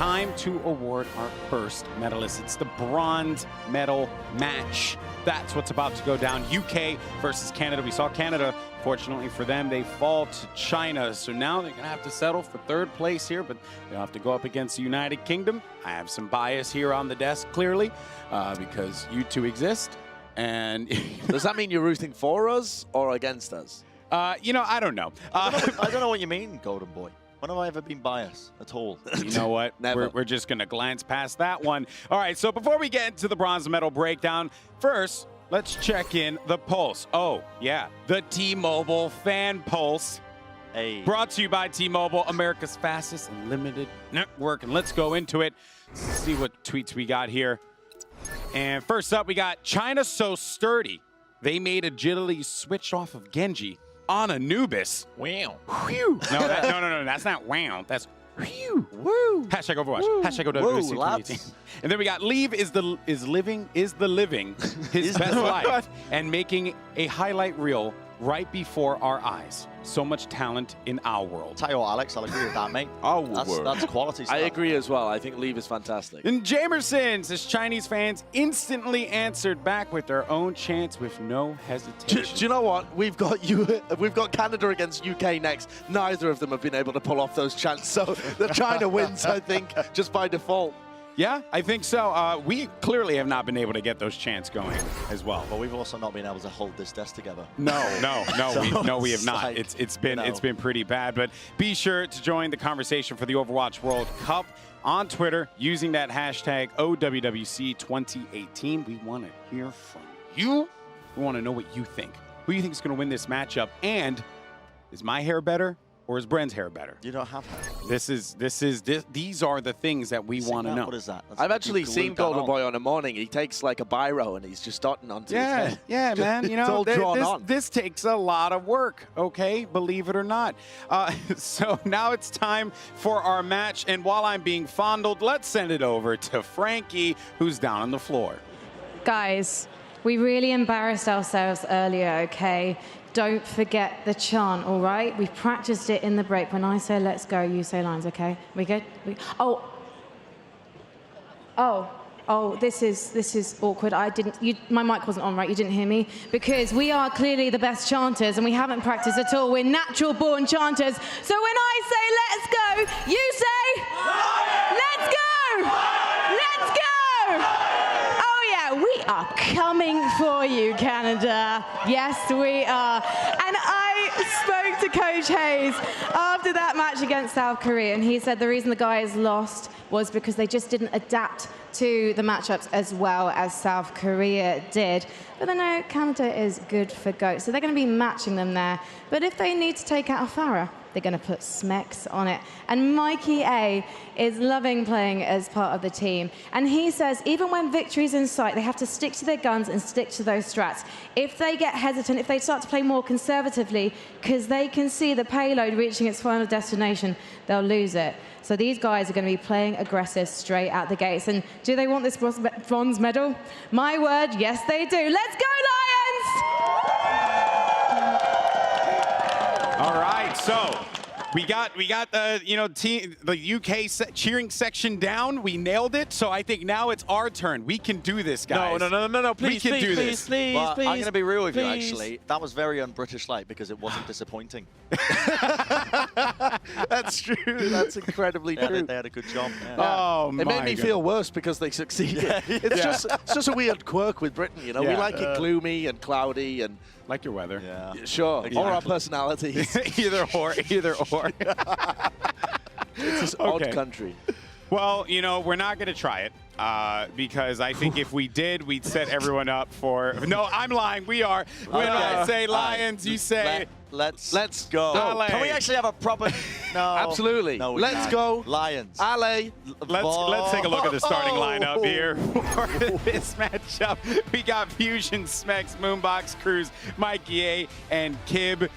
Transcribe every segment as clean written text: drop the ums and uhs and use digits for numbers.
time to award our first medalist. It's the bronze medal match. That's what's about to go down. UK versus Canada. We saw Canada, fortunately for them, they fall to China. So now they're going to have to settle for third place here, but they'll have to go up against the United Kingdom. I have some bias here on the desk, clearly, because you two exist. And does that mean you're rooting for us or against us? You know, I don't know. I don't know what you mean, Golden Boy. When have I ever been biased at all? You know what? Never. We're just going to glance past that one. All right, so before we get into the bronze medal breakdown, first, let's check in the pulse. Oh, yeah, the T-Mobile fan pulse. Hey. Brought to you by T-Mobile, America's fastest unlimited network. And let's go into it. See what tweets we got here. And first up, we got China so sturdy. They made agility switch off of Genji on Anubis. Wow. Whew. No, that's not wow. That's whew. Woo. Hashtag Overwatch. Woo. Hashtag Woo, Overwatch. lads. And then we got Leave is the living his best life and making a highlight reel right before our eyes. So much talent in our world. Tell you what, Alex, I'll agree with that, mate. That's quality stuff. I agree as well. I think Leave is fantastic. And Jamerson says Chinese fans instantly answered back with their own chants with no hesitation. Do you know what? We've got Canada against UK next. Neither of them have been able to pull off those chants, so the China wins, I think, just by default. Yeah, I think so. We clearly have not been able to get those chants going as well. But we've also not been able to hold this desk together. No, we have not. Like, It's been pretty bad. But be sure to join the conversation for the Overwatch World Cup on Twitter using that hashtag OWWC2018. We want to hear from you. We want to know what you think. Who do you think is going to win this matchup? And is my hair better? Or is Bren's hair better? You don't have hair. These are the things that we want to know. What is that? I've actually seen Golden Boy on a morning. He takes like a biro and he's just dotting onto his head. Yeah, man. You know, it's all drawn on. This takes a lot of work, okay? Believe it or not. So now it's time for our match. And while I'm being fondled, let's send it over to Frankie, who's down on the floor. Guys, we really embarrassed ourselves earlier, okay? Don't forget the chant, all right? We've practiced it in the break. When I say let's go, you say lines, okay? We good? This is awkward. My mic wasn't on, right? You didn't hear me? Because we are clearly the best chanters and we haven't practiced at all. We're natural born chanters. So when I say let's go, you say let's go! Let's go! We are coming for you, Canada. Yes, we are. And I spoke to Coach Hayes after that match against South Korea, and he said the reason the guys lost was because they just didn't adapt to the matchups as well as South Korea did. But I know Canada is good for GOAT, so they're going to be matching them there. But if they need to take out a Farah, they're going to put Smex on it. And Mikey A is loving playing as part of the team. And he says even when victory's in sight, they have to stick to their guns and stick to those strats. If they get hesitant, if they start to play more conservatively, because they can see the payload reaching its final destination, they'll lose it. So these guys are going to be playing aggressive straight out the gates. And do they want this bronze medal? My word, yes they do. Let's go, Lions! All right, so we got the the UK cheering section down. We nailed it. So I think now it's our turn. We can do this, guys. No, please, we can do this. Please, I'm going to be real with you, please. actually. That was very un-British-like because it wasn't disappointing. That's true. That's incredibly true. They had a good job. Yeah. Oh, it made me feel worse because they succeeded. It's just a weird quirk with Britain, you know. We like it gloomy and cloudy and like your weather. Yeah. Sure. Exactly. Or our personalities. Either or. It's this odd country. Well, you know, we're not going to try it because I think if we did, we'd set everyone up for... No, I'm lying. We are. When I say Lions, you say... Let's go. No. Can we actually have a proper... No. Absolutely. No, let's go. Lions. Ale. Let's take a look at the starting lineup here for this matchup. We got Fusion, Smex, Moonbox, Cruz, Mikey A, and Kib.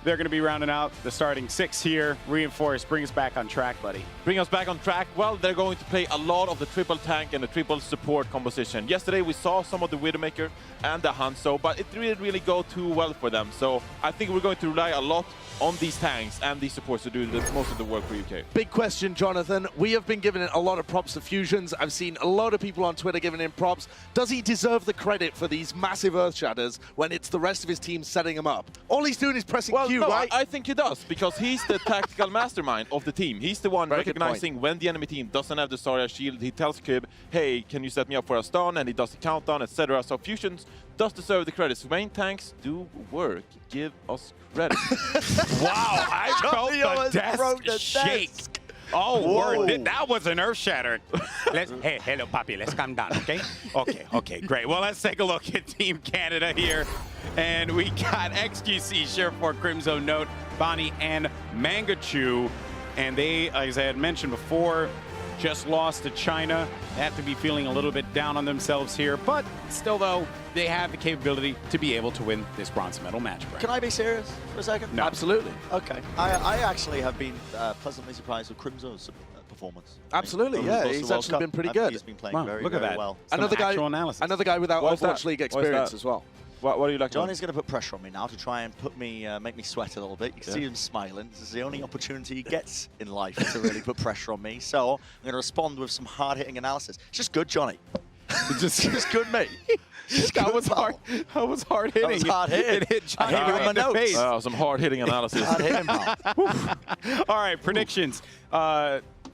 they're going to be rounding out the starting 6 here. Reinforce, bring us back on track, buddy. Bring us back on track. Well, they're going to play a lot of the triple tank and the triple support composition. Yesterday we saw some of the Widowmaker and the Hanzo, but it didn't really go too well for them. So I think we're going to rely a lot on these tanks and these supports to do most of the work for UK. Big question, Jonathan. We have been giving it a lot of props to Fusions. I've seen a lot of people on Twitter giving him props. Does he deserve the credit for these massive Earth Shatters when it's the rest of his team setting him up? All he's doing is pressing Q, no, right? I think he does, because he's the tactical mastermind of the team. He's the one recognizing when the enemy team doesn't have the Zarya shield. He tells Kib, hey, can you set me up for a stun? And he does the countdown, etc. So Fusions does deserve the credit. Main tanks do work. Give us credit. Wow, I felt the desk shake. Oh, word. That was an earth shatter. Hey, hello, Papi. Let's calm down, okay? Okay, great. Well, let's take a look at Team Canada here. And we got XQC, Shereford, Crimzo, Note, Bonnie, and Mangachu. And they, as I had mentioned before, just lost to China. They have to be feeling a little bit down on themselves here. But still, though, they have the capability to be able to win this bronze medal match. Brent. Can I be serious for a second? No. Absolutely. Okay. I actually have been pleasantly surprised with Crimzo's performance. Absolutely, yeah. He's actually been pretty good. He's been playing Wow, very, look at very that. well. Another guy without What's Overwatch that? League What's experience that? as well. What do you like? Johnny's going to put pressure on me now to try and put me, make me sweat a little bit. You can see him smiling. This is the only opportunity he gets in life to really put pressure on me. So I'm going to respond with some hard-hitting analysis. It's just good, Johnny. Just good, mate. That was hard. That was hard hitting. That was hard hitting. It hit Johnny I hit it with right my in the notes. face. Some hard-hitting analysis. Hard hitting, pal. All right, predictions.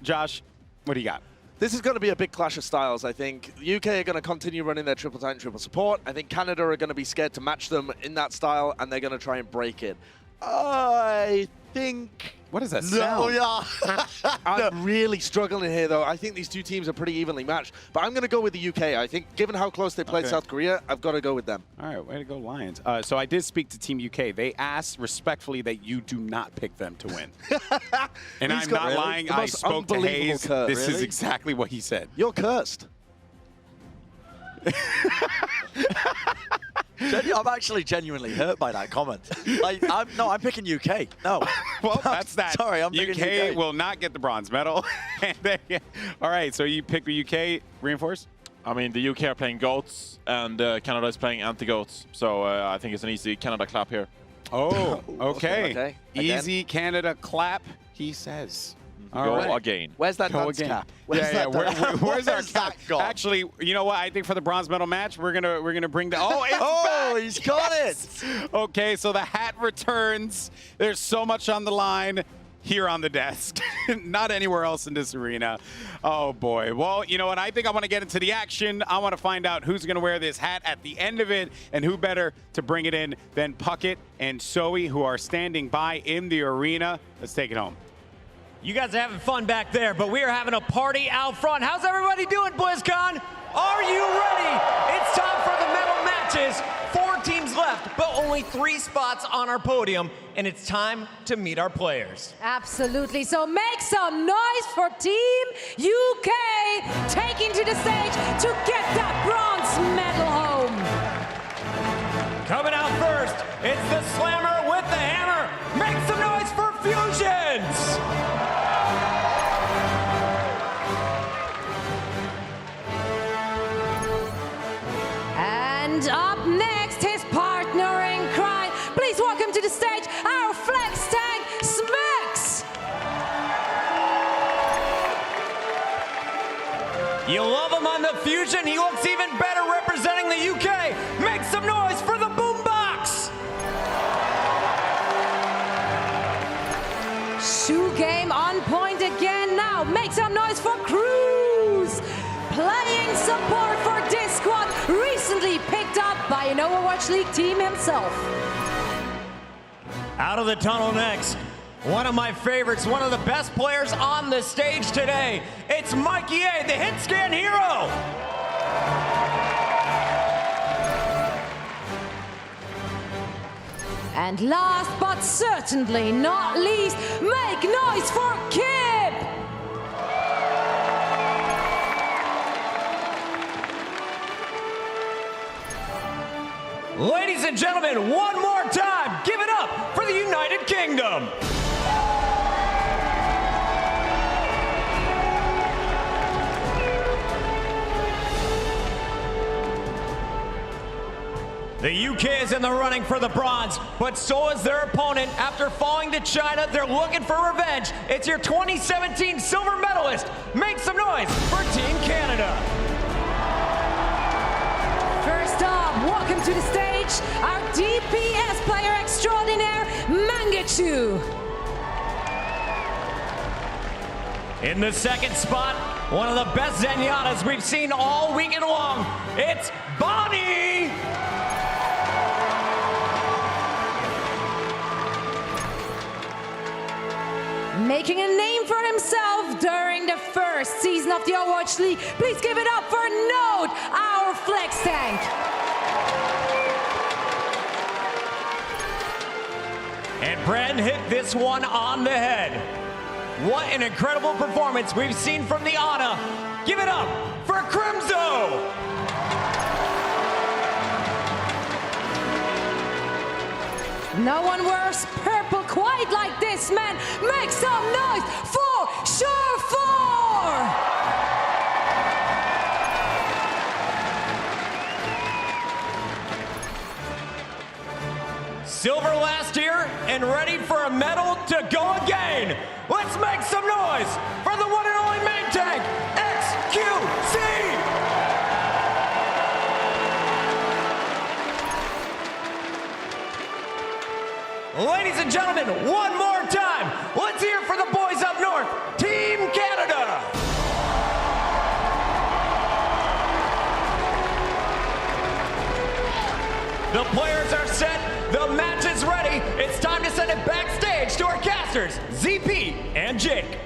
Josh, what do you got? This is going to be a big clash of styles, I think. The UK are going to continue running their triple tank, triple support. I think Canada are going to be scared to match them in that style, and they're going to try and break it. I think... What does that No, sound? yeah. I'm really struggling here, though. I think these two teams are pretty evenly matched. But I'm going to go with the UK. I think, given how close they played South Korea, I've got to go with them. All right, way to go, Lions. So I did speak to Team UK. They asked respectfully that you do not pick them to win. And He's I'm got not really lying. the I most spoke to unbelievable Hayes. curve. This is Really? exactly what he said. You're cursed. I'm actually genuinely hurt by that comment. Like, I'm picking UK. No. Well, that's that. Sorry, I'm picking UK UK. will not get the bronze medal. All right, so you pick the UK reinforce? I mean, the UK are playing GOATs, and Canada is playing anti-GOATs. So I think it's an easy Canada clap here. Oh, okay. Okay, again. Easy Canada clap, he says. Go right. again. Where's that Go dunce again. cap? Where's Yeah, that yeah. dunce- Where's our Where's cap? that gone? Actually, you know what? I think for the bronze medal match, we're gonna bring the. Oh, it's Oh, back! he's got it. Okay, so the hat returns. There's so much on the line here on the desk, not anywhere else in this arena. Oh boy. Well, you know what? I think I want to get into the action. I want to find out who's going to wear this hat at the end of it, and who better to bring it in than Puckett and Zoe, who are standing by in the arena. Let's take it home. You guys are having fun back there, but we are having a party out front. How's everybody doing, BlizzCon? Are you ready? It's time for the medal matches. 4 teams left, but only 3 spots on our podium, and it's time to meet our players. Absolutely. So make some noise for Team UK taking to the stage to get that bronze medal home. Coming out first, it's the Slammer with the hammer. Make some noise for Fusions. And up next, his partner in crime. Please welcome to the stage our flex tank, Smux. You love him on the Fusion. He looks even better representing the UK. Make some noise for the Boombox. Shoe game on point again now. Make some noise for Cruz. Playing support for this squad, recently picked up by an Overwatch League team himself. Out of the tunnel next, one of my favorites, one of the best players on the stage today. It's Mikey A, the hit scan hero. And last but certainly not least, make noise for Kib. Ladies and gentlemen, one more time, give it up for the United Kingdom. The UK is in the running for the bronze, but so is their opponent. After falling to China, they're looking for revenge. It's your 2017 silver medalist. Make some noise for Team Canada. First up, welcome to the stage, our DPS player extraordinaire, Mangachu. In the second spot, one of the best Zenyatta's we've seen all weekend long. It's Bonnie. Making a name for himself during the first season of the Overwatch League. Please give it up for Node, our flex tank. And Bren hit this one on the head. What an incredible performance we've seen from the Ana. Give it up for Crimzo. No one wears purple quite like this man. Make some noise for Surefour! Silver last year and ready for a medal to go again. Let's make some noise for the one and only main tank, XQC! Ladies and gentlemen, one more time, let's hear for the boys up north, Team Canada! The players are set, the match is ready. It's time to send it backstage to our casters, ZP and Jake.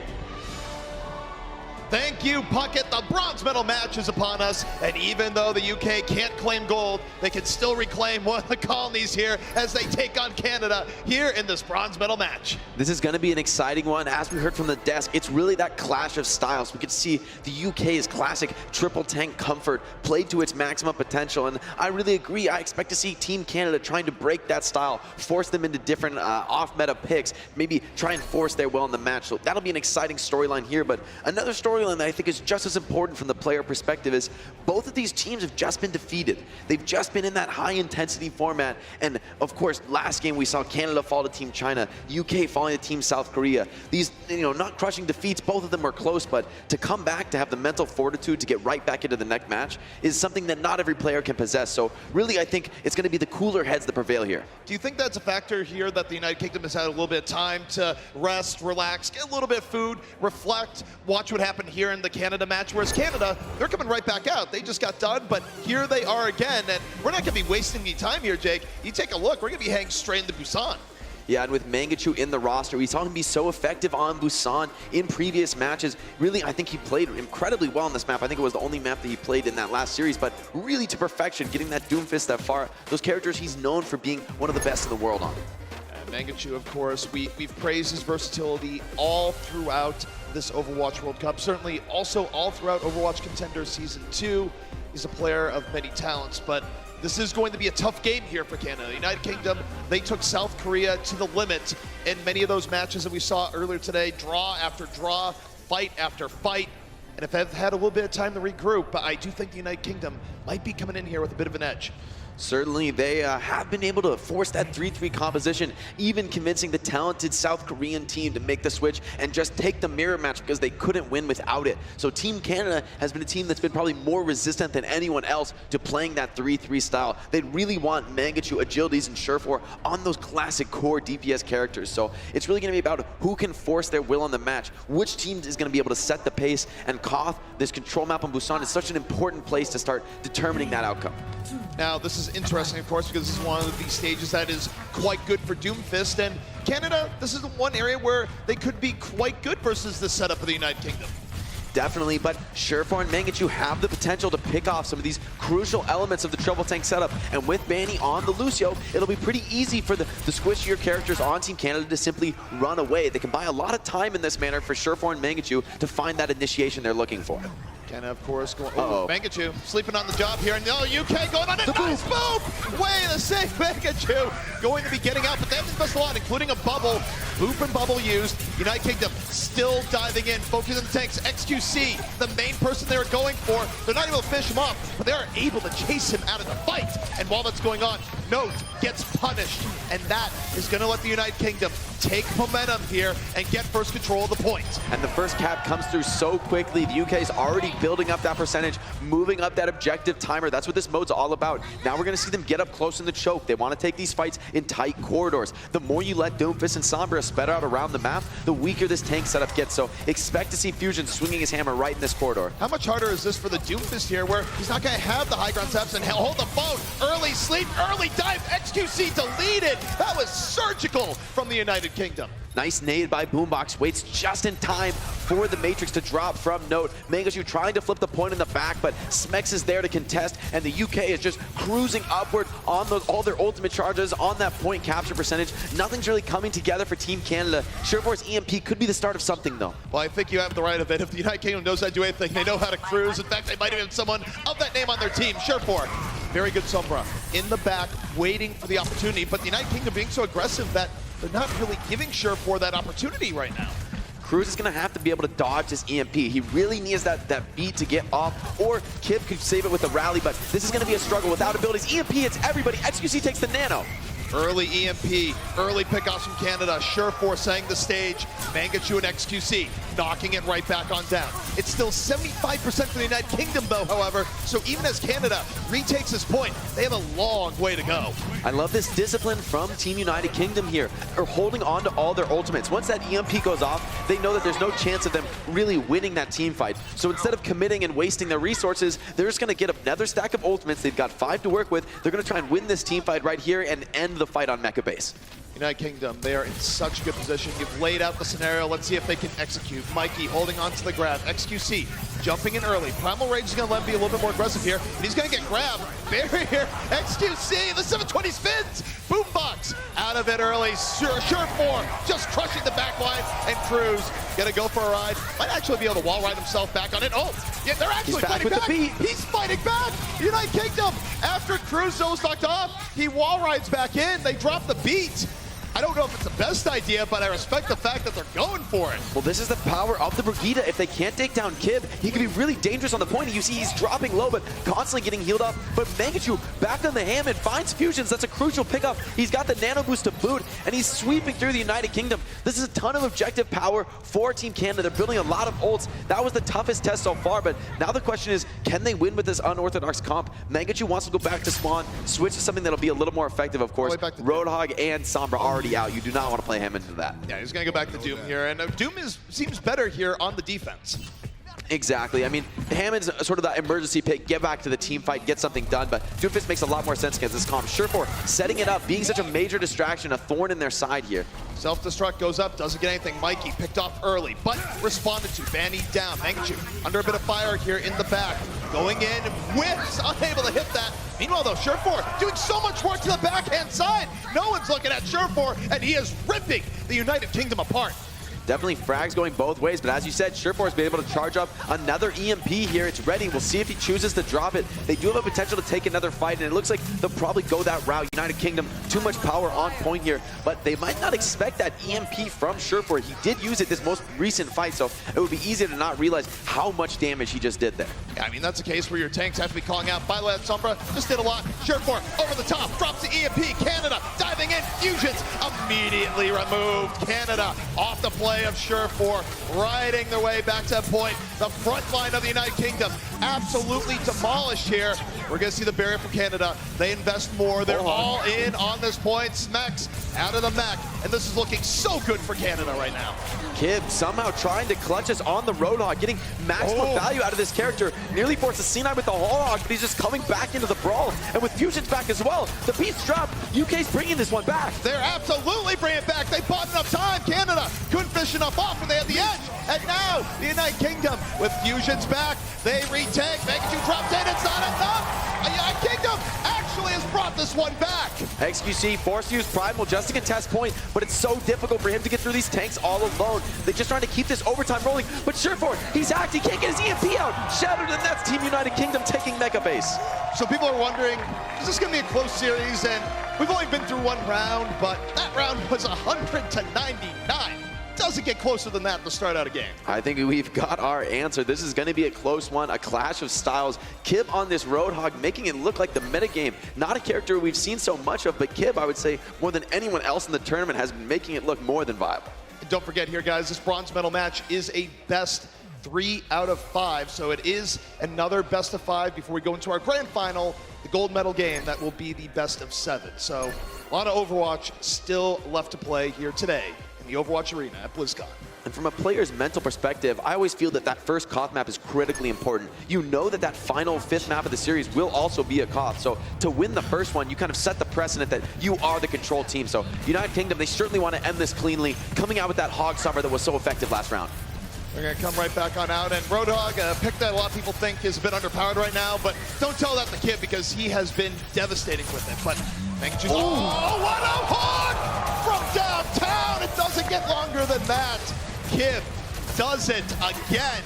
Thank you, Puckett. The bronze medal match is upon us, and even though the UK can't claim gold, they can still reclaim one of the colonies here as they take on Canada here in this bronze medal match. This is going to be an exciting one. As we heard from the desk, it's really that clash of styles. We could see the UK's classic triple tank comfort played to its maximum potential, and I really agree. I expect to see Team Canada trying to break that style, force them into different off-meta picks, maybe try and force their will in the match. So that'll be an exciting storyline here, but another storyline that I think is just as important from the player perspective is both of these teams have just been defeated. They've just been in that high-intensity format, and of course, last game we saw Canada fall to Team China, UK falling to Team South Korea. These, not crushing defeats, both of them were close, but to come back, to have the mental fortitude to get right back into the next match is something that not every player can possess. So really, I think it's going to be the cooler heads that prevail here. Do you think that's a factor here that the United Kingdom has had a little bit of time to rest, relax, get a little bit of food, reflect, watch what happened here in the Canada match, whereas Canada, they're coming right back out. They just got done, but here they are again, and we're not going to be wasting any time here, Jake. You take a look, we're going to be heading straight into Busan. Yeah, and with Mangachu in the roster, we saw him be so effective on Busan in previous matches. Really, I think he played incredibly well on this map. I think it was the only map that he played in that last series, but really to perfection, getting that Doomfist that far. Those characters he's known for being one of the best in the world on. Mangachu, of course, we've praised his versatility all throughout this Overwatch World Cup. Certainly also all throughout Overwatch Contender Season 2. He's a player of many talents, but this is going to be a tough game here for Canada. The United Kingdom, they took South Korea to the limit in many of those matches that we saw earlier today. Draw after draw, fight after fight. And if they've had a little bit of time to regroup, but I do think the United Kingdom might be coming in here with a bit of an edge. Certainly, they have been able to force that 3-3 composition, even convincing the talented South Korean team to make the switch and just take the mirror match because they couldn't win without it. So Team Canada has been a team that's been probably more resistant than anyone else to playing that 3-3 style. They really want Mangachu, Agilities, and Surefour on those classic core DPS characters. So it's really going to be about who can force their will on the match, which team is going to be able to set the pace, and Koth, this control map on Busan, is such an important place to start determining that outcome. Now, this is interesting, of course, because this is one of these stages that is quite good for Doomfist, and Canada, this is the one area where they could be quite good versus the setup of the United Kingdom. Definitely, but Surefour and Mangachu have the potential to pick off some of these crucial elements of the triple tank setup, and with Banny on the Lucio, it'll be pretty easy for the squishier characters on Team Canada to simply run away. They can buy a lot of time in this manner for Surefour and Mangachu to find that initiation they're looking for. Canada, of course, going. Oh, Mangachu sleeping on the job here, and UK going on a nice move. Way to save Mangachu. going to be getting out, but they have to invest a lot, including a bubble. Boop and bubble used. United Kingdom still diving in, focusing on the tanks. XQC, the main person they were going for, they're not able to finish him off, but they are able to chase him out of the fight. And while that's going on, Note gets punished, and that is going to let the United Kingdom take momentum here and get first control of the point. And the first cap comes through so quickly. The UK is already building up that percentage, moving up that objective timer. That's what this mode's all about. Now we're going to see them get up close in the choke. They want to take these fights in tight corridors. The more you let Doomfist and Sombra spread out around the map, the weaker this tank setup gets. So expect to see Fusion swinging his hammer right in this corridor. How much harder is this for the Doomfist here, where he's not going to have the high ground steps and hold the phone? Early sleep, early dive, XQC deleted. That was surgical from the United Kingdom. Nice nade by Boombox, waits just in time for the Matrix to drop from Note. Mangachu trying to flip the point in the back, but Smex is there to contest, and the UK is just cruising upward on all their ultimate charges on that point capture percentage. Nothing's really coming together for Team Canada. Sureforce EMP could be the start of something, though. Well, I think you have the right of it. If the United Kingdom knows how to do anything, they know how to cruise. In fact, they might have had someone of that name on their team. Sureforce, very good Sombra in the back, waiting for the opportunity, but the United Kingdom being so aggressive that they're not really giving Sureforce that opportunity right now. Cruz is going to have to be able to dodge this EMP. He really needs that beat to get off, or Kip could save it with the rally, but this is going to be a struggle without abilities. EMP hits everybody. XQC takes the nano. Early EMP, early pickoffs from Canada. Sureforce setting the stage. Mangachu and XQC knocking it right back on down. It's still 75% for the United Kingdom, though, however, so even as Canada retakes this point, they have a long way to go. I love this discipline from Team United Kingdom here. They're holding on to all their ultimates. Once that EMP goes off, they know that there's no chance of them really winning that team fight. So instead of committing and wasting their resources, they're just going to get another stack of ultimates. They've got 5 to work with. They're going to try and win this team fight right here and end the fight on Mecha Base. United Kingdom, they are in such a good position. You've laid out the scenario. Let's see if they can execute. Mikey holding on to the grab. XQC jumping in early. Primal Rage is going to let him be a little bit more aggressive here, and he's going to get grabbed. Barrier, XQC, the 720 spins. Boombox out of it early. Sureforce just crushing the back line, and Cruz going to go for a ride. Might actually be able to wall ride himself back on it. Oh, yeah, they're actually fighting back. He's fighting back. United Kingdom, after Cruz Zo's knocked off, he wall rides back in. They drop the beat. I don't know if it's the best idea, but I respect the fact that they're going for it. Well, this is the power of the Brigitte. If they can't take down Kib, he could be really dangerous on the point. You see he's dropping low, but constantly getting healed up. But Mangachu back on the Hammond finds Fusions. That's a crucial pickup. He's got the nano boost to boot, and he's sweeping through the United Kingdom. This is a ton of objective power for Team Canada. They're building a lot of ults. That was the toughest test so far, but now the question is, can they win with this unorthodox comp? Mangachu wants to go back to Spawn, switch to something that'll be a little more effective, of course. Roadhog and Sombra already out. You do not want to play him into that. Yeah, he's going to go back to Doom here, and Doom seems better here on the defense. Exactly. I mean, Hammond's sort of that emergency pick, get back to the team fight, get something done, but Doomfist makes a lot more sense against this comp. Sureforce setting it up, being such a major distraction, a thorn in their side here. Self-destruct goes up, doesn't get anything. Mikey picked off early, but responded to. Banny down. Mangachu under a bit of fire here in the back. Going in, whips, unable to hit that. Meanwhile, though, Sureforce doing so much work to the backhand side. No one's looking at Sureforce, and he is ripping the United Kingdom apart. Definitely frags going both ways, but as you said, Sureforce has been able to charge up another EMP here. It's ready. We'll see if he chooses to drop it. They do have a potential to take another fight, and it looks like they'll probably go that route. United Kingdom, too much power on point here, but they might not expect that EMP from Sureforce. He did use it this most recent fight, so it would be easy to not realize how much damage he just did there. Yeah, I mean, that's a case where your tanks have to be calling out. By the way, Sombra just did a lot. Sureforce over the top, drops the EMP. Canada diving in, Fusions immediately removed. Canada off the play of Sureforce, riding their way back to that point. The front line of the United Kingdom absolutely demolished here. We're going to see the barrier from Canada. They invest more. They're all in on this point. Smex out of the mech, and this is looking so good for Canada right now. Kib somehow trying to clutch us on the Roadhog, getting maximum value out of this character. Nearly forced a C9 with the Hog, but he's just coming back into the brawl. And with Fusions back as well, the beats drop. UK's bringing this one back. They're absolutely bringing it back. They bought enough time. Canada couldn't fish enough off when they had the edge. And now the United Kingdom with Fusions back. They retake. Mangachu drops in. It's not enough. The United Kingdom actually has brought this one back. XQC forced to use Primal just to contest point, but it's so difficult for him to get through these tanks all alone. They're just trying to keep this overtime rolling, but Surefour, he's hacked, he can't get his EMP out. Shattered, and that's Team United Kingdom taking Mega Base. So people are wondering, is this going to be a close series? And we've only been through one round, but that round was 100-99. Doesn't get closer than that to start out a game. I think we've got our answer. This is going to be a close one, a clash of styles. Kib on this Roadhog, making it look like the metagame. Not a character we've seen so much of, but Kib, I would say, more than anyone else in the tournament, has been making it look more than viable. And don't forget here, guys, this bronze medal match is a best 3 out of 5, so it is another best of 5 before we go into our grand final, the gold medal game that will be the best of 7. So a lot of Overwatch still left to play here today in the Overwatch arena at BlizzCon. And from a player's mental perspective, I always feel that that first Koth map is critically important. You know that that final 5th map of the series will also be a Koth. So to win the first one, you kind of set the precedent that you are the control team. So United Kingdom, they certainly want to end this cleanly, coming out with that Hog Summer that was so effective last round. We're going to come right back on out, and Roadhog, a pick that a lot of people think is a bit underpowered right now, but don't tell that to Kib because he has been devastating with it. But oh, what a hog from downtown! It doesn't get longer than that. Kib does it again,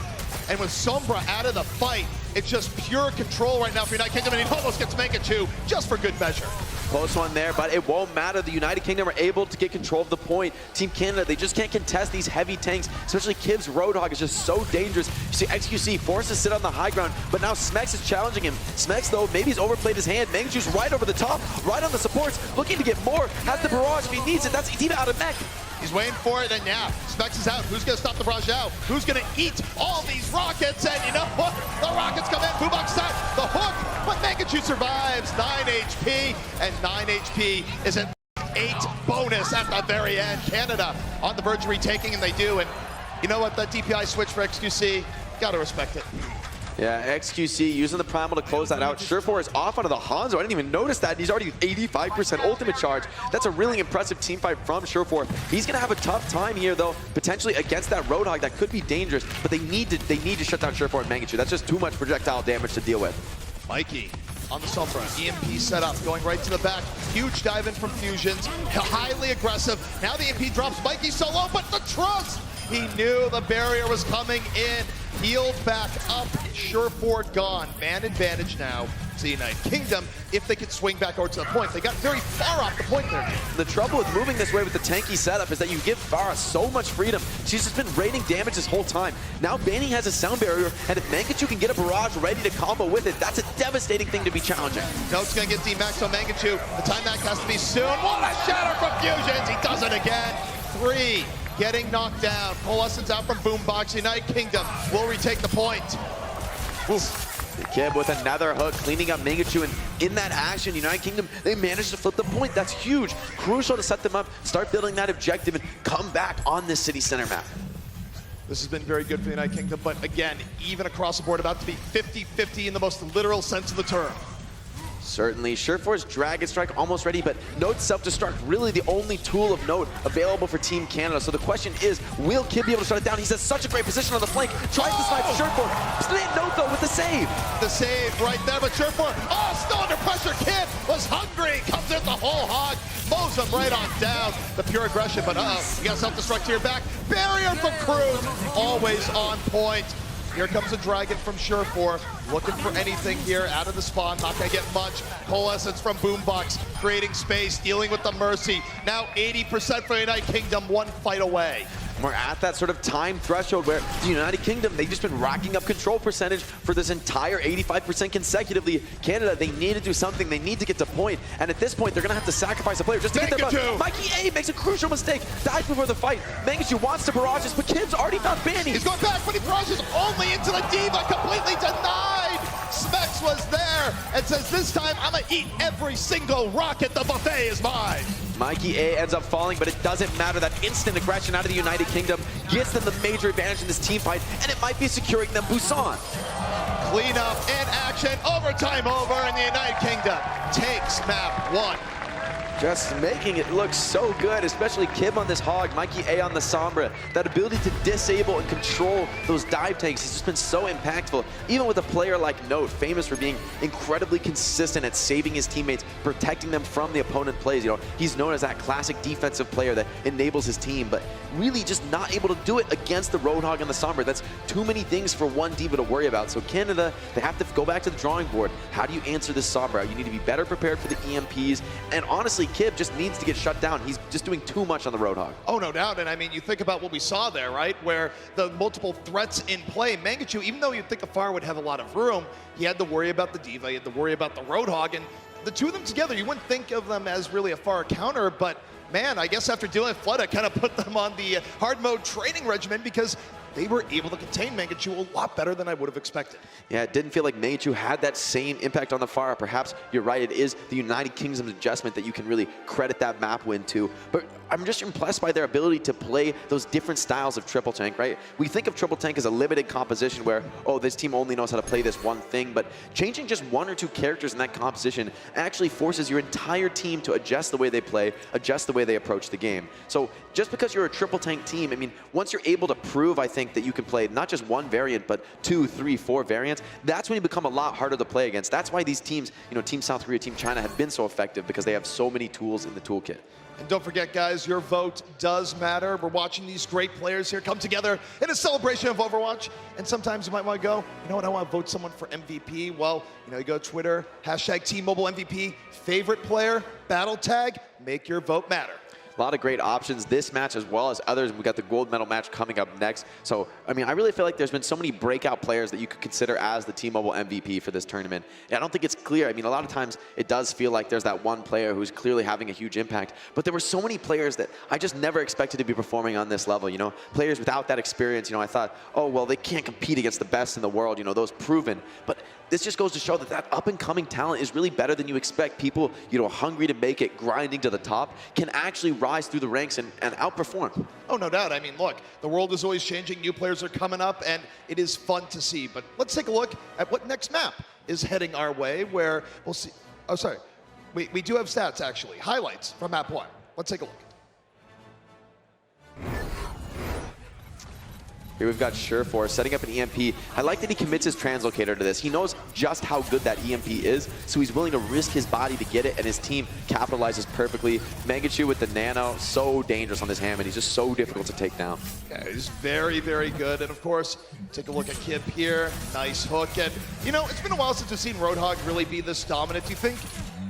and with Sombra out of the fight, it's just pure control right now for United Kingdom, and he almost gets Mangachu just for good measure. Close one there, but it won't matter. The United Kingdom are able to get control of the point. Team Canada, they just can't contest these heavy tanks, especially Kib's Roadhog is just so dangerous. You see XQC forced to sit on the high ground, but now Smex is challenging him. Smex, though, maybe he's overplayed his hand. Mangachu's right over the top, right on the supports, looking to get more. Has the barrage if he needs it. That's Etiva out of mech. He's waiting for it, and now Specs is out. Who's going to stop the barrage out? Who's going to eat all these rockets? And you know what? The rockets come in. Boombox out. The hook, but Mangachu survives. 9 HP, and 9 HP is at 8 bonus at the very end. Canada on the verge of retaking, and they do. And you know what? That DPI switch for XQC, got to respect it. Yeah, XQC using the Primal to close that out. Surefour is off onto the Hanzo. I didn't even notice that. He's already 85% ultimate charge. That's a really impressive team fight from Surefour. He's going to have a tough time here, though, potentially against that Roadhog. That could be dangerous, but they need to shut down Surefour and Mangachu. That's just too much projectile damage to deal with. Mikey on the Sombra, EMP set up, going right to the back. Huge dive in from Fusions, highly aggressive. Now the EMP drops Mikey solo, but the trust! He knew the barrier was coming in. Healed back up, Surefour gone. Man advantage now to the United Kingdom if they could swing back over to the point. They got very far off the point there. The trouble with moving this way with the tanky setup is that you give Farah so much freedom. She's just been raining damage this whole time. Now Banning has a sound barrier, and if Mangachu can get a barrage ready to combo with it, that's a devastating thing to be challenging. No, it's going to get D-Max on Mangachu. The time back has to be soon. What a shatter from Fusions! He does it again. 3. Getting knocked down. Coalescence out from Boombox. United Kingdom will retake the point. The Kib with another hook, cleaning up Mangachu, and in that action, United Kingdom, they managed to flip the point. That's huge. Crucial to set them up, start building that objective, and come back on this city center map. This has been very good for the United Kingdom, but again, even across the board, about to be 50-50 in the most literal sense of the term. Certainly. Surefour's Dragon Strike almost ready, but Note's Self-Destruct really the only tool of note available for Team Canada. So the question is, will Kib be able to shut it down? He's in such a great position on the flank. Tries to snipe Surefour. Note, though, with the save. The save right there, but Surefour, still under pressure. Kib was hungry. Comes in the whole hog. Mows him right on down. The pure aggression, but we got Self-Destruct here back. Barrier from Cruz. Always on point. Here comes a Dragon from Surefour, looking for anything here out of the spawn, not gonna get much. Coalescence from Boombox, creating space, dealing with the Mercy. Now 80% for the United Kingdom, 1 fight away. We're at that sort of time threshold where the United Kingdom, they've just been racking up control percentage for this entire 85% consecutively. Canada, they need to do something. They need to get to point. And at this point, they're going to have to sacrifice a player just to get their butt. Mikey A makes a crucial mistake. Dies before the fight. Mangachu wants to barrage this, but Kib's already found Banny. He's going back, but he barrages only into the Diva, completely denied. Specs was there and says, this time I'm going to eat every single rocket. The buffet is mine. Mikey A ends up falling, but it doesn't matter. That instant aggression out of the United Kingdom gets them the major advantage in this team fight, and it might be securing them Busan. Cleanup in action, overtime over, and the United Kingdom takes map 1. Just making it look so good, especially Kim on this Hog, Mikey A on the Sombra. That ability to disable and control those dive tanks has just been so impactful. Even with a player like Note, famous for being incredibly consistent at saving his teammates, protecting them from the opponent plays. You know, he's known as that classic defensive player that enables his team, but really just not able to do it against the Roadhog and the Sombra. That's too many things for one diva to worry about. So Canada, they have to go back to the drawing board. How do you answer this Sombra? You need to be better prepared for the EMPs, and honestly, Kib just needs to get shut down. He's just doing too much on the Roadhog. Oh, no doubt. And I mean, you think about what we saw there, right? Where the multiple threats in play, Mangachu, even though you'd think Afar would have a lot of room, he had to worry about the Diva, he had to worry about the Roadhog, and the two of them together, you wouldn't think of them as really a Afar counter, but man, I guess after dealing with Flood, I kind of put them on the hard mode training regimen because they were able to contain Mangachu a lot better than I would have expected. Yeah, it didn't feel like Mangachu had that same impact on the Pharah. Perhaps you're right, it is the United Kingdom's adjustment that you can really credit that map win to. But I'm just impressed by their ability to play those different styles of triple tank, right? We think of triple tank as a limited composition where, oh, this team only knows how to play this one thing, but changing just one or two characters in that composition actually forces your entire team to adjust the way they play, adjust the way they approach the game. So just because you're a triple tank team, I mean, once you're able to prove, I think, that you can play not just one variant, but 2, 3, 4 variants, that's when you become a lot harder to play against. That's why these teams, you know, Team South Korea, Team China have been so effective, because they have so many tools in the toolkit. And don't forget, guys, your vote does matter. We're watching these great players here come together in a celebration of Overwatch. And sometimes you might want to go, you know what, I want to vote someone for MVP. Well, you know, you go to Twitter, hashtag Team Mobile MVP, favorite player, battle tag, make your vote matter. A lot of great options this match as well as others. We got the gold medal match coming up next. So, I mean, I really feel like there's been so many breakout players that you could consider as the T-Mobile MVP for this tournament. And I don't think it's clear. I mean, a lot of times it does feel like there's that one player who's clearly having a huge impact. But there were so many players that I just never expected to be performing on this level. You know, players without that experience, you know, I thought, oh, well, they can't compete against the best in the world, you know, those proven. But this just goes to show that that up-and-coming talent is really better than you expect. People, you know, hungry to make it, grinding to the top, can actually rise through the ranks and outperform. Oh, no doubt. I mean, look, the world is always changing. New players are coming up, and it is fun to see. But let's take a look at what next map is heading our way, where we'll see. Oh, sorry. We do have stats, actually. Highlights from map 1. Let's take a look. Here we've got Sureforce setting up an EMP. I like that he commits his translocator to this. He knows just how good that EMP is, so he's willing to risk his body to get it, and his team capitalizes perfectly. Mangachu with the nano, so dangerous on this Hammond. He's just so difficult to take down. Yeah, he's very, very good. And of course, take a look at Kib here. Nice hook. And, you know, it's been a while since we've seen Roadhog really be this dominant. Do you think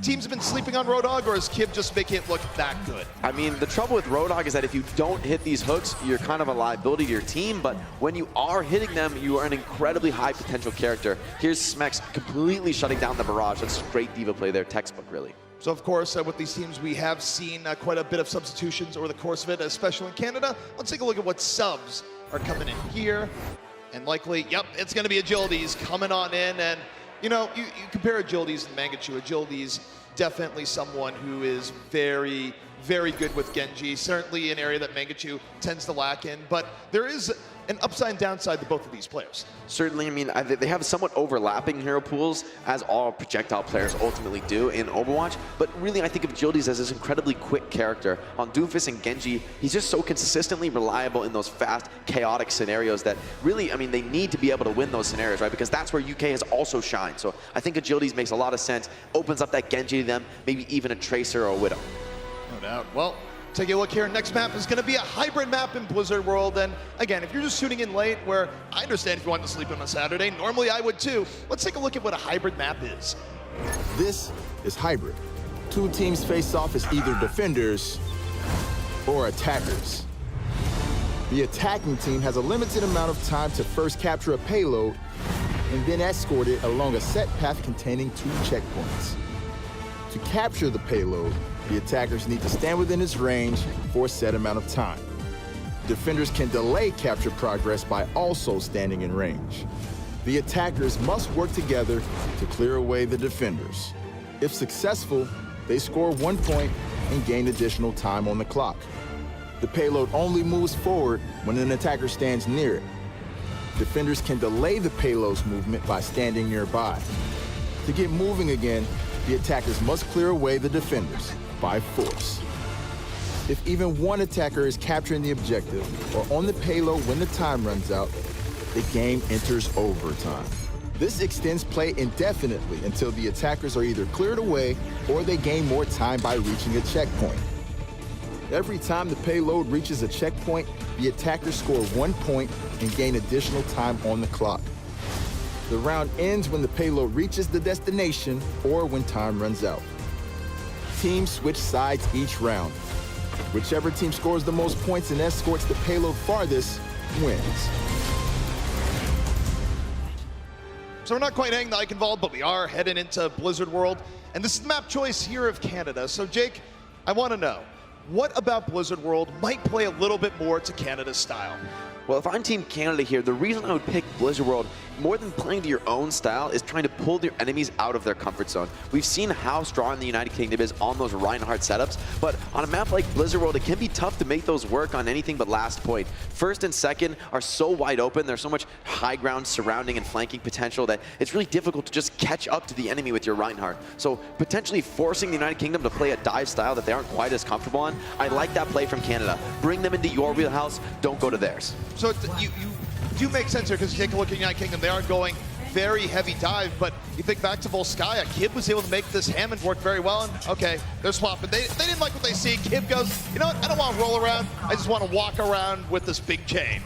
teams have been sleeping on Roadhog, or is Kib just making it look that good? I mean, the trouble with Roadhog is that if you don't hit these hooks, you're kind of a liability to your team, but when you are hitting them, you are an incredibly high potential character. Here's Smex completely shutting down the barrage. That's great diva play there, textbook really. So of course, with these teams, we have seen quite a bit of substitutions over the course of it, especially in Canada. Let's take a look at what subs are coming in here. And likely, yep, it's gonna be Agilities coming on in. And you know, you compare Agilities and Mangachu. Agilities, definitely someone who is very, very good with Genji. Certainly an area that Mangachu tends to lack in, but there is an upside and downside to both of these players. Certainly, I mean, they have somewhat overlapping hero pools, as all projectile players ultimately do in Overwatch, but really I think of Agilities as this incredibly quick character. On Doofus and Genji, he's just so consistently reliable in those fast, chaotic scenarios that really, I mean, they need to be able to win those scenarios, right? Because that's where UK has also shined. So I think Agilities makes a lot of sense, opens up that Genji to them, maybe even a Tracer or a Widow. No doubt. Well, take a look here. Next map is going to be a hybrid map in Blizzard World. And again, if you're just tuning in late, where I understand if you want to sleep on a Saturday, normally I would too. Let's take a look at what a hybrid map is. This is hybrid. Two teams face off as either defenders or attackers. The attacking team has a limited amount of time to first capture a payload and then escort it along a set path containing 2 checkpoints. To capture the payload, the attackers need to stand within its range for a set amount of time. Defenders can delay capture progress by also standing in range. The attackers must work together to clear away the defenders. If successful, they score 1 point and gain additional time on the clock. The payload only moves forward when an attacker stands near it. Defenders can delay the payload's movement by standing nearby. To get moving again, the attackers must clear away the defenders. by force. If even one attacker is capturing the objective or on the payload when the time runs out, the game enters overtime. This extends play indefinitely until the attackers are either cleared away or they gain more time by reaching a checkpoint. Every time the payload reaches a checkpoint, the attackers score 1 point and gain additional time on the clock. The round ends when the payload reaches the destination or when time runs out. Teams switch sides each round. Whichever team scores the most points and escorts the payload farthest wins. So we're not quite hanging the ike involved, but we are heading into Blizzard World. And this is the map choice here of Canada. So Jake, I want to know, what about Blizzard World might play a little bit more to Canada's style? Well, if I'm Team Canada here, the reason I would pick Blizzard World, more than playing to your own style, is trying to pull your enemies out of their comfort zone. We've seen how strong the United Kingdom is on those Reinhardt setups, but on a map like Blizzard World, it can be tough to make those work on anything but last point. First and second are so wide open, there's so much high ground surrounding and flanking potential that it's really difficult to just catch up to the enemy with your Reinhardt. So potentially forcing the United Kingdom to play a dive style that they aren't quite as comfortable on, I like that play from Canada. Bring them into your wheelhouse, don't go to theirs. So you do make sense here, because you take a look at the United Kingdom, they are going very heavy dive, but you think back to Volskaya, Kib was able to make this Hammond work very well, and okay, they're swapping. They didn't like what they see. Kib goes, you know what, I don't want to roll around, I just want to walk around with this big chain.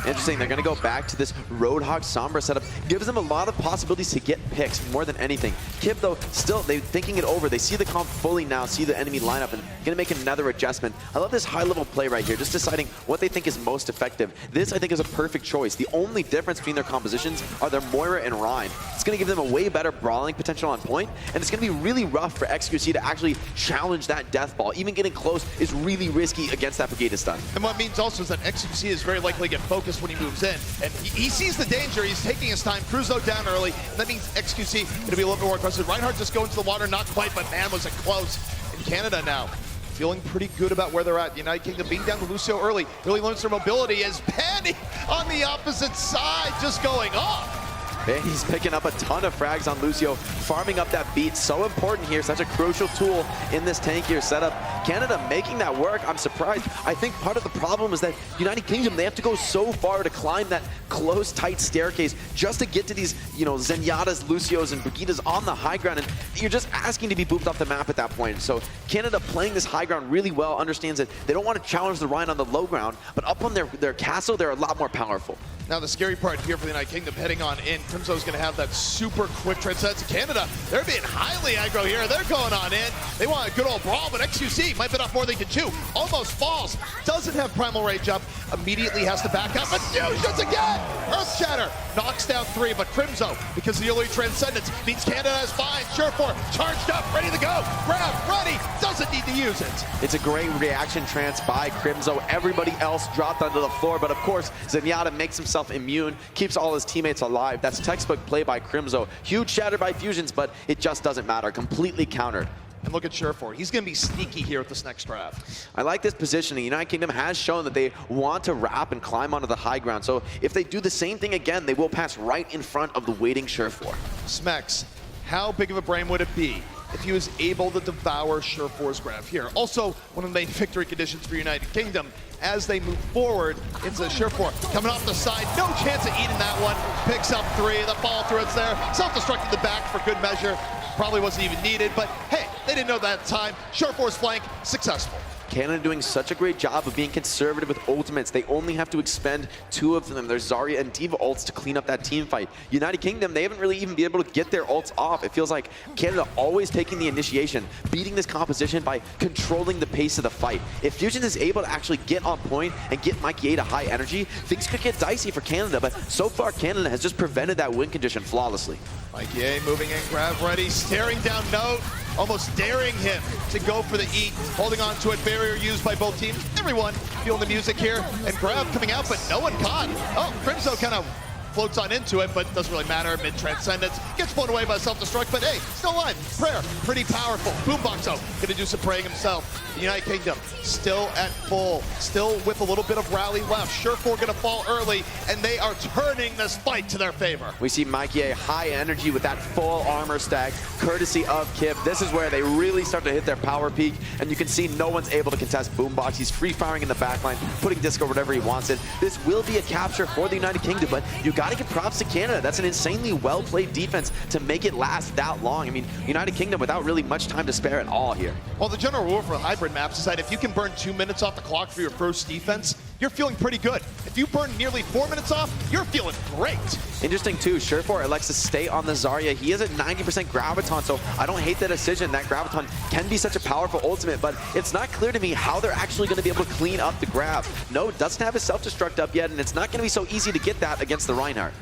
Interesting, they're going to go back to this Roadhog Sombra setup. Gives them a lot of possibilities to get picks more than anything. Kib, though, still, they're thinking it over. They see the comp fully now, see the enemy lineup, and going to make another adjustment. I love this high-level play right here, just deciding what they think is most effective. This, I think, is a perfect choice. The only difference between their compositions are their Moira and Rein. It's going to give them a way better brawling potential on point, and it's going to be really rough for XQC to actually challenge that death ball. Even getting close is really risky against that Brigade stun. And what it means also is that XQC is very likely to get focused when he moves in, and he sees the danger. He's taking his time. Cruzo down early. That means XQC going to be a little bit more aggressive. Reinhardt just going to the water, not quite, but man, was it close. In Canada now, feeling pretty good about where they're at. The United Kingdom being down to Lucio early really limits their mobility, as Penny on the opposite side just going off. And he's picking up a ton of frags on Lucio, farming up that beat. So important here, such a crucial tool in this tankier setup. Canada making that work, I'm surprised. I think part of the problem is that United Kingdom, they have to go so far to climb that close, tight staircase just to get to these, you know, Zenyatas, Lucios, and Brigidas on the high ground. And you're just asking to be booped off the map at that point. So Canada playing this high ground really well, understands that they don't want to challenge the Rhine on the low ground, but up on their castle, they're a lot more powerful. Now the scary part here for the United Kingdom heading on in, Crimso's going to have that super quick transcend to Canada. They're being highly aggro here. They're going on in. They want a good old brawl, but XQC might bit off more than they can chew. Almost falls. Doesn't have Primal Rage up. Immediately has to back up. But fusions again! Earth Shatter knocks down 3, but Crimso, because of the early Transcendence, means Canada is fine. Surefour charged up, ready to go. Grab, ready, doesn't need to use it. It's a great reaction trance by Crimso. Everybody else dropped onto the floor, but of course, Zenyatta makes himself immune, keeps all his teammates alive. That's textbook play by Crimso. Huge shatter by fusions, but it just doesn't matter. Completely countered. And look at Surefour. He's going to be sneaky here with this next draft. I like this positioning. United Kingdom has shown that they want to wrap and climb onto the high ground. So if they do the same thing again, they will pass right in front of the waiting Surefour. Smex, how big of a brain would it be if he was able to devour Surefour's grab here? Also, one of the main victory conditions for United Kingdom as they move forward into Surefour. Coming off the side, no chance of eating that one. Picks up 3, the follow through, it's there. Self-destructed the back for good measure. Probably wasn't even needed, but hey, they didn't know that at the time. Surefour's flank, successful. Canada doing such a great job of being conservative with ultimates. They only have to expend 2 of them. There's Zarya and D.Va ults to clean up that team fight. United Kingdom, they haven't really even been able to get their ults off. It feels like Canada always taking the initiation, beating this composition by controlling the pace of the fight. If Fusion is able to actually get on point and get Mikey A to high energy, things could get dicey for Canada, but so far Canada has just prevented that win condition flawlessly. Mikey A moving in, grab ready, staring down Note, almost daring him to go for the eat, holding on to it, barrier used by both teams. Everyone feeling the music here, and grab coming out, but no one caught. Oh, Crimso kind of floats on into it, but doesn't really matter. Mid-transcendence, gets blown away by self-destruct, but hey, still alive. Prayer, pretty powerful. Boombox, though, gonna do some praying himself. The United Kingdom, still at full, still with a little bit of rally left. Surefour gonna fall early, and they are turning this fight to their favor. We see Mikey A high energy with that full armor stack, courtesy of Kip. This is where they really start to hit their power peak, and you can see no one's able to contest Boombox. He's free firing in the backline, putting Disco wherever he wants it. This will be a capture for the United Kingdom, but you gotta give props to Canada. That's an insanely well-played defense to make it last that long. I mean, United Kingdom without really much time to spare at all here. Well, the general rule for hybrid maps is that if you can burn 2 minutes off the clock for your first defense, you're feeling pretty good. If you burn nearly 4 minutes off, you're feeling great. Interesting too, Surefour elects to stay on the Zarya. He is at 90% Graviton, so I don't hate the decision. That Graviton can be such a powerful ultimate, but it's not clear to me how they're actually going to be able to clean up the grab. No, doesn't have his self-destruct up yet, and it's not going to be so easy to get that against the Reinhardt.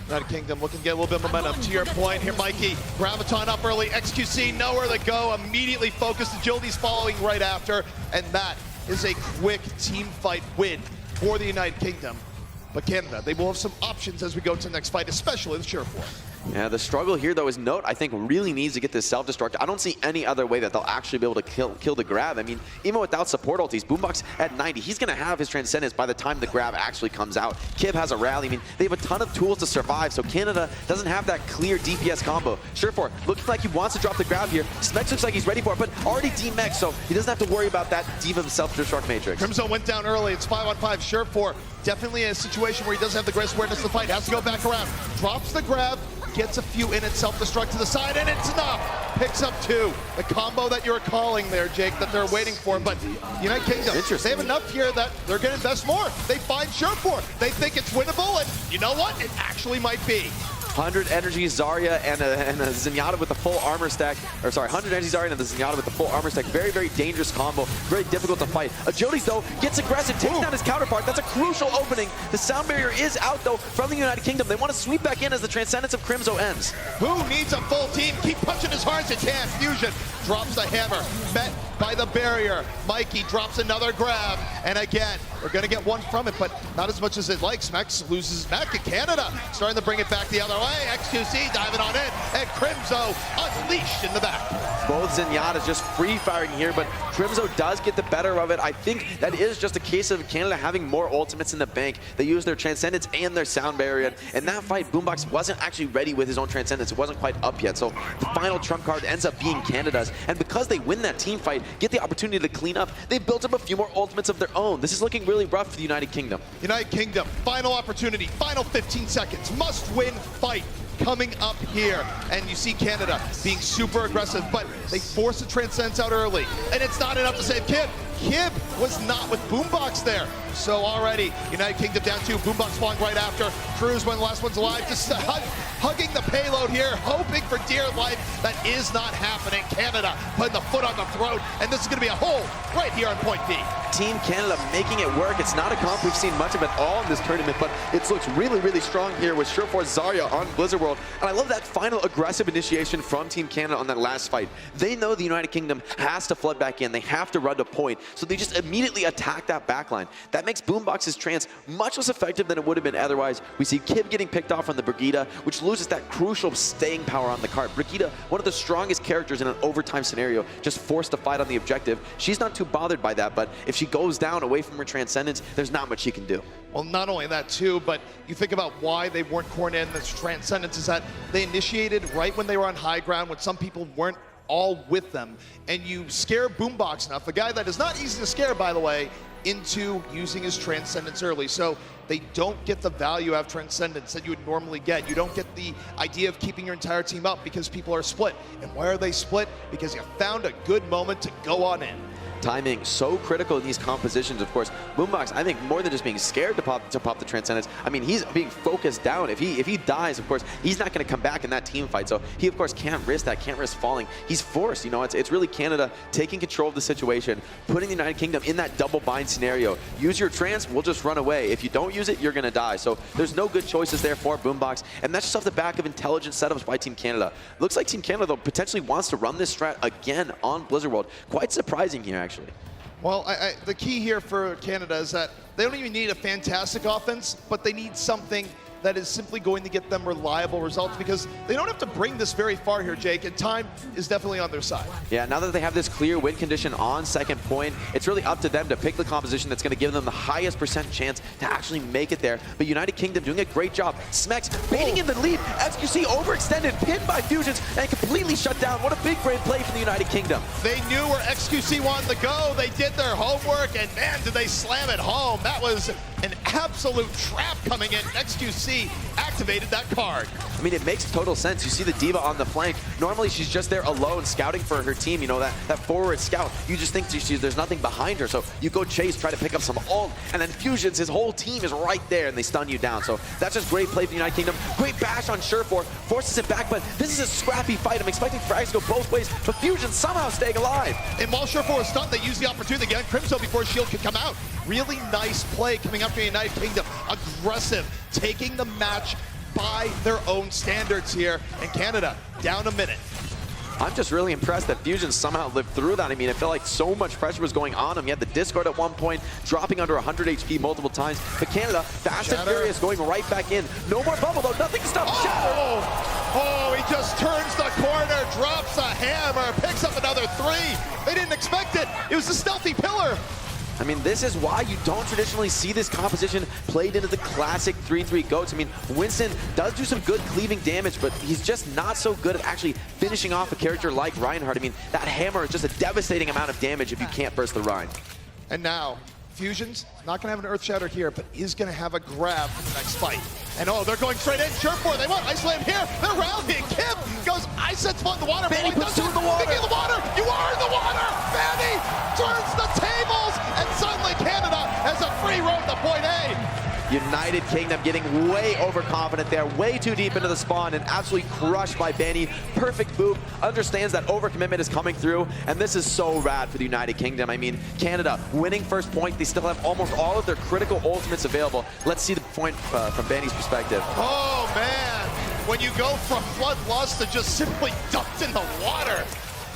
United Kingdom looking to get a little bit of momentum. To your point here, Mikey, Graviton up early, XQC nowhere to go, immediately focused, Agility's following right after, and that is a quick team fight win for the United Kingdom. But Canada, they will have some options as we go to the next fight, especially the Surefour. Yeah, the struggle here, though, is Note, I think, really needs to get this self-destruct. I don't see any other way that they'll actually be able to kill the grab. I mean, even without support ultis, Boombox at 90, he's going to have his Transcendence by the time the grab actually comes out. Kib has a rally. I mean, they have a ton of tools to survive, so Canada doesn't have that clear DPS combo. Surefour looking like he wants to drop the grab here. Smex looks like he's ready for it, but already D-Mech, so he doesn't have to worry about that D.Va self-destruct matrix. Crimson went down early. It's 5-on-5. Surefour definitely in a situation where he doesn't have the greatest awareness to the fight. Has to go back around. Drops the grab. Gets a few in it, self-destruct to the side, and it's enough. Picks up 2. The combo that you're calling there, Jake, that they're waiting for. But United Kingdom, they have enough here that they're going to invest more. They find Surefour. They think it's winnable, and you know what? It actually might be. 100 energy Zarya and a Zenyatta with the full armor stack. Or sorry, 100 energy Zarya and the Zenyatta with the full armor stack. Very, very dangerous combo. Very difficult to fight. Agility, though, gets aggressive, takes down his counterpart. That's a crucial opening. The sound barrier is out, though, from the United Kingdom. They want to sweep back in as the Transcendence of Crimzo ends. Who needs a full team? Keep punching as hard as you can. Fusion drops the hammer. Met by the barrier. Mikey drops another grab. And again, they're going to get one from it, but not as much as it likes. Max loses back at Canada. Starting to bring it back the other way. XQC diving on in. And Crimzo unleashed in the back. Both Zenyatta's just free firing here, but Crimzo does get the better of it. I think that is just a case of Canada having more ultimates in the bank. They use their Transcendence and their sound barrier. In that fight, Boombox wasn't actually ready with his own Transcendence. It wasn't quite up yet. So the final trump card ends up being Canada's. And because they win that team fight, get the opportunity to clean up, they've built up a few more ultimates of their own. This is looking really rough for the United Kingdom. United Kingdom, final opportunity, final 15 seconds, must-win fight coming up here. And you see Canada being super aggressive, but they force the Transcendence out early. And it's not enough to save Kib. Kib was not with Boombox there. So already, United Kingdom down 2, Boombox falling right after. Cruz, one of the last ones alive, just hugging the payload here, hoping for dear life. That is not happening. Canada putting the foot on the throat, and this is going to be a hole right here on point B. Team Canada making it work. It's not a comp we've seen much of at all in this tournament, but it looks really, really strong here with Surefour Zarya on Blizzard World. And I love that final aggressive initiation from Team Canada on that last fight. They know the United Kingdom has to flood back in. They have to run to point, so they just immediately attack that backline. That makes Boombox's trance much less effective than it would have been otherwise. We see Kib getting picked off on the Brigitte, which loses that crucial staying power on the cart. Brigitte, one of the strongest characters in an overtime scenario, just forced to fight on the objective. She's not too bothered by that, but if she goes down away from her Transcendence, there's not much she can do. Well, not only that too, but you think about why they weren't cornered in this Transcendence is that they initiated right when they were on high ground, when some people weren't all with them, and you scare Boombox enough, a guy that is not easy to scare, by the way, into using his Transcendence early. So they don't get the value out of Transcendence that you would normally get. You don't get the idea of keeping your entire team up because people are split. And why are they split? Because you found a good moment to go on in. Timing so critical in these compositions. Of course, Boombox, I think more than just being scared to pop the Transcendence, I mean, he's being focused down. If he dies, of course, he's not going to come back in that team fight. So he, of course, can't risk that, can't risk falling. He's forced. You know, it's really Canada taking control of the situation, putting the United Kingdom in that double bind scenario. Use your trance, we'll just run away. If you don't use it, you're going to die. So there's no good choices there for Boombox, and that's just off the back of intelligent setups by Team Canada. Looks like Team Canada, though, potentially wants to run this strat again on Blizzard World. Quite surprising here, actually. Well, the key here for Canada is that they don't even need a fantastic offense, but they need something that is simply going to get them reliable results, because they don't have to bring this very far here, Jake, and time is definitely on their side. Yeah, now that they have this clear win condition on second point, it's really up to them to pick the composition that's going to give them the highest % chance to actually make it there. But United Kingdom doing a great job. Smex baiting in the lead. XQC overextended, pinned by Fusions, and completely shut down. What a big brain play from the United Kingdom. They knew where XQC wanted to go. They did their homework, and man, did they slam it home. That was an absolute trap coming in. XQC activated that card. I mean, it makes total sense. You see the D.Va on the flank. Normally, she's just there alone scouting for her team. You know, that forward scout. You just think there's nothing behind her. So you go chase, try to pick up some ult, and then Fusions, his whole team is right there, and they stun you down. So that's just great play for the United Kingdom. Great bash on Surefour, forces it back, but this is a scrappy fight. I'm expecting frags to go both ways, but Fusions somehow staying alive. And while Surefour was stunned, they used the opportunity to get Crimson before Shield could come out. Really nice play coming up from the United Kingdom. Aggressive, taking the match by their own standards here. And Canada, down a minute. I'm just really impressed that Fusion somehow lived through that. I mean, it felt like so much pressure was going on him. He had the discard at one point, dropping under 100 HP multiple times. But Canada, fast and furious, going right back in. No more bubble, though. Nothing to stop Shatter. Oh, he just turns the corner, drops a hammer, picks up another 3. They didn't expect it. It was a stealthy pillar. I mean, this is why you don't traditionally see this composition played into the classic 3-3 GOATs. I mean, Winston does do some good cleaving damage, but he's just not so good at actually finishing off a character like Reinhardt. I mean, that hammer is just a devastating amount of damage if you can't burst the Rein. And now, Fusion's not going to have an Earth Shatter here, but is going to have a grab for the next fight. And oh, they're going straight in. Surefour, they want Isolate him here. They're rallying. Kim goes, I set spot in the water. Fanny puts 2 in the water. In the water. You are in the water. Fanny turns the tables, and suddenly Canada has a free road to point A. United Kingdom getting way overconfident there, way too deep into the spawn, and absolutely crushed by Benny. Perfect boop, understands that overcommitment is coming through, and this is so rad for the United Kingdom. I mean, Canada winning first point, they still have almost all of their critical ultimates available. Let's see the point from Benny's perspective. Oh man, when you go from bloodlust to just simply dumped in the water,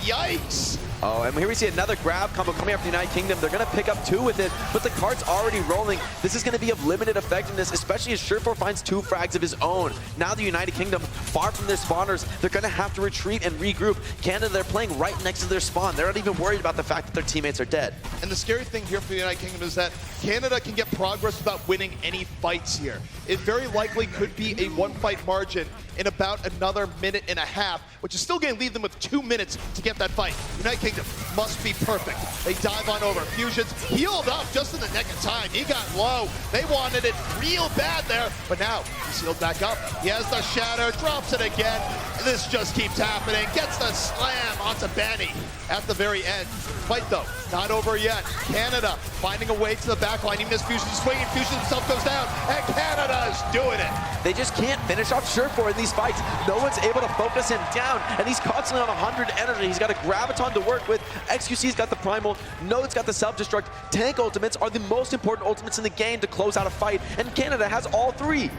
yikes. Oh, and here we see another grab combo coming up from the United Kingdom. They're going to pick up 2 with it, but the card's already rolling. This is going to be of limited effectiveness, especially as Surefour finds 2 frags of his own. Now the United Kingdom, far from their spawners, they're going to have to retreat and regroup. Canada, they're playing right next to their spawn. They're not even worried about the fact that their teammates are dead. And the scary thing here for the United Kingdom is that Canada can get progress without winning any fights here. It very likely could be a 1-fight margin in about another minute and a half, which is still going to leave them with 2 minutes to get that fight. United Kingdom must be perfect. They dive on over. Fusions healed up just in the nick of time. He got low. They wanted it real bad there, but now he's healed back up. He has the shatter, drops it again. This just keeps happening. Gets the slam onto Benny at the very end. Fight though, not over yet. Canada finding a way to the back line. Even as Fusion is swinging, Fusion himself goes down, and Canada is doing it. They just can't finish off Surefour in these fights. No one's able to focus him down, and he's constantly on 100 energy. He's got a Graviton to work with. XQC's got the Primal. Node's got the Self-Destruct. Tank ultimates are the most important ultimates in the game to close out a fight, and Canada has all 3.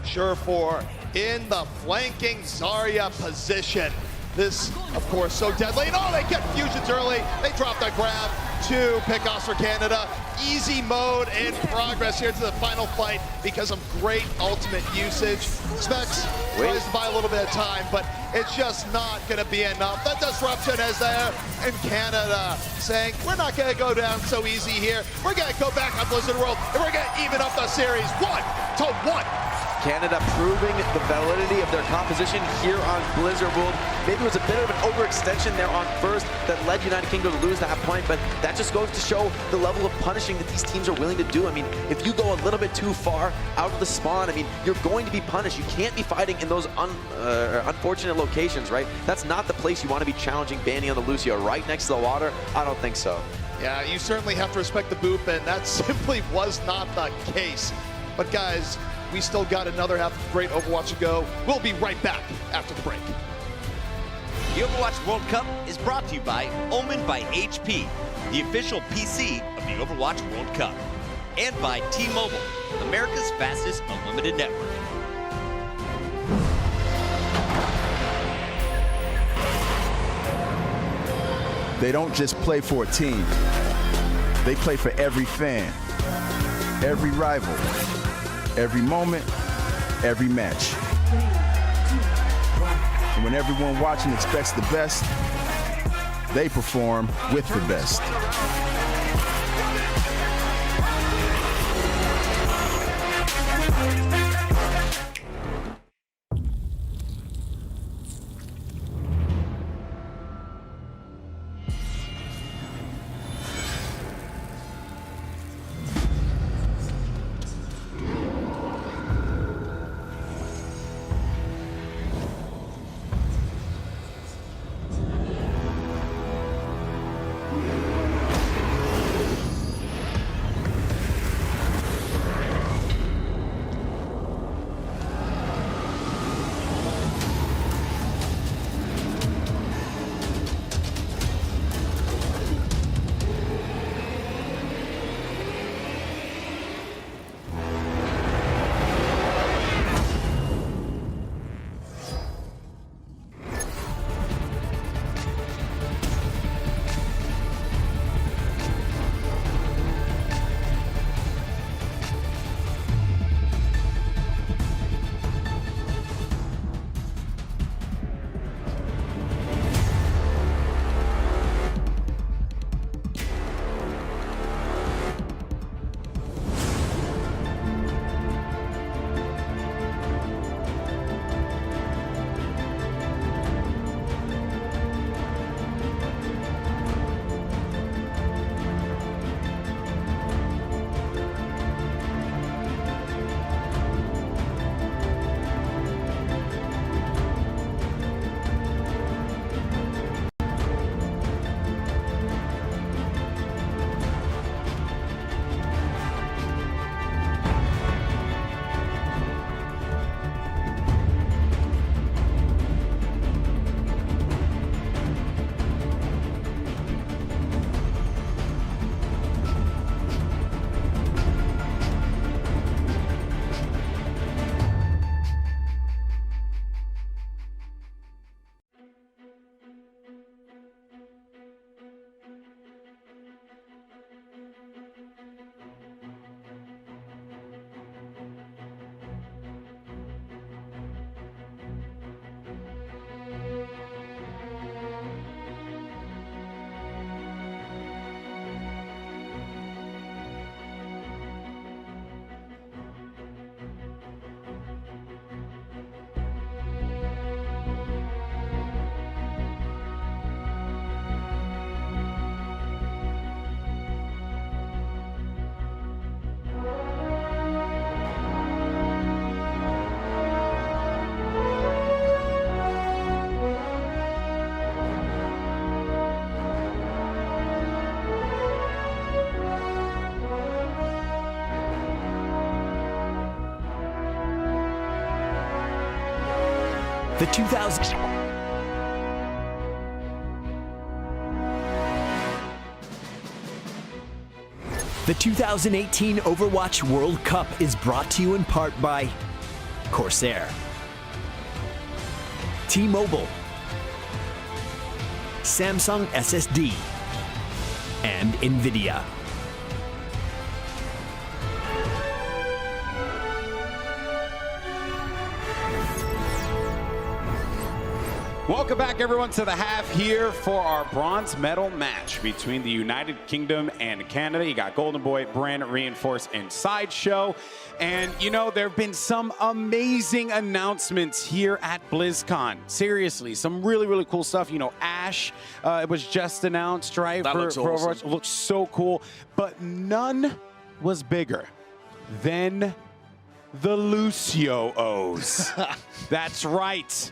Surefour in the flanking Zarya position. This, of course, so deadly. And oh, they get Fusions early. They drop the grab. 2 pickoffs for Canada. Easy mode in progress here to the final fight because of great ultimate usage. Specs tries to buy a little bit of time, but it's just not going to be enough. The disruption is there, and Canada saying, we're not going to go down so easy here. We're going to go back on Blizzard World, and we're going to even up the series 1-1. Canada proving the validity of their composition here on Blizzard World. Maybe it was a bit of an overextension there on first that led United Kingdom to lose that point, but that just goes to show the level of punishing that these teams are willing to do. I mean, if you go a little bit too far out of the spawn, I mean, you're going to be punished. You can't be fighting in those unfortunate locations, right? That's not the place you want to be challenging Banny on the Lucio. Right next to the water? I don't think so. Yeah, you certainly have to respect the boop, and that simply was not the case. But guys, we still got another half of great Overwatch to go. We'll be right back after the break. The Overwatch World Cup is brought to you by Omen by HP, the official PC of the Overwatch World Cup, and by T-Mobile, America's fastest unlimited network. They don't just play for a team. They play for every fan, every rival, every moment, every match. And when everyone watching expects the best, they perform with the best. The 2018 Overwatch World Cup is brought to you in part by Corsair, T-Mobile, Samsung SSD, and NVIDIA. Welcome back, everyone, to the half here for our bronze medal match between the United Kingdom and Canada. You got Golden Boy, Brand, Reinforce, and Sideshow. And, you know, there have been some amazing announcements here at BlizzCon. Seriously, some really, really cool stuff. You know, Ashe it was just announced, right? That looks awesome. Overwatch. It looks so cool. But none was bigger than the Lucio O's. That's right.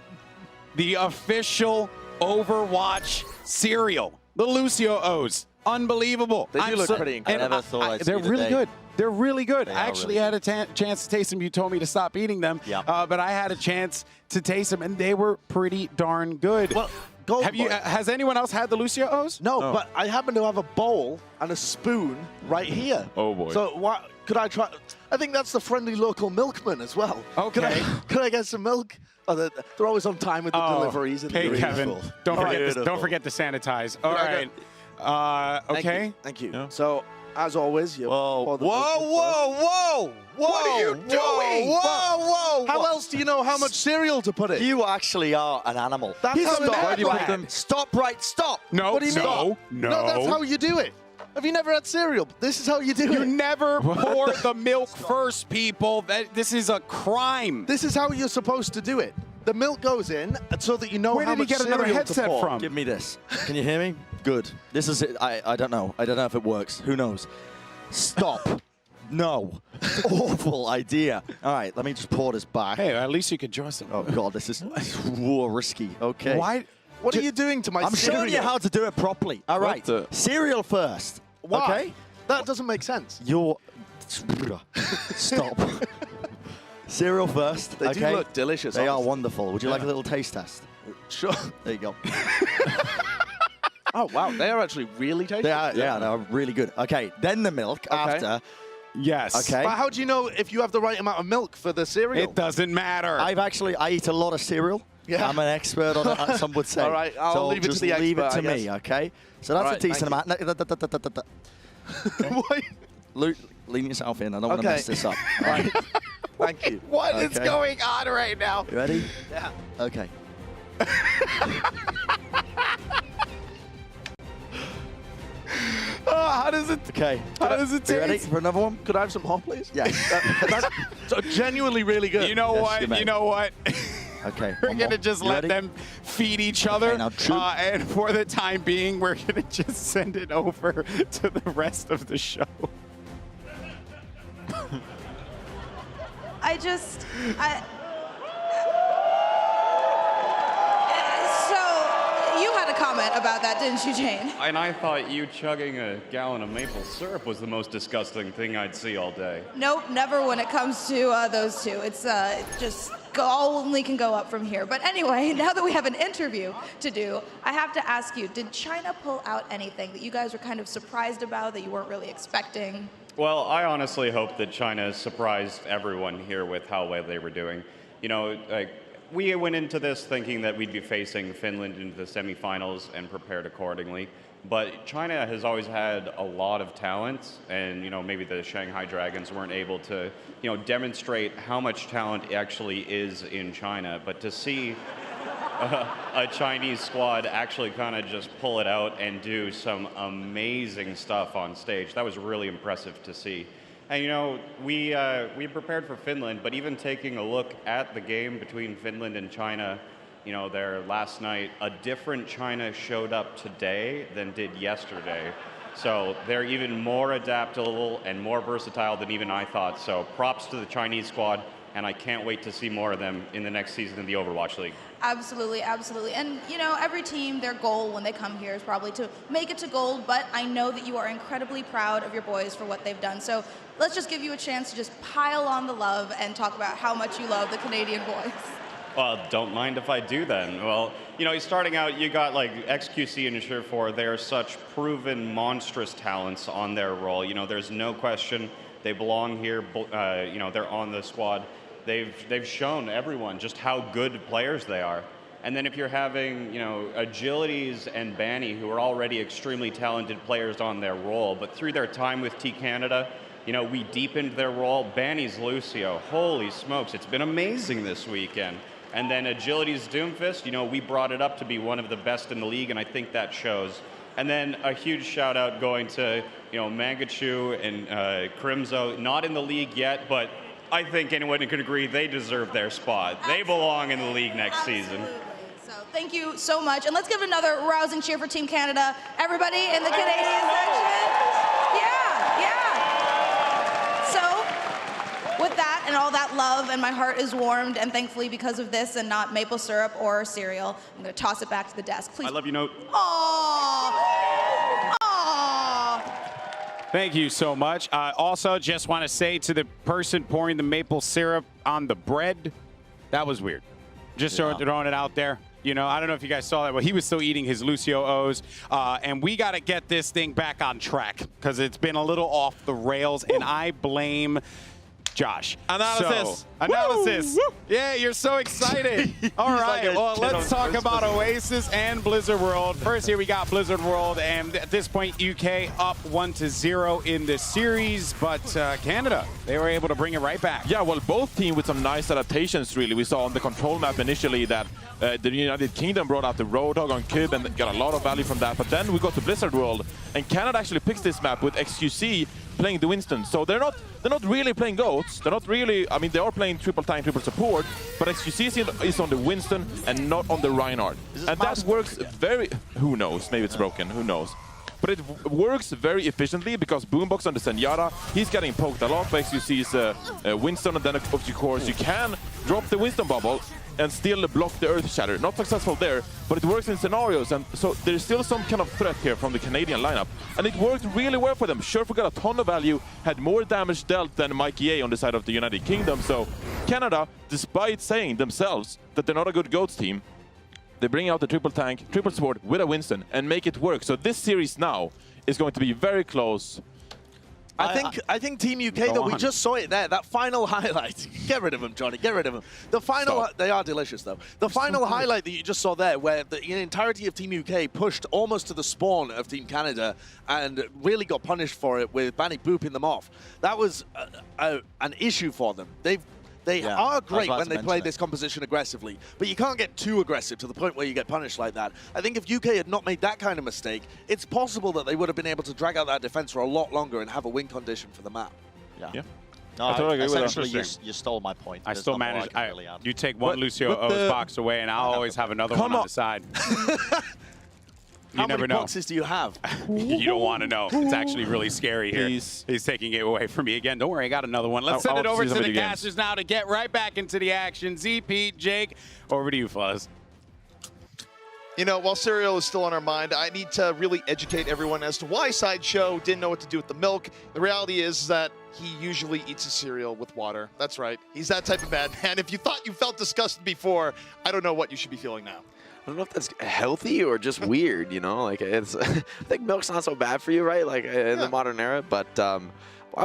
The official Overwatch cereal, the Lucio O's. Unbelievable. They do look pretty incredible. I never thought I'd see they're the really day. good. They're really good. They I are actually really had a chance to taste them. You told me to stop eating them, Yep. but I had a chance to taste them, and they were pretty darn good. Well, Golden have you? Boy. Has anyone else had the Lucio O's? No, but I happen to have a bowl and a spoon right here. Oh, boy. So what could I try? I think that's the friendly local milkman as well. Okay. Could I get some milk? Oh, they're always on time with the deliveries. And Hey, Kevin, don't All forget right. to, don't forget to sanitize. All Can I right. Okay. Thank you. Yeah. So As always, you. Whoa, whoa! What are you doing? Whoa! How else do you know how much cereal to put in? You actually are an animal. That's how Stop. Why do you put them? Stop right, stop. No, What do you mean? no. No, that's how you do it. Have you never had cereal? This is how you do You it. never pour the milk first, people. This is a crime. This is how you're supposed to do it. The milk goes in so that you know Where how did he much get another cereal headset to pour. from? Give me this. Can you hear me? Good. This is it. I don't know. I don't know if it works. Who knows? Stop. No. Awful idea. All right, let me just pour this back. Hey, at least you could trust him. Oh, God, this is risky. Okay. Why? What are you doing to my I'm cereal? showing you how to do it properly. All right. the- Cereal first. Why? Okay? That doesn't make sense. You're... Stop. Cereal first. They do okay? look delicious, They are honestly. wonderful. Would you like a little taste test? Sure. There you go. Oh, wow. They are actually really tasty. They are, yeah, they're really good. Okay, then the milk after. Yes. Okay. But how do you know if you have the right amount of milk for the cereal? It doesn't matter. I eat a lot of cereal. Yeah. I'm an expert on it, some would say. All right, I'll so leave it to just the leave expert, it to I me, guess. okay? So that's All a right, decent thank amount. Why? Lean yourself in. I don't want to Okay. mess this up. All right. Thank you. What is Okay. going on right now? You ready? Yeah. Okay. How does it? Okay. How does it You ready taste? for another one? Could I have some more, please? Yes. That's so genuinely really good. You know Yes, what? you may. You know what? Okay. We're one gonna more. just You let ready? them feed each other, Okay, now chew. and for the time being, we're gonna just send it over to the rest of the show. So, you had a comment about that, didn't you, Jane? And I thought you chugging a gallon of maple syrup was the most disgusting thing I'd see all day. Nope, never when it comes to those two. It's just only can go up from here. But anyway, now that we have an interview to do, I have to ask you, did China pull out anything that you guys were kind of surprised about, that you weren't really expecting? Well, I honestly hope that China surprised everyone here with how well they were doing. You know, like, we went into this thinking that we'd be facing Finland into the semifinals and prepared accordingly. But China has always had a lot of talent, and you know, maybe the Shanghai Dragons weren't able to, you know, demonstrate how much talent actually is in China. But to see a Chinese squad actually kind of just pull it out and do some amazing stuff on stage, that was really impressive to see. And you know, we prepared for Finland, but even taking a look at the game between Finland and China, you know, there last night, a different China showed up today than did yesterday. So they're even more adaptable and more versatile than even I thought. So props to the Chinese squad, and I can't wait to see more of them in the next season in the Overwatch League. Absolutely, absolutely. And, you know, every team, their goal when they come here is probably to make it to gold, but I know that you are incredibly proud of your boys for what they've done. So let's just give you a chance to just pile on the love and talk about how much you love the Canadian boys. Well, don't mind if I do then. Well, you know, starting out, you got like XQC and Surefour. They're such proven monstrous talents on their role. You know, there's no question they belong here. You know, they're on the squad. They've shown everyone just how good players they are. And then if you're having, you know, Agilities and Banny, who are already extremely talented players on their role, but through their time with T Canada, you know, we deepened their role. Banny's Lucio, holy smokes, it's been amazing this weekend. And then Agility's Doomfist, you know, we brought it up to be one of the best in the league, and I think that shows. And then a huge shout out going to, you know, Mangachu and Crimzo, not in the league yet, but I think anyone can agree they deserve their spot. They belong in the league next season. So thank you so much. And let's give another rousing cheer for Team Canada. Everybody in the Canadian section. Yeah. So with that and all that love, and my heart is warmed, and thankfully because of this and not maple syrup or cereal, I'm going to toss it back to the desk. Please. I love you, Note. Aww. Thank you so much. Also, just want to say to the person pouring the maple syrup on the bread, that was weird. Just throwing it out there. You know, I don't know if you guys saw that, but he was still eating his Lucio O's. And we got to get this thing back on track because it's been a little off the rails. And I blame Josh. Analysis. So, analysis. Yeah, you're so excited. All right, like well, let's talk Christmas. about Oasis and Blizzard World. First, here we got Blizzard World, and at this point, UK up 1-0 in the series, but Canada, they were able to bring it right back. Yeah, well, both teams with some nice adaptations, really. We saw on the control map initially that the United Kingdom brought out the Roadhog on Kib and got a lot of value from that. But then we got to Blizzard World, and Canada actually picks this map with XQC playing the Winston. So they're not really playing GOATs. They're not really, I mean, they are playing triple tank, triple support, but XQC is on the Winston and not on the Reinhardt. And that works very, who knows, maybe it's broken, who knows. But it works very efficiently because Boombox on the Zenyatta, he's getting poked a lot by XQC's Winston, and then of course you can drop the Winston bubble and still block the Earth Shatter. Not successful there, but it works in scenarios, and so there's still some kind of threat here from the Canadian lineup. And it worked really well for them. Scherfer got a ton of value, had more damage dealt than Mikey A on the side of the United Kingdom. So Canada, despite saying themselves that they're not a good GOATs team, they bring out the triple tank, triple support with a Winston and make it work. So this series now is going to be very close. I think Team UK, though, we just saw it there. That final highlight. Get rid of them, Johnny. Get rid of them. The final, they are delicious, though. The final highlight that you just saw there, where the entirety of Team UK pushed almost to the spawn of Team Canada and really got punished for it with Banny booping them off. That was an issue for them. They are great when they play this composition aggressively, but you can't get too aggressive to the point where you get punished like that. I think if UK had not made that kind of mistake, it's possible that they would have been able to drag out that defense for a lot longer and have a win condition for the map. Yeah. No, I totally agree with that. Essentially, you stole my point. I still managed. You take one Lucio O's box away, and I'll always have another one on the side. How many boxes do you have? You don't want to know. It's actually really scary here. He's taking it away from me again. Don't worry, I got another one. Let's send it over to the casters now to get right back into the action. Z, Pete, Jake, over to you, fellas. You know, while cereal is still on our mind, I need to really educate everyone as to why Sideshow didn't know what to do with the milk. The reality is that he usually eats his cereal with water. That's right. He's that type of bad man. If you thought you felt disgusted before, I don't know what you should be feeling now. I don't know if that's healthy or just weird, you know? Like, it's, I think milk's not so bad for you, right? Like, in the modern era. But I'm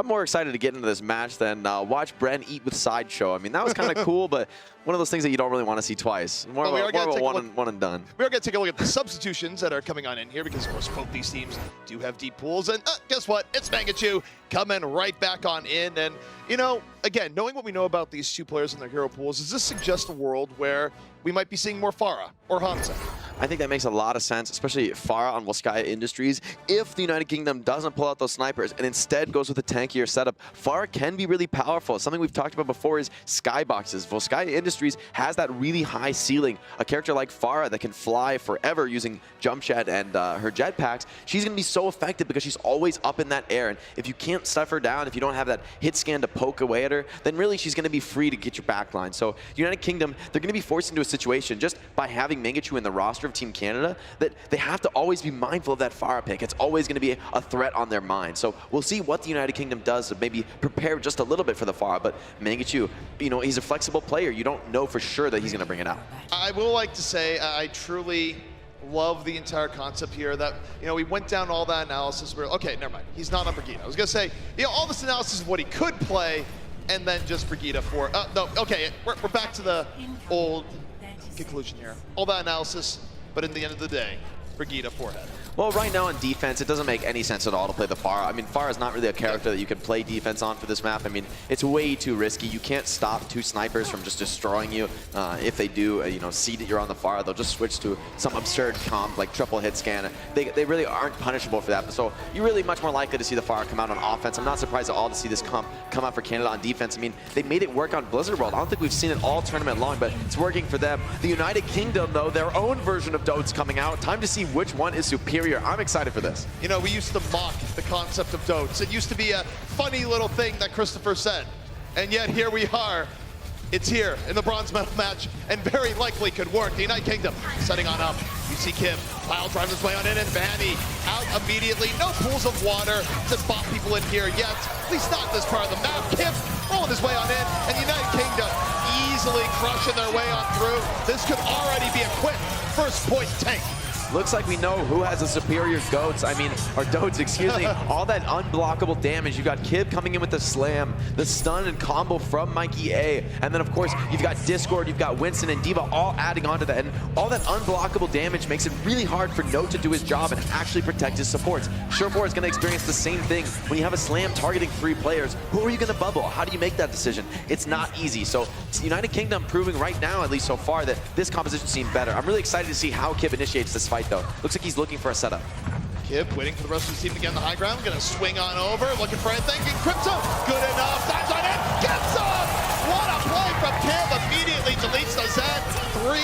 more excited to get into this match than watch Bren eat with Sideshow. I mean, that was kind of cool, but one of those things that you don't really want to see twice. More of a one and done. We are going to take a look at the substitutions that are coming on in here because, of course, both these teams do have deep pools. And guess what? It's Mangachu coming right back on in. And, you know, again, knowing what we know about these two players and their hero pools, does this suggest a world where we might be seeing more Pharah or Hansa? I think that makes a lot of sense, especially Pharah on Volskaya Industries. If the United Kingdom doesn't pull out those snipers and instead goes with a tankier setup, Pharah can be really powerful. Something we've talked about before is skyboxes. Volskaya Industries has that really high ceiling. A character like Pharah that can fly forever using jump jet and her jetpacks, she's going to be so effective because she's always up in that air. And if you can't stuff her down, if you don't have that hit scan to poke away at her, then really she's going to be free to get your backline. So United Kingdom, they're going to be forced into a situation just by having Mangachu in the roster of Team Canada that they have to always be mindful of that Pharah pick. It's always going to be a threat on their mind. So we'll see what the United Kingdom does to maybe prepare just a little bit for the Pharah. But Mangachu, you know, he's a flexible player. You don't know for sure that he's going to bring it out. I will like to say I truly love the entire concept here that, you know, we went down all that analysis where, okay, never mind, he's not on Brigitte. I was going to say, you know, all this analysis of what he could play and then just Brigitte for, no, okay, we're back to the old conclusion here. All that analysis, but in the end of the day, Brigitte forehead. Well, right now on defense, it doesn't make any sense at all to play the Pharah. I mean, Pharah is not really a character that you can play defense on for this map. I mean, it's way too risky. You can't stop two snipers from just destroying you. If they do, you know, see that you're on the Pharah, they'll just switch to some absurd comp like triple hit scan. They really aren't punishable for that. So you're really much more likely to see the Pharah come out on offense. I'm not surprised at all to see this comp come out for Canada on defense. I mean, they made it work on Blizzard World. I don't think we've seen it all tournament long, but it's working for them. The United Kingdom, though, their own version of Dote's coming out. Time to see which one is superior. I'm excited for this. You know, we used to mock the concept of Dotes. It used to be a funny little thing that Christopher said. And yet here we are. It's here in the bronze medal match and very likely could work. The United Kingdom setting on up. You see Kim, pile driving his way on in and Vanny out immediately. No pools of water to bop people in here yet. At least not this part of the map. Kim rolling his way on in and the United Kingdom easily crushing their way on through. This could already be a quick first point tank. Looks like we know who has the superior goats. I mean, or dotes, excuse me. All that unblockable damage. You got Kib coming in with the slam, the stun and combo from Mikey A. And then, of course, you've got Discord, you've got Winston and D.Va all adding onto that. And all that unblockable damage makes it really hard for Note to do his job and actually protect his supports. Surefour is going to experience the same thing. When you have a slam targeting 3 players, who are you going to bubble? How do you make that decision? It's not easy. So United Kingdom proving right now, at least so far, that this composition seemed better. I'm really excited to see how Kib initiates this fight, though. Looks like he's looking for a setup. Kib waiting for the rest of his team to get on the high ground. Gonna swing on over, looking for anything. Crypto, good enough. Dives on in, gets up. What a play from Kib. Immediately deletes the Zen. 3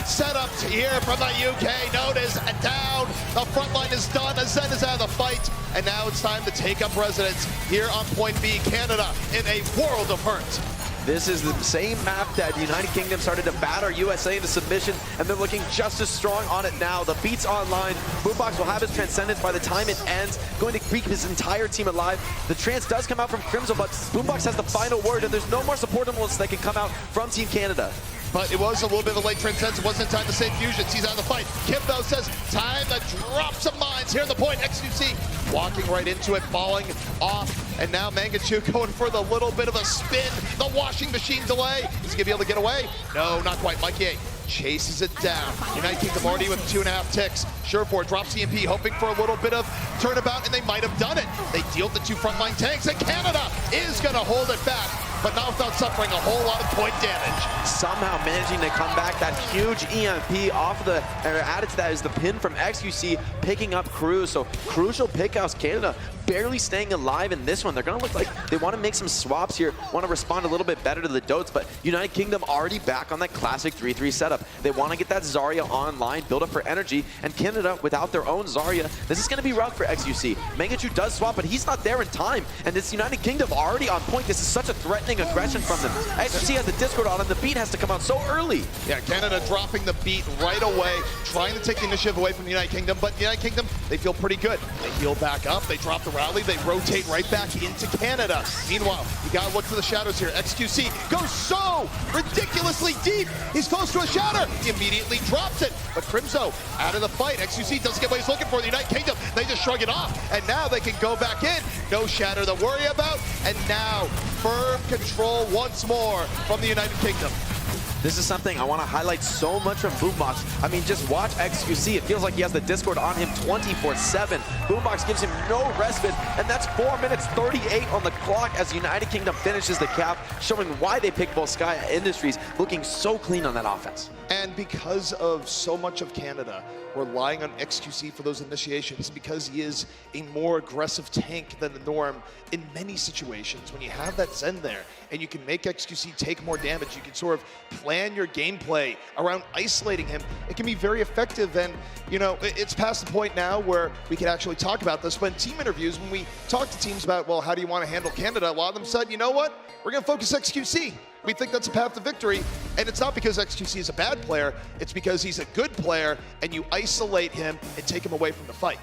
setups here from the UK. Note is down. The front line is done. Zen is out of the fight. And now it's time to take up residence here on Point B. Canada in a world of hurt. This is the same map that the United Kingdom started to batter USA into submission, and they're looking just as strong on it now. The beat's online. Boombox will have his Transcendence by the time it ends, going to keep his entire team alive. The Trance does come out from Crimson, but Boombox has the final word, and there's no more support elements that can come out from Team Canada. But it was a little bit of a late Transcendence. It wasn't time to save Fusions. He's out of the fight. Kib, though, says time to drop some mines here in the point. XQC walking right into it, falling off. And now Mangachu going for the little bit of a spin. The washing machine delay. Is he going to be able to get away? No, not quite. Mikey A chases it down. United Kingdom already with 2.5 ticks. Surefour drops EMP, hoping for a little bit of turnabout, and they might have done it. They dealt the 2 frontline tanks, and Canada is going to hold it back, but not without suffering a whole lot of point damage. Somehow managing to come back. That huge EMP off of the, added to that is the pin from XQC picking up Cruz. So crucial pickouts. Canada barely staying alive in this one. They're going to look like they want to make some swaps here, want to respond a little bit better to the Dotes, but United Kingdom already back on that classic 3-3 setup. They want to get that Zarya online, build up for energy, and Canada, without their own Zarya, this is going to be rough for XQC. Mangachu does swap, but he's not there in time, and it's United Kingdom already on point. This is such a threatening aggression from them. XQC has the Discord on, and the beat has to come out so early. Yeah, Canada dropping the beat right away, trying to take the initiative away from the United Kingdom, but the United Kingdom, they feel pretty good. They heal back up, they drop the rally, they rotate right back into Canada. Meanwhile, you gotta look to the shadows here. XQC goes so ridiculously deep. He's close to a shatter. He immediately drops it, but Crimzo out of the fight. XQC doesn't get what he's looking for. The United Kingdom, they just shrug it off, and now they can go back in. No shatter to worry about, and now firm control once more from the United Kingdom. This is something I want to highlight so much from Boombox. I mean, just watch XQC. It feels like he has the Discord on him 24/7. Boombox gives him no respite, and that's 4 minutes 38 on the clock as United Kingdom finishes the cap, showing why they picked Volskaya Industries, looking so clean on that offense. And because of so much of Canada relying on XQC for those initiations, because he is a more aggressive tank than the norm in many situations, when you have that Zen there and you can make XQC take more damage, you can sort of plan your gameplay around isolating him, it can be very effective. And, you know, it's past the point now where we can actually talk about this, but in team interviews, when we talk to teams about, well, how do you want to handle Canada, a lot of them said, you know what, we're going to focus XQC. We think that's a path to victory, and it's not because XQC is a bad player, it's because he's a good player, and you isolate him and take him away from the fight.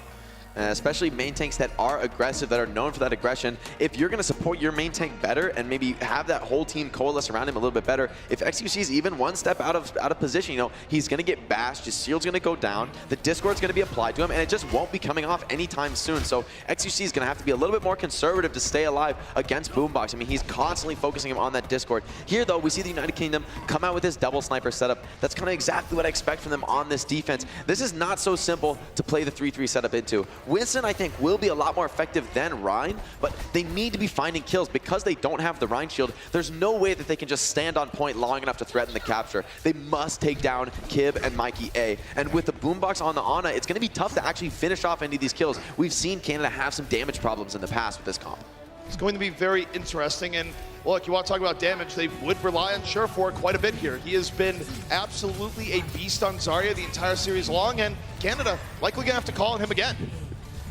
Especially main tanks that are aggressive, that are known for that aggression. If you're going to support your main tank better and maybe have that whole team coalesce around him a little bit better, if XQC is even one step out of position, you know, he's going to get bashed, his shield's going to go down, the Discord's going to be applied to him, and it just won't be coming off anytime soon. So XQC is going to have to be a little bit more conservative to stay alive against Boombox. I mean, he's constantly focusing him on that Discord. Here, though, we see the United Kingdom come out with this double sniper setup. That's kind of exactly what I expect from them on this defense. This is not so simple to play the 3-3 setup into. Winston, I think, will be a lot more effective than Rhine, but they need to be finding kills because they don't have the Rhine shield. There's no way that they can just stand on point long enough to threaten the capture. They must take down Kib and Mikey A. And with the Boombox on the Ana, it's going to be tough to actually finish off any of these kills. We've seen Canada have some damage problems in the past with this comp. It's going to be very interesting, and look, you want to talk about damage, they would rely on Surefour quite a bit here. He has been absolutely a beast on Zarya the entire series long, and Canada likely going to have to call on him again.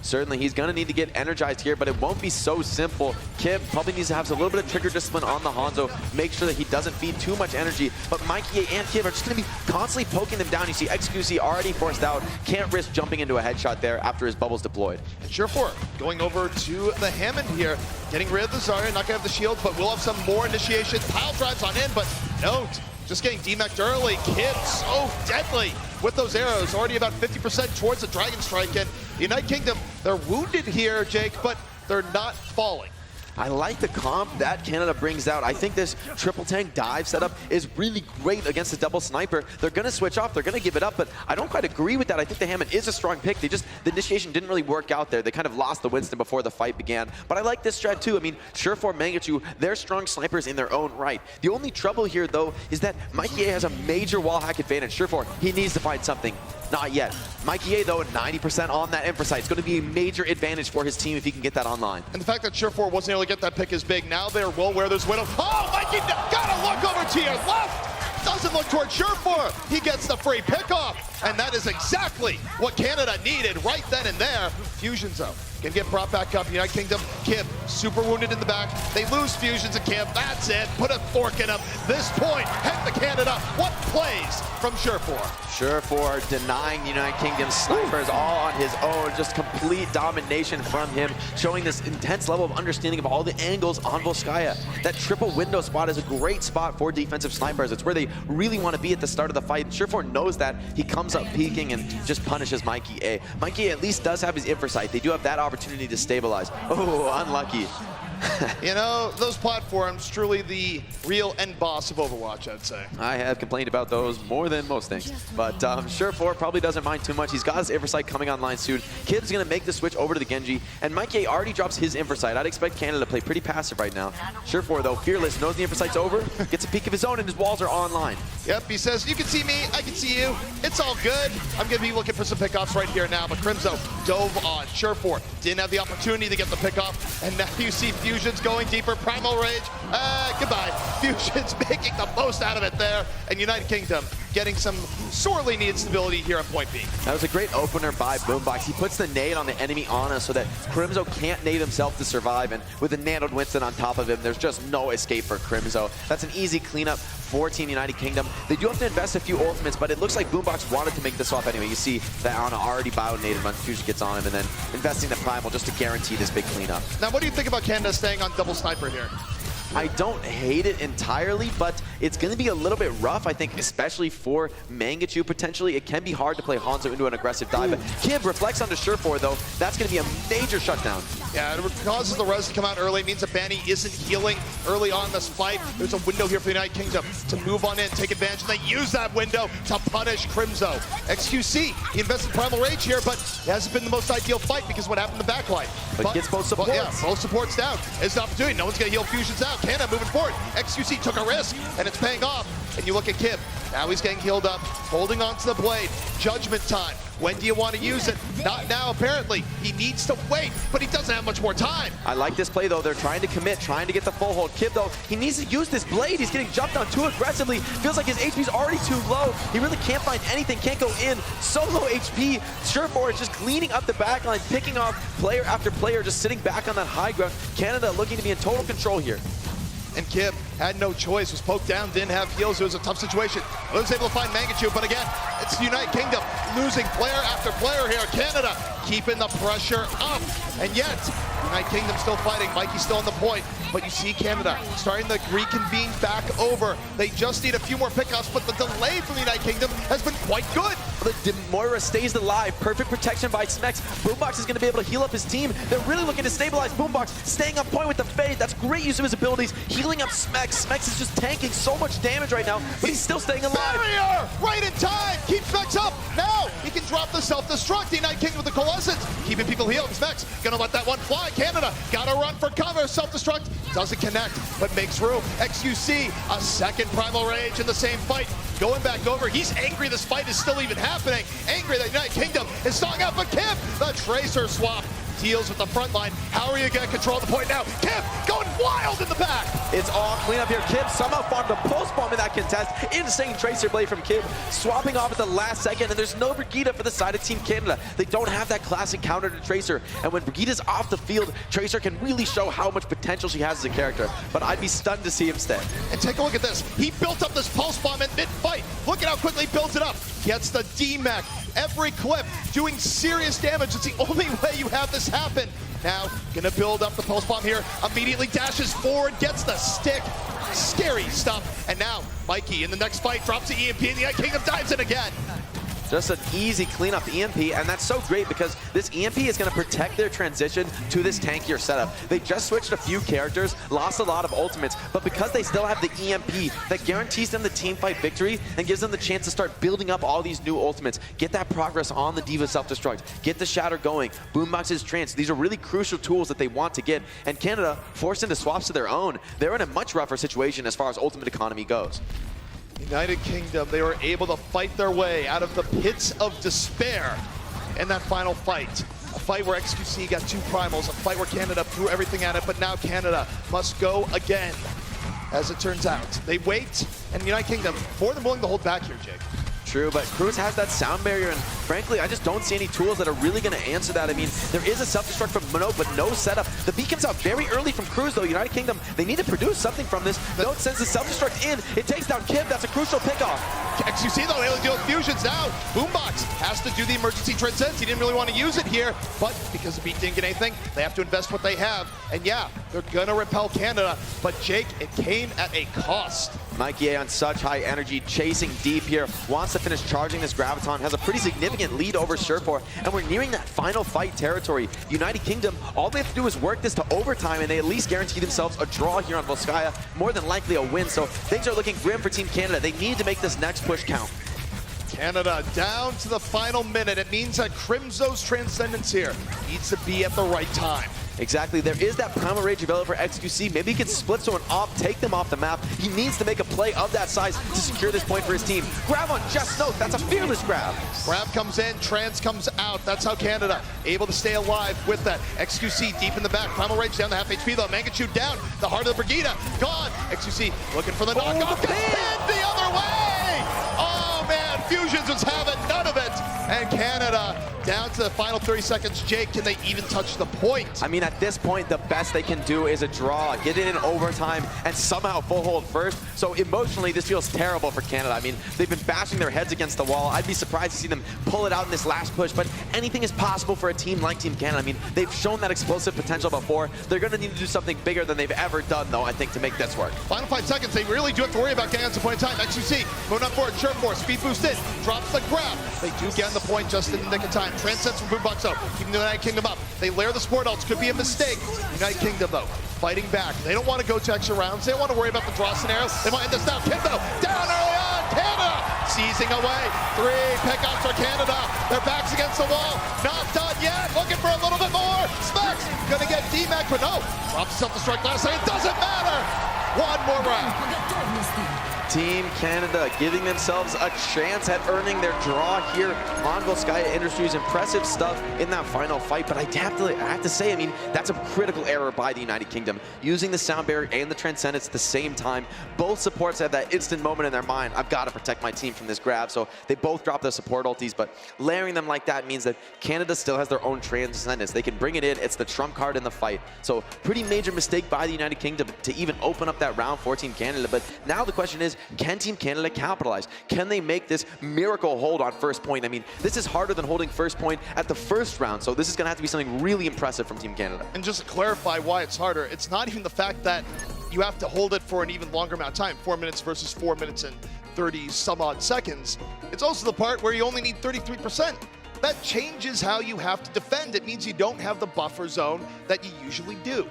Certainly, he's going to need to get energized here, but it won't be so simple. Kib probably needs to have a little bit of trigger discipline on the Hanzo, make sure that he doesn't feed too much energy, but Mikey and Kib are just going to be constantly poking them down. You see XQC already forced out, can't risk jumping into a headshot there after his bubble's deployed. And Surefour going over to the Hammond here, getting rid of the Zarya, not going to have the shield, but we'll have some more initiation. Pile drives on in, but Note just getting demeched early. Kib so deadly with those arrows, already about 50% towards the Dragon Strike. And the United Kingdom, they're wounded here, Jake, but they're not falling. I like the comp that Canada brings out. I think this triple tank dive setup is really great against the double sniper. They're going to switch off. They're going to give it up, but I don't quite agree with that. I think the Hammond is a strong pick. The initiation didn't really work out there. They kind of lost the Winston before the fight began. But I like this strat too. I mean, Surefour, Mangachu, they're strong snipers in their own right. The only trouble here, though, is that Mikey A has a major wall hack advantage. Surefour, he needs to find something. Not yet. Mikey A, though, 90% on that Emperor site. It's going to be a major advantage for his team if he can get that online. And the fact that Surefour wasn't able to get that pick is big. Now they're well where there's Widow. Oh, Mikey, gotta look over to your left. Doesn't look toward Surefour. He gets the free pickoff. And that is exactly what Canada needed right then and there. Fusion zone can get brought back up. United Kingdom, Kib, super wounded in the back. They lose Fusions and Kib. That's it. Put a fork in him. This point, head to Canada. What plays from Surefour? Surefour denying the United Kingdom snipers all on his own. Just complete domination from him, showing this intense level of understanding of all the angles on Volskaya. That triple window spot is a great spot for defensive snipers. It's where they really want to be at the start of the fight. And Surefour knows that. He comes up peeking and just punishes Mikey A. Mikey A at least does have his infra sight. They do have that opportunity to stabilize. Oh, unlucky. You know, those platforms, truly the real end boss of Overwatch, I'd say. I have complained about those more than most things. But Surefour probably doesn't mind too much. He's got his Inversight coming online soon. Kib's going to make the switch over to the Genji. And Mikey already drops his Inversight. I'd expect Canada to play pretty passive right now. Surefour, though, fearless, knows the Inversight's over, gets a peek of his own, and his walls are online. Yep, he says, you can see me, I can see you. It's all good. I'm going to be looking for some pickoffs right here now. But Crimzo dove on Surefour. Didn't have the opportunity to get the pickoff. And now you see Fusions going deeper. Primal Rage. Goodbye. Fusions making the most out of it there. And United Kingdom getting some sorely needed stability here on point B. That was a great opener by Boombox. He puts the nade on the enemy Ana so that Crimzo can't nade himself to survive. And with a nanoed Winston on top of him, there's just no escape for Crimzo. That's an easy cleanup for Team United Kingdom. They do have to invest a few ultimates, but it looks like Boombox wanted to make the swap anyway. You see that Ana already bio-naded when Fusion gets on him, and then investing the Primal just to guarantee this big cleanup. Now, what do you think about Canada staying on double sniper here? I don't hate it entirely, but it's going to be a little bit rough, I think, especially for Mangachu potentially. It can be hard to play Hanzo into an aggressive dive, but Kib reflects onto Surefour, though. That's going to be a major shutdown. Yeah, it causes the res to come out early. It means that Banny isn't healing early on in this fight. There's a window here for the United Kingdom to move on in, take advantage, and they use that window to punish Crimzo. XQC, he invested Primal Rage here, but it hasn't been the most ideal fight because what happened in the backline. But he gets both supports. Yeah, both supports down. It's an opportunity. No one's going to heal Fusions out. Canada moving forward. XQC took a risk, and it's paying off. And you look at Kib. Now he's getting healed up, holding on to the blade. Judgment time. When do you want to use it? Not now, apparently. He needs to wait, but he doesn't have much more time. I like this play, though. They're trying to commit, trying to get the full hold. Kib, though, he needs to use this blade. He's getting jumped on too aggressively. Feels like his HP's already too low. He really can't find anything, can't go in. So low HP. Surefour is just cleaning up the backline, picking off player after player, just sitting back on that high ground. Canada looking to be in total control here. And Kib had no choice, was poked down, didn't have heals. It was a tough situation. Was able to find Mangachu, but again, it's the United Kingdom losing player after player here. Canada keeping the pressure up. And yet, United Kingdom still fighting. Mikey's still on the point, but you see Canada starting to reconvene back over. They just need a few more pickups, but the delay from the United Kingdom has been quite good. The Moira stays alive. Perfect protection by Smex. Boombox is going to be able to heal up his team. They're really looking to stabilize Boombox. Staying on point with the Fade. That's great use of his abilities. Healing up Smex. Smex is just tanking so much damage right now, but he's still staying alive. Barrier! Right in time! Keep Smex up! Now he can drop the self-destruct. The United Kingdom with the Coalescence. Keeping people healed. Smex gonna let that one fly. Canada gotta run for cover. Self-destruct doesn't connect, but makes room. XQC, a second Primal Rage in the same fight. Going back over. He's angry this fight is still even happening. Angry that United Kingdom is stalling out, but Kib, the Tracer swap, deals with the front line. How are you going to control the point now? Kib going wild in the back. It's all clean up here. Kib somehow farmed a pulse bomb in that contest. Insane Tracer blade from Kib, swapping off at the last second, and there's no Brigida for the side of Team Canada. They don't have that classic counter to Tracer, and when Brigida's off the field, Tracer can really show how much potential she has as a character, but I'd be stunned to see him stay. And take a look at this. He built up this pulse bomb in mid-fight. Look at how quickly he builds it up. Gets the D-Mech. Every clip doing serious damage. It's the only way you have this happen. Now, gonna build up the pulse bomb here. Immediately dashes forward, gets the stick. Scary stuff. And now, Mikey in the next fight drops the EMP, and the United Kingdom dives in again. Just an easy cleanup EMP, and that's so great because this EMP is going to protect their transition to this tankier setup. They just switched a few characters, lost a lot of ultimates, but because they still have the EMP, that guarantees them the team fight victory and gives them the chance to start building up all these new ultimates, get that progress on the D.Va self-destruct, get the Shatter going, Boombox's trance. These are really crucial tools that they want to get, and Canada, forced into swaps of their own, they're in a much rougher situation as far as ultimate economy goes. United Kingdom, they were able to fight their way out of the pits of despair in that final fight. A fight where XQC got 2 primals, a fight where Canada threw everything at it, but now Canada must go again. As it turns out, they wait, and United Kingdom more than willing to hold back here, Jake. True, but Cruz has that sound barrier, and frankly, I just don't see any tools that are really going to answer that. I mean, there is a self-destruct from Note, but no setup. The beat comes out very early from Cruz, though. United Kingdom, they need to produce something from this. Note sends the self-destruct in. It takes down Kib. That's a crucial pickoff. XQC, though, able to deal with fusions now. Boombox has to do the emergency transcends. He didn't really want to use it here, but because the beat didn't get anything, they have to invest what they have. And yeah, they're going to repel Canada, but Jake, it came at a cost. Mikey A on such high energy, chasing deep here, wants to finish charging this Graviton, has a pretty significant lead over Surefour, and we're nearing that final fight territory. United Kingdom, all they have to do is work this to overtime, and they at least guarantee themselves a draw here on Volskaya, more than likely a win, so things are looking grim for Team Canada. They need to make this next push count. Canada down to the final minute. It means that Crimso's transcendence here needs to be at the right time. Exactly, there is that Primal Rage available for XQC. Maybe he can split someone off, take them off the map. He needs to make a play of that size to secure this point for his team. Grab on Just Note, that's a fearless grab. Grab comes in, Trans comes out. That's how Canada able to stay alive with that. XQC deep in the back. Primal Rage down to half HP though. Mangachu down, the heart of the Brigida gone. XQC looking for the knockoff. Pinned the other way! Oh man, Fusions was having none of it. And Canada down to the final 30 seconds. Jake, can they even touch the point? I mean, at this point, the best they can do is a draw, get it in overtime, and somehow full hold first. So emotionally, this feels terrible for Canada. I mean, they've been bashing their heads against the wall. I'd be surprised to see them pull it out in this last push, but anything is possible for a team like Team Canada. I mean, they've shown that explosive potential before. They're going to need to do something bigger than they've ever done, though, I think, to make this work. Final 5 seconds. They really do have to worry about getting on some point in time. XQC moving up forward. Surefour, speed boost in, drops the grab. They do get on the point just in the nick of time. Transcends from Boombox out, keeping the United Kingdom up. They layer the support ults. Could be a mistake. United Kingdom, though, fighting back. They don't want to go to extra rounds. They don't want to worry about the draw scenarios. They might end this now. Kimbo down early on. Canada seizing away. 3 pickups for Canada. Their backs against the wall. Not done yet. Looking for a little bit more. Specs gonna get D-Mac, but no. Drops self-destruct last second. Doesn't matter. One more round. Team Canada giving themselves a chance at earning their draw here on Volskaya Industries. Impressive stuff in that final fight, but I have to say, I mean, that's a critical error by the United Kingdom. Using the sound barrier and the transcendence at the same time, both supports have that instant moment in their mind, I've got to protect my team from this grab, so they both drop their support ultis, but layering them like that means that Canada still has their own transcendence. They can bring it in, it's the trump card in the fight. So pretty major mistake by the United Kingdom to even open up that round for Team Canada, but now the question is, can Team Canada capitalize? Can they make this miracle hold on first point? I mean, this is harder than holding first point at the first round, so this is going to have to be something really impressive from Team Canada. And just to clarify why it's harder, it's not even the fact that you have to hold it for an even longer amount of time, 4 minutes versus 4 minutes and 30 some odd seconds. It's also the part where you only need 33%. That changes how you have to defend. It means you don't have the buffer zone that you usually do.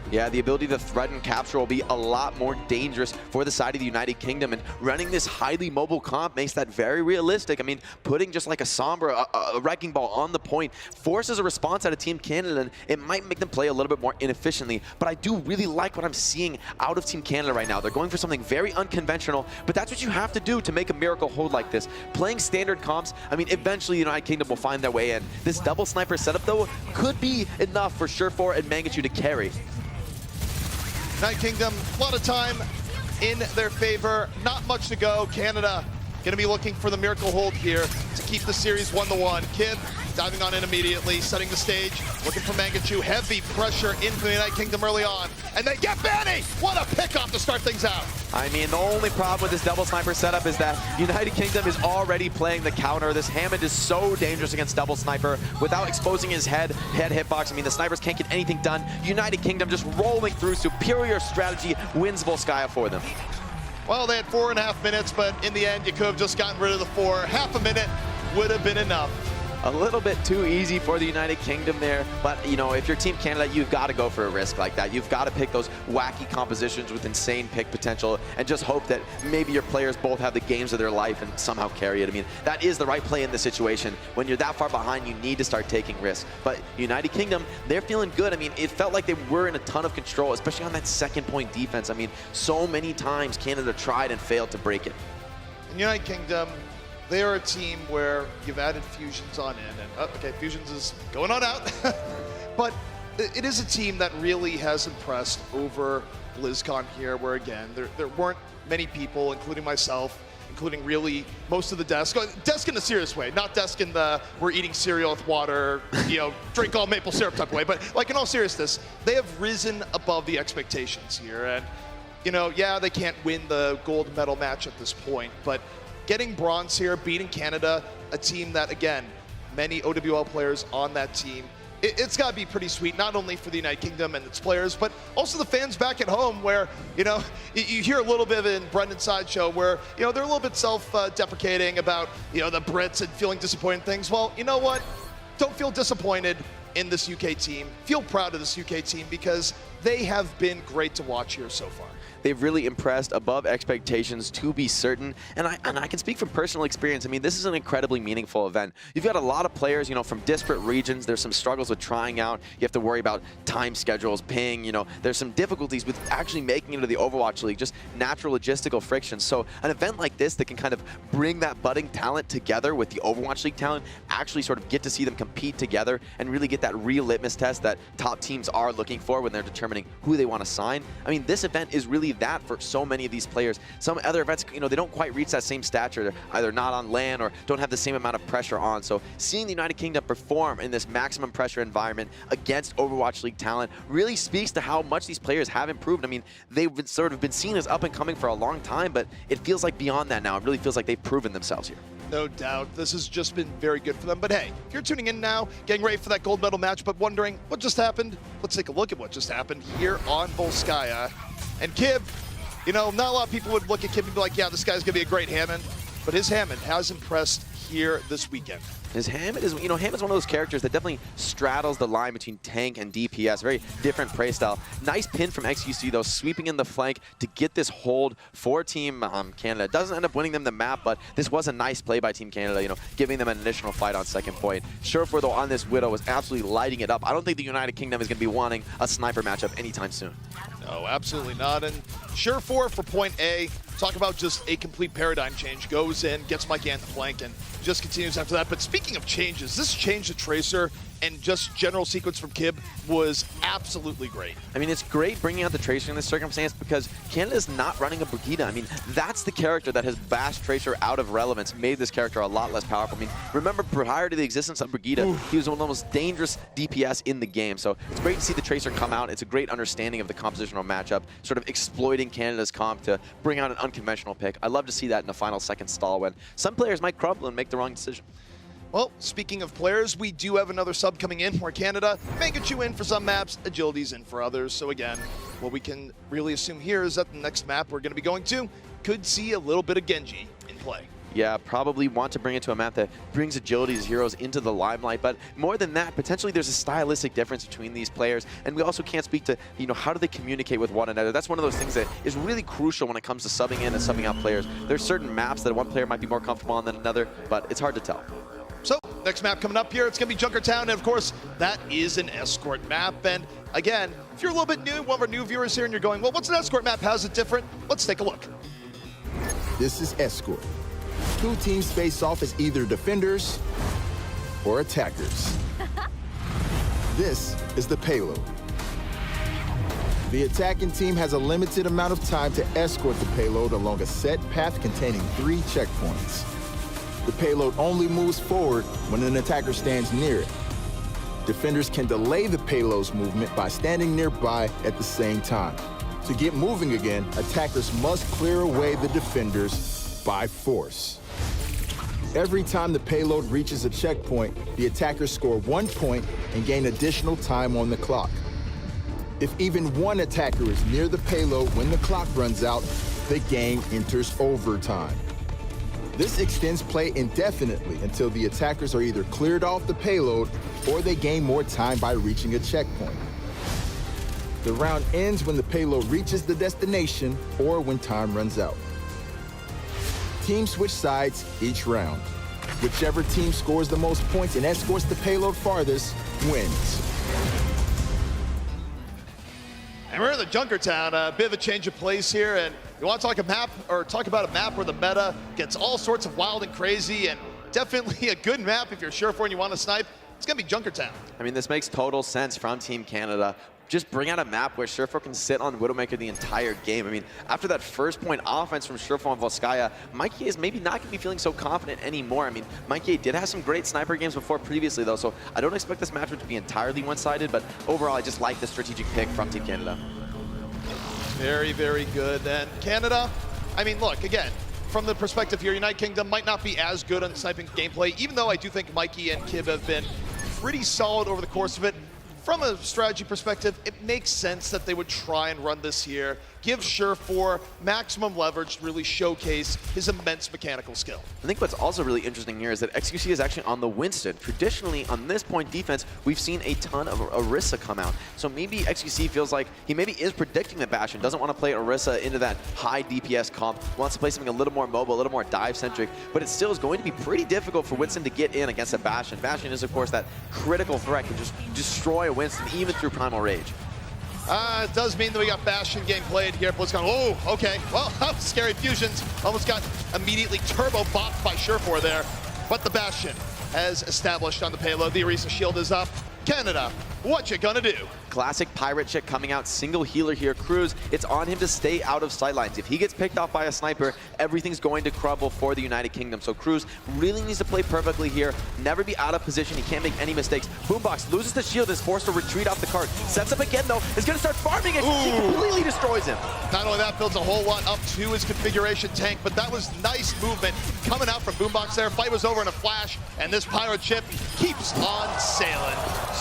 Yeah, the ability to threaten capture will be a lot more dangerous for the side of the United Kingdom, and running this highly mobile comp makes that very realistic. I mean, putting just like a Sombra, a Wrecking Ball on the point forces a response out of Team Canada, and it might make them play a little bit more inefficiently, but I do really like what I'm seeing out of Team Canada right now. They're going for something very unconventional, but that's what you have to do to make a miracle hold like this. Playing standard comps, I mean, eventually the United Kingdom will find their way in. This double sniper setup, though, could be enough for Surefour and Mangachu to carry. United Kingdom, a lot of time in their favor. Not much to go. Canada going to be looking for the miracle hold here to keep the series 1-1. Kib diving on in immediately, setting the stage, looking for Mangachu. Heavy pressure in from the United Kingdom early on. And they get Banny! What a pickoff to start things out. I mean, the only problem with this double sniper setup is that United Kingdom is already playing the counter. This Hammond is so dangerous against double sniper without exposing his head hitbox. I mean, the snipers can't get anything done. United Kingdom just rolling through. Superior strategy wins Volskaya for them. Well, they had 4.5 minutes, but in the end, you could have just gotten rid of the 4. Half a minute would have been enough. A little bit too easy for the United Kingdom there, but you know, if you're Team Canada, you've got to go for a risk like that. You've got to pick those wacky compositions with insane pick potential and just hope that maybe your players both have the games of their life and somehow carry it. I mean, that is the right play in this situation. When you're that far behind, you need to start taking risks. But United Kingdom, they're feeling good. I mean, it felt like they were in a ton of control, especially on that second point defense. I mean, so many times Canada tried and failed to break it. In United Kingdom, they are a team where you've added Fusions on in, and okay, Fusions is going on out. But it is a team that really has impressed over BlizzCon here, where again, there weren't many people, including myself, including really most of the desk in a serious way, not desk in the we're eating cereal with water, you know, drink all maple syrup type of way, but like in all seriousness, they have risen above the expectations here. And you know, yeah, they can't win the gold medal match at this point, but getting bronze here, beating Canada, a team that, again, many OWL players on that team, it's got to be pretty sweet, not only for the United Kingdom and its players, but also the fans back at home where, you know, you hear a little bit in Brendan's sideshow where, you know, they're a little bit self-deprecating about, you know, the Brits and feeling disappointed in things. Well, you know what? Don't feel disappointed in this UK team. Feel proud of this UK team because they have been great to watch here so far. They've really impressed above expectations, to be certain. And I can speak from personal experience. I mean, this is an incredibly meaningful event. You've got a lot of players, you know, from disparate regions. There's some struggles with trying out. You have to worry about time schedules, ping, you know. There's some difficulties with actually making it into the Overwatch League, just natural logistical frictions. So an event like this that can kind of bring that budding talent together with the Overwatch League talent, actually sort of get to see them compete together and really get that real litmus test that top teams are looking for when they're determining who they want to sign. I mean, this event is really that for so many of these players. Some other events, you know, they don't quite reach that same stature. They're either not on LAN or don't have the same amount of pressure on. So seeing the United Kingdom perform in this maximum pressure environment against Overwatch League talent really speaks to how much these players have improved. I mean, they've been sort of been seen as up and coming for a long time, but it feels like beyond that now. It really feels like they've proven themselves here. No doubt. This has just been very good for them. But hey, if you're tuning in now, getting ready for that gold medal match, but wondering what just happened, let's take a look at what just happened here on Volskaya. And Kib, you know, not a lot of people would look at Kib and be like, yeah, this guy's going to be a great Hammond. But his Hammond has impressed here this weekend. His Hammond is, you know, Hammond's one of those characters that definitely straddles the line between tank and DPS. Very different playstyle. Nice pin from XQC, though, sweeping in the flank to get this hold for Team Canada. Doesn't end up winning them the map, but this was a nice play by Team Canada, you know, giving them an additional fight on second point. Surefour, though, on this Widow was absolutely lighting it up. I don't think the United Kingdom is going to be wanting a sniper matchup anytime soon. No, absolutely not. And Surefour for point A, talk about just a complete paradigm change. Goes in, gets Mikey on the flank, and just continues after that. But speaking of changes, this change to Tracer and just general sequence from Kib was absolutely great. I mean, it's great bringing out the Tracer in this circumstance because Canada's not running a Brigitte. I mean, that's the character that has bashed Tracer out of relevance, made this character a lot less powerful. I mean, remember, prior to the existence of Brigitte, he was one of the most dangerous DPS in the game. So it's great to see the Tracer come out. It's a great understanding of the compositional matchup, sort of exploiting Canada's comp to bring out an unconventional pick. I love to see that in a final second stall when some players might crumble and make the wrong decision. Well, speaking of players, we do have another sub coming in where Canada may get you in for some maps, Agility's in for others. So again, what we can really assume here is that the next map we're going to be going to could see a little bit of Genji in play. Yeah, probably want to bring it to a map that brings Agility's heroes into the limelight, but more than that, potentially there's a stylistic difference between these players, and we also can't speak to, you know, how do they communicate with one another. That's one of those things that is really crucial when it comes to subbing in and subbing out players. There's certain maps that one player might be more comfortable on than another, but it's hard to tell. So, next map coming up here, it's going to be Junkertown, and of course, that is an escort map. And again, if you're a little bit new, one of our new viewers here, and you're going, well, what's an escort map? How's it different? Let's take a look. This is escort. Two teams face off as either defenders or attackers. This is the payload. The attacking team has a limited amount of time to escort the payload along a set path containing 3 checkpoints. The payload only moves forward when an attacker stands near it. Defenders can delay the payload's movement by standing nearby at the same time. To get moving again, attackers must clear away the defenders by force. Every time the payload reaches a checkpoint, the attackers score 1 point and gain additional time on the clock. If even one attacker is near the payload when the clock runs out, the game enters overtime. This extends play indefinitely until the attackers are either cleared off the payload or they gain more time by reaching a checkpoint. The round ends when the payload reaches the destination or when time runs out. Teams switch sides each round. Whichever team scores the most points and escorts the payload farthest wins. And we're in the Junkertown, a bit of a change of place here, and you want to talk about a map where the meta gets all sorts of wild and crazy, and definitely a good map if you're Surefour and you want to snipe. It's going to be Junkertown. I mean, this makes total sense from Team Canada. Just bring out a map where Surefour can sit on Widowmaker the entire game. I mean, after that first point offense from Surefour and Volskaya, Mikey is maybe not going to be feeling so confident anymore. I mean, Mikey did have some great sniper games before previously, though, so I don't expect this matchup to be entirely one-sided, but overall, I just like the strategic pick from Team Canada. Very, very good. And Canada, I mean, look, again, from the perspective here, United Kingdom might not be as good on sniping gameplay, even though I do think Mikey and Kib have been pretty solid over the course of it. From a strategy perspective, it makes sense that they would try and run this here, give Surefour maximum leverage to really showcase his immense mechanical skill. I think what's also really interesting here is that XQC is actually on the Winston. Traditionally, on this point defense, we've seen a ton of Orisa come out. So maybe XQC feels like he maybe is predicting the Bastion, doesn't want to play Orisa into that high DPS comp, wants to play something a little more mobile, a little more dive-centric, but it still is going to be pretty difficult for Winston to get in against a Bastion. Bastion is, of course, that critical threat, can just destroy a Winston even through Primal Rage. It does mean that we got Bastion game played here at BlizzCon. Oh, okay. Well, that was scary. Fusions almost got immediately turbo bopped by Surefour there. But the Bastion has established on the payload. The Orisa shield is up. Canada, what you gonna do? Classic pirate chick coming out, single healer here. Cruz, it's on him to stay out of sightlines. If he gets picked off by a sniper, everything's going to crumble for the United Kingdom. So Cruz really needs to play perfectly here, never be out of position. He can't make any mistakes. Boombox loses the shield, is forced to retreat off the cart. Sets up again though, is gonna start farming it. He completely destroys him. Not only that, builds a whole lot up to his configuration tank, but that was nice movement coming out from Boombox there. Fight was over in a flash, and this pirate ship keeps on sailing.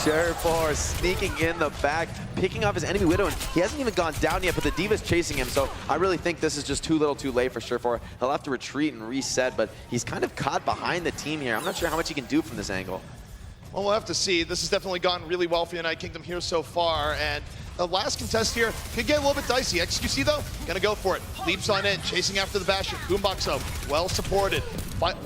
Surefour sneaking in the back, picking off his enemy Widow, and he hasn't even gone down yet, but the Diva's chasing him, so I really think this is just too little too late for Surefour. He'll have to retreat and reset, but he's kind of caught behind the team here. I'm not sure how much he can do from this angle. Well, we'll have to see. This has definitely gone really well for the United Kingdom here so far, and the last contest here could get a little bit dicey. XQC, though, gonna go for it. Leaps on in, chasing after the Bastion. Boombox, though, well supported.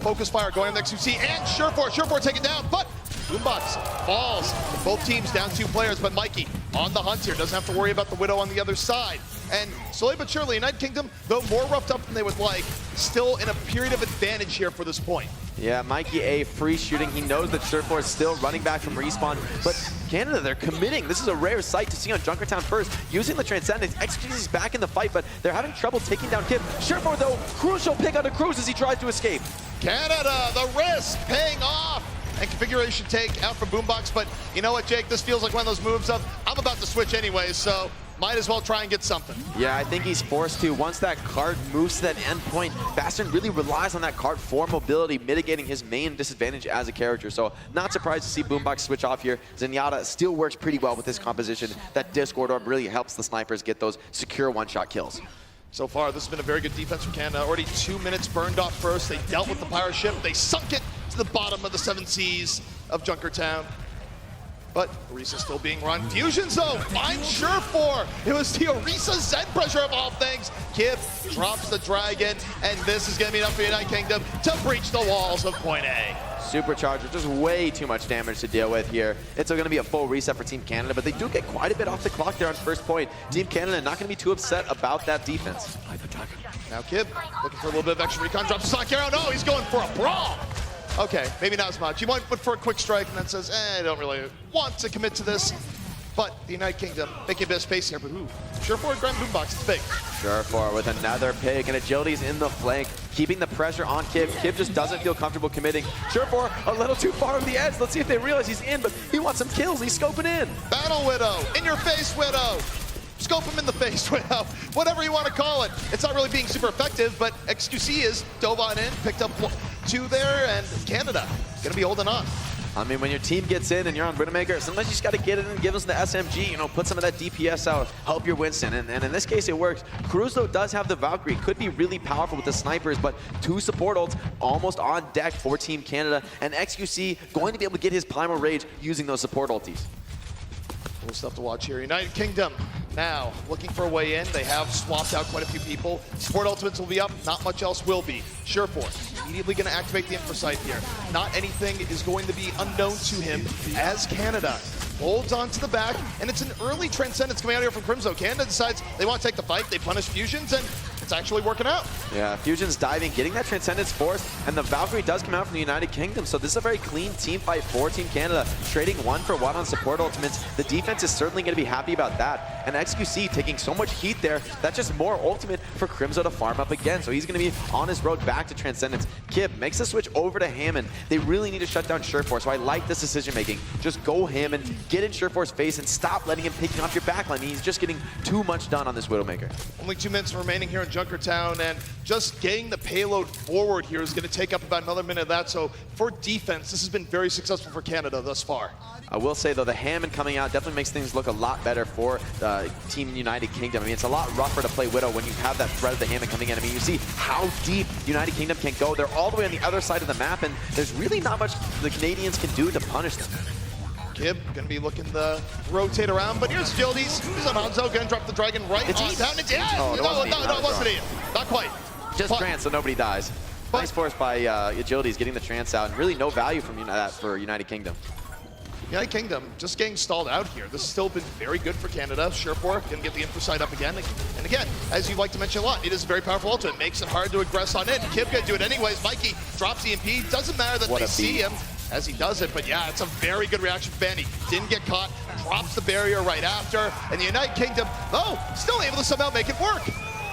Focus fire going on the XQC, and Surefour taken down, but Boombox falls. Both teams down 2 players, but Mikey on the hunt here. Doesn't have to worry about the Widow on the other side. And slowly but surely, United Kingdom, though more roughed up than they would like, still in a period of advantage here for this point. Yeah, Mikey A free shooting. He knows that Surefour is still running back from respawn, but Canada, they're committing. This is a rare sight to see on Junkertown first. Using the Transcendence, XQC is back in the fight, but they're having trouble taking down Kib. Surefour, though, crucial pick on the Cruz as he tries to escape. Canada, the risk paying off. And configuration take out from Boombox, but you know what, Jake? This feels like one of those moves of, I'm about to switch anyway, so might as well try and get something. Yeah, I think he's forced to. Once that cart moves to that end point, Bastion really relies on that cart for mobility, mitigating his main disadvantage as a character. So not surprised to see Boombox switch off here. Zenyatta still works pretty well with this composition. That Discord orb really helps the snipers get those secure one-shot kills. So far, this has been a very good defense from Canada. Already 2 minutes burned off first. They dealt with the pirate ship. They sunk it to the bottom of the 7 seas of Junkertown. But Orisa still being run. Fusions, though, finds Surefour. It was the Orisa Zen pressure of all things. Kib drops the dragon, and this is going to be enough for the United Kingdom to breach the walls of Point A. Supercharger, just way too much damage to deal with here. It's going to be a full reset for Team Canada, but they do get quite a bit off the clock there on first point. Team Canada not going to be too upset about that defense. Now Kib looking for a little bit of extra recon. Drops the Sonic Arrow. No, he's going for a brawl. Okay, maybe not as much. He went for a quick strike and then says, I don't really want to commit to this. But the United Kingdom making a bit of space here, but Surefour and Grand Boombox, it's big. Surefour with another pick, and Agility's in the flank, keeping the pressure on Kib. Kib just doesn't feel comfortable committing. Surefour a little too far over the edge. Let's see if they realize he's in, but he wants some kills. He's scoping in. Battle Widow, in your face Widow. scope him in the face, whatever you want to call it. It's not really being super effective, but XQC is dove on in, picked up 2 there, and Canada going to be holding on. I mean, when your team gets in and you're on Widowmaker, sometimes you just got to get in and give us the SMG, you know, put some of that DPS out, help your Winston, and in this case it works. Cruz, though, does have the Valkyrie, could be really powerful with the snipers, but 2 support ults almost on deck for Team Canada, and XQC going to be able to get his Primal Rage using those support ultis. Cool stuff to watch here. United Kingdom now looking for a way in. They have swapped out quite a few people. Support ultimates will be up. Not much else will be. Sureforce immediately going to activate the Infrasight here. Not anything is going to be unknown to him as Canada holds on to the back, and it's an early Transcendence coming out here from Crimzo. Canada decides they want to take the fight. They punish Fusions, and it's actually working out. Yeah, Fusion's diving, getting that Transcendence force, and the Valkyrie does come out from the United Kingdom, so this is a very clean team fight for Team Canada, trading 1 for 1 on support ultimates. The defense is certainly going to be happy about that, and XQC taking so much heat there, that's just more ultimate for Crimzo to farm up again, so he's going to be on his road back to Transcendence. Kib makes the switch over to Hammond. They really need to shut down Sureforce, so I like this decision making. Just go Hammond, get in Sureforce's face, and stop letting him picking off your backline. He's just getting too much done on this Widowmaker. Only 2 minutes remaining here in Junkertown, and just getting the payload forward here is going to take up about another minute of that. So for defense, this has been very successful for Canada thus far. I will say, though, the Hammond coming out definitely makes things look a lot better for Team United Kingdom. I mean, it's a lot rougher to play Widow when you have that threat of the Hammond coming in. I mean, you see how deep United Kingdom can go. They're all the way on the other side of the map, and there's really not much the Canadians can do to punish them. Kib going to be looking to rotate around, but here's Agilities. He's on Hanzo, going to drop the Dragon right on down. It's Oh, no, it wasn't Ian. Not quite. Just trance, so nobody dies. Nice force by Agilities getting the trance out, and really no value from that for United Kingdom. United Kingdom just getting stalled out here. This has still been very good for Canada. Sureforce going to get the Infrasight up again. And again, as you like to mention a lot, it is a very powerful ultimate. It makes it hard to aggress on it. Kib going to do it anyways. Mikey drops EMP. Doesn't matter that they see him as he does it, but yeah, it's a very good reaction from Benny. Didn't get caught, drops the barrier right after, and the United Kingdom, though, still able to somehow make it work.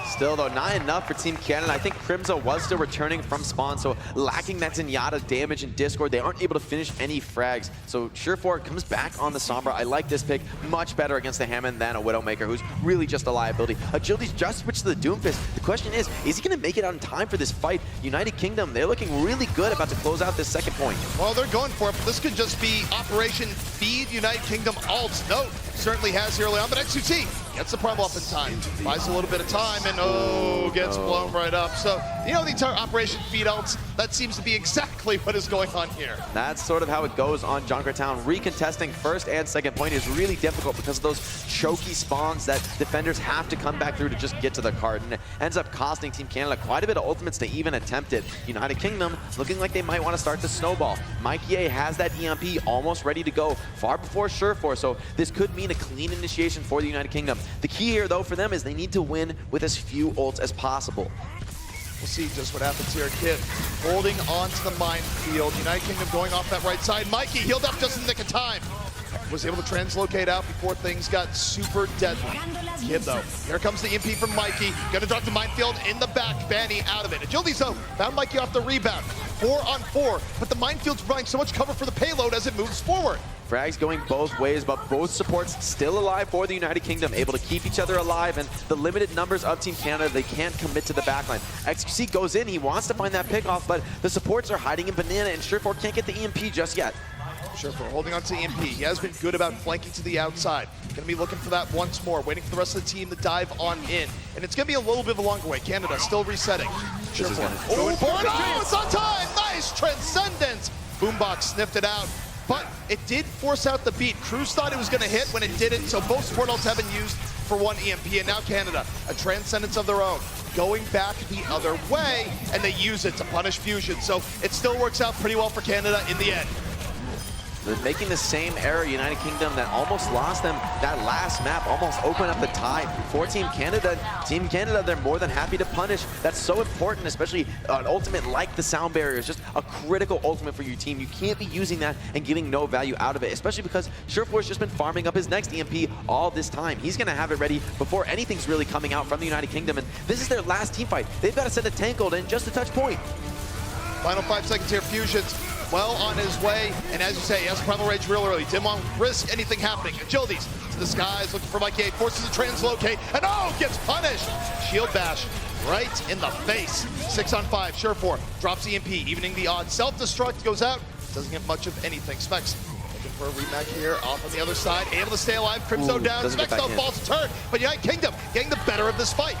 Still, though, not enough for Team Canada. I think Crimzo was still returning from spawn, so lacking that Zenyatta damage in Discord, they aren't able to finish any frags. So Sureforce comes back on the Sombra. I like this pick much better against the Hammond than a Widowmaker, who's really just a liability. Agility's just switched to the Doomfist. The question is he going to make it on time for this fight? United Kingdom, they're looking really good about to close out this second point. Well, they're going for it, but this could just be Operation Feed United Kingdom ults. No, certainly has here early on, but XQC gets the Primal up in time. Buys a little bit of time, and gets blown right up. So, you know, the entire Operation Feed ults, that seems to be exactly what is going on here. That's sort of how it goes on Junkertown. Recontesting first and second point is really difficult because of those choky spawns that defenders have to come back through to just get to the card. And it ends up costing Team Canada quite a bit of ultimates to even attempt it. United Kingdom looking like they might want to start to snowball. Mikey A has that EMP almost ready to go far before Sureforce, so this could mean a clean initiation for the United Kingdom. The key here, though, for them is they need to win with as few ults as possible. We'll see just what happens here. Kid holding on to the minefield. United Kingdom going off that right side. Mikey healed up just in the nick of time. Was able to translocate out before things got super deadly. Kid, though, here comes the EMP from Mikey. Gonna drop the minefield in the back. Banny out of it. Agility zone found Mikey off the rebound. 4-on-4, but the minefield's providing so much cover for the payload as it moves forward. Frags going both ways, but both supports still alive for the United Kingdom, able to keep each other alive, and the limited numbers of Team Canada, they can't commit to the backline. XQC goes in, he wants to find that pickoff, but the supports are hiding in Banana, and Sureforce can't get the EMP just yet. Sureforce holding on to EMP. He has been good about flanking to the outside. Going to be looking for that once more, waiting for the rest of the team to dive on in. And it's going to be a little bit of a longer way. Canada still resetting. Sureforce going for it. Oh, it's on time! Nice Transcendence! Boombox sniffed it out, but it did force out the beat. Cruz thought it was going to hit when it didn't, so both support ults have been used for one EMP, and now Canada, a Transcendence of their own, going back the other way, and they use it to punish Fusion. So it still works out pretty well for Canada in the end. They're making the same error, United Kingdom, that almost lost them that last map, almost opened up the tie for Team Canada. Team Canada, they're more than happy to punish. That's so important, especially an ultimate like the sound barrier is just a critical ultimate for your team. You can't be using that and giving no value out of it, especially because Sureforce just been farming up his next EMP all this time. He's going to have it ready before anything's really coming out from the United Kingdom, and this is their last team fight. They've got to send a tank ult in just to touch point. Final 5 seconds here, Fusions well on his way. And as you say, he has Primal Rage real early. Didn't want to risk anything happening. Agilities to the skies, looking for Mikey A, forces to translocate, and oh, gets punished. Shield bash right in the face. 6 on 5, Surefour drops EMP, evening the odds. Self-destruct goes out, doesn't get much of anything. Specs looking for a rematch here, off on the other side, able to stay alive. Crimzo down, Specs though falls to turn, but United Kingdom getting the better of this fight.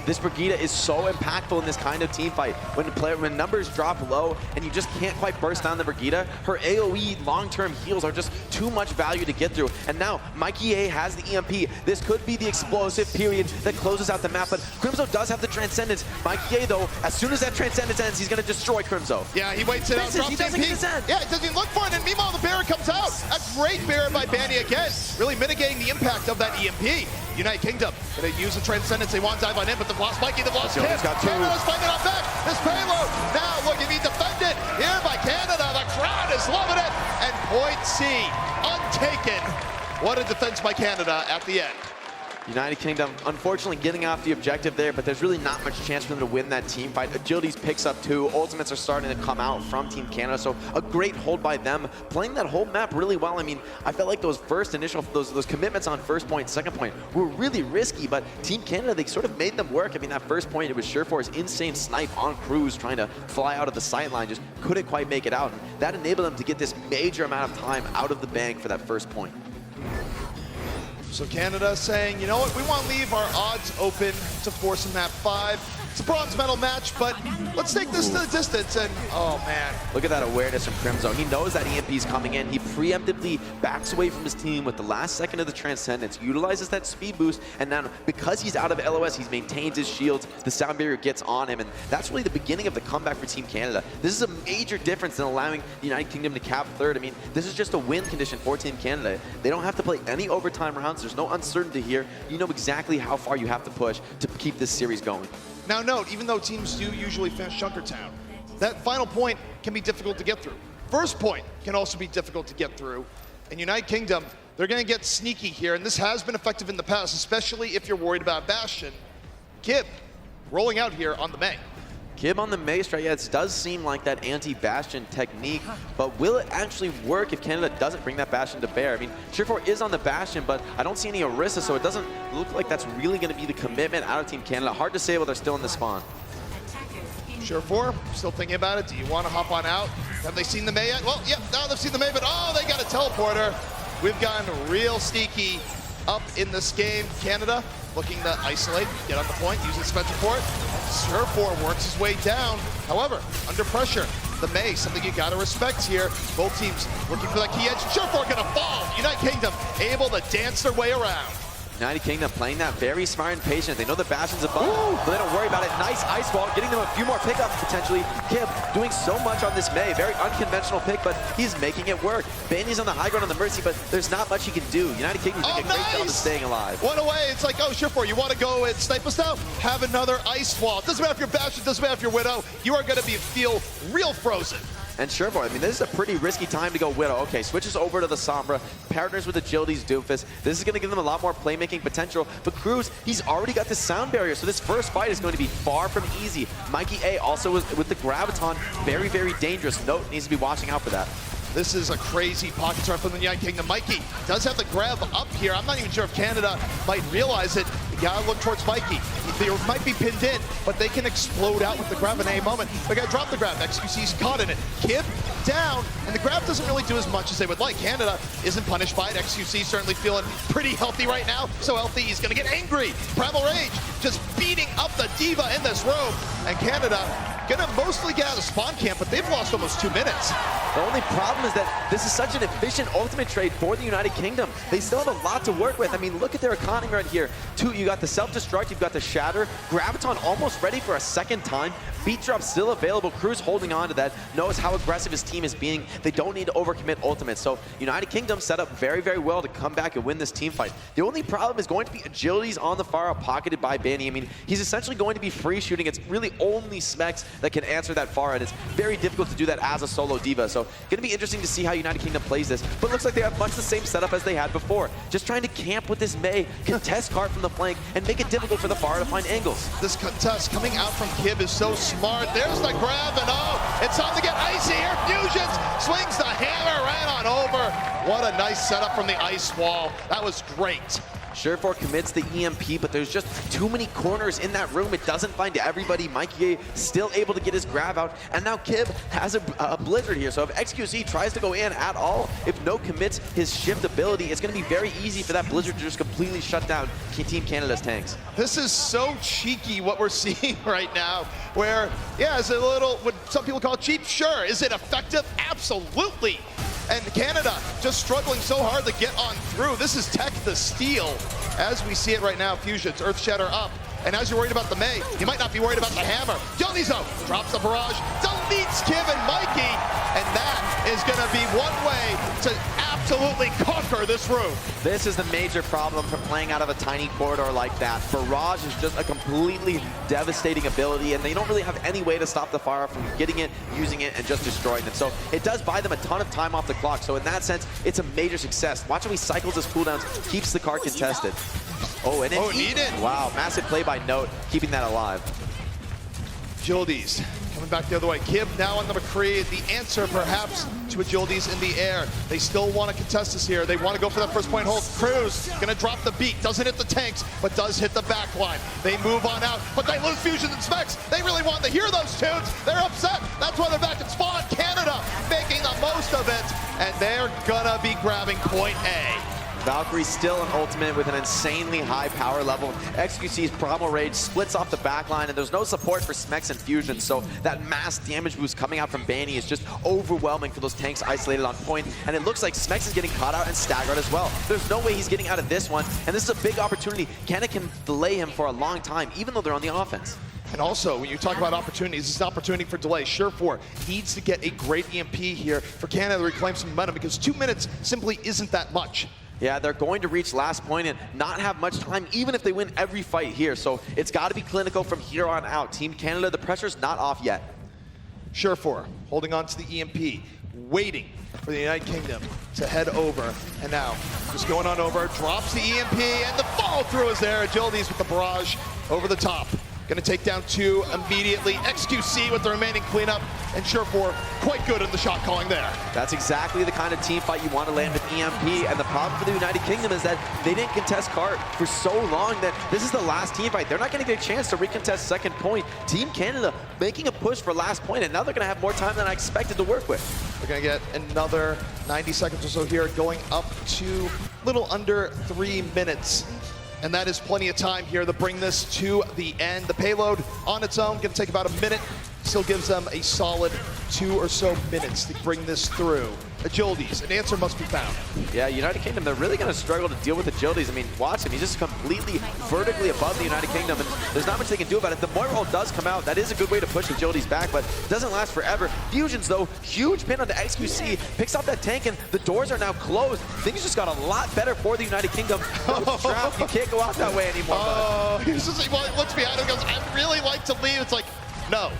This Brigida is so impactful in this kind of team fight. When numbers drop low and you just can't quite burst down the Brigida, her AoE long-term heals are just too much value to get through. And now Mikey A has the EMP. This could be the explosive period that closes out the map, but Crimzo does have the Transcendence. Mikey A though, as soon as that Transcendence ends, he's gonna destroy Crimzo. Yeah, he waits it out, drops EMP. Yeah, he doesn't even look for it, and meanwhile the barrier comes out. A great barrier by Banny again, really mitigating the impact of that EMP. United Kingdom gonna use the Transcendence. They want to dive on in, but they've lost Mikey, they've lost Kim. Canada's fighting off back. This payload now looking to be defended here by Canada. The crowd is loving it. And point C, untaken. What a defense by Canada at the end. United Kingdom, unfortunately getting off the objective there, but there's really not much chance for them to win that team fight. Agilities picks up 2. Ultimates are starting to come out from Team Canada, so a great hold by them. Playing that whole map really well. I mean, I felt like those first initial, those commitments on first point, second point were really risky, but Team Canada, they sort of made them work. I mean, that first point, it was Surefour's insane snipe on Cruz trying to fly out of the sight line, just couldn't quite make it out. And that enabled them to get this major amount of time out of the bank for that first point. So Canada saying, you know what, we want to leave our odds open to force in map 5. It's a bronze medal match, but let's take this to the distance, and oh man. Look at that awareness from Crimzo. He knows that EMP is coming in. He preemptively backs away from his team with the last second of the Transcendence, utilizes that speed boost, and now because he's out of LOS, he's maintained his shields, the sound barrier gets on him, and that's really the beginning of the comeback for Team Canada. This is a major difference than allowing the United Kingdom to cap third. I mean, this is just a win condition for Team Canada. They don't have to play any overtime rounds. There's no uncertainty here. You know exactly how far you have to push to keep this series going. Now note, even though teams do usually finish Junkertown, that final point can be difficult to get through. First point can also be difficult to get through. And United Kingdom, they're going to get sneaky here, and this has been effective in the past, especially if you're worried about Bastion. Kib rolling out here on the Mei. Kib on the Mei strike, yeah, it does seem like that anti-Bastion technique, but will it actually work if Canada doesn't bring that Bastion to bear? I mean, Surefour is on the Bastion, but I don't see any Orisa, so it doesn't look like that's really going to be the commitment out of Team Canada. Hard to say while they're still in the spawn. Surefour, still thinking about it. Do you want to hop on out? Have they seen the Mei yet? Well, yep, now they've seen the Mei, but oh, they got a teleporter. We've gotten real sneaky up in this game. Canada looking to isolate, get on the point, using Spencer Port. Surefour works his way down. However, under pressure, the Mei, something you gotta respect here. Both teams looking for that key edge. Surefour gonna fall. United Kingdom able to dance their way around. United Kingdom playing that very smart and patient. They know the Bastion's above, but they don't worry about it. Nice ice wall, getting them a few more pickups potentially. Kib doing so much on this Mei. Very unconventional pick, but he's making it work. Bandy's on the high ground on the Mercy, but there's not much he can do. United Kingdom's doing a great job of staying alive. One away. It's like, oh, Surefour, you want to go and snipe us now? Have another ice wall. Doesn't matter if you're Bastion, doesn't matter if you're Widow. You are going to feel real frozen. And Surefour, I mean, this is a pretty risky time to go Widow. Okay, switches over to the Sombra, partners with Agility's Doofus. This is going to give them a lot more playmaking potential. But Cruz, he's already got the sound barrier, so this first fight is going to be far from easy. Mikey A also with the Graviton, very, very dangerous. Note, needs to be watching out for that. This is a crazy pocket start from the United Kingdom. Mikey does have the grab up here. I'm not even sure if Canada might realize it. You gotta look towards Mikey. They might be pinned in, but they can explode out with the grab in any moment. They gotta drop the grab. XQC's caught in it. Kib down, and the grab doesn't really do as much as they would like. Canada isn't punished by it. XQC certainly feeling pretty healthy right now. So healthy, he's gonna get angry. Primal Rage just beating up the Diva in this room. And Canada gonna mostly get out of spawn camp, but they've lost almost 2 minutes. The only problem is that this is such an efficient ultimate trade for the United Kingdom. They still have a lot to work with. I mean, look at their economy right here. You got the self-destruct, you've got the shatter. Graviton almost ready for a second time. Beat drop still available. Cruz holding on to that. Knows how aggressive his team is being. They don't need to overcommit ultimate. So United Kingdom set up very, very well to come back and win this team fight. The only problem is going to be Agilities on the far out, pocketed by Banny. I mean, he's essentially going to be free shooting. It's really only Specs that can answer that far, and it's very difficult to do that as a solo Diva. So going to be interesting to see how United Kingdom plays this. But it looks like they have much the same setup as they had before. Just trying to camp with this Mei, contest card from the flank, and make it difficult for the Fire to find angles. This contest coming out from Kib is so smart. There's the grab, and oh, it's time to get icy here. Fusions swings the hammer right on over. What a nice setup from the ice wall. That was great. Surefour commits the EMP, but there's just too many corners in that room. It doesn't find everybody. Mikey still able to get his grab out, and now Kib has a Blizzard here. So if XQC tries to go in at all, if no commits his shift ability, it's going to be very easy for that Blizzard to just completely shut down Team Canada's tanks. This is so cheeky what we're seeing right now, where, yeah, is it a little, what some people call cheap? Sure. Is it effective? Absolutely. And Canada just struggling so hard to get on through. This is Tech the Steel. As we see it right now, Fusions, Earth Shatter up. And as you're worried about the Mei, you might not be worried about the hammer. Dioniso drops the barrage, deletes Kib and Mikey, and that is going to be one way to absolutely conquer this room. This is the major problem for playing out of a tiny corridor like that. Barrage is just a completely devastating ability, and they don't really have any way to stop the Fire from getting it, using it, and just destroying it. So it does buy them a ton of time off the clock. So in that sense, it's a major success. Watch how he cycles his cooldowns, keeps the card contested. Oh, and it needed. Wow, massive play by Note, keeping that alive. Agilities coming back the other way. Kib now on the McCree, the answer perhaps to Agilities in the air. They still want to contest this here. They want to go for that first point hold. Cruz gonna drop the beat, doesn't hit the tanks, but does hit the back line. They move on out, but they lose Fusions and Specs. They really want to hear those tunes. They're upset. That's why they're back in spawn. Canada making the most of it, and they're gonna be grabbing point A. Valkyrie still an ultimate with an insanely high power level. XQC's Primal Rage splits off the backline, and there's no support for Smex and Fusion, so that mass damage boost coming out from Banny is just overwhelming for those tanks isolated on point, and it looks like Smex is getting caught out and staggered as well. There's no way he's getting out of this one, and this is a big opportunity. Canada can delay him for a long time, even though they're on the offense. And also, when you talk about opportunities, it's an opportunity for delay. Surefour needs to get a great EMP here for Canada to reclaim some momentum, because 2 minutes simply isn't that much. Yeah, they're going to reach last point and not have much time, even if they win every fight here. So it's got to be clinical from here on out. Team Canada, the pressure's not off yet. Surefour holding on to the EMP, waiting for the United Kingdom to head over. And now, just going on over, drops the EMP, and the follow through is there. Agilities with the barrage over the top. Gonna take down 2 immediately. XQC with the remaining cleanup, and Surefour quite good in the shot calling there. That's exactly the kind of team fight you want to land with EMP, and the problem for the United Kingdom is that they didn't contest Cart for so long that this is the last team fight. They're not gonna get a chance to recontest second point. Team Canada making a push for last point, and now they're gonna have more time than I expected to work with. We're gonna get another 90 seconds or so here, going up to a little under 3 minutes. And that is plenty of time here to bring this to the end. The payload on its own gonna take about a minute. Still gives them a solid 2 or so minutes to bring this through. Agilities, an answer must be found. Yeah, United Kingdom, they're really going to struggle to deal with Agilities. I mean, watch him. He's just completely vertically above the United Kingdom, and there's not much they can do about it. The Moira ult does come out. That is a good way to push Agilities back, but it doesn't last forever. Fusions, though, huge pin onto XQC, picks off that tank, and the doors are now closed. Things just got a lot better for the United Kingdom. Trap, you can't go out that way anymore. Oh, he's just like, well, looks behind him and goes, I'd really like to leave. It's like, no.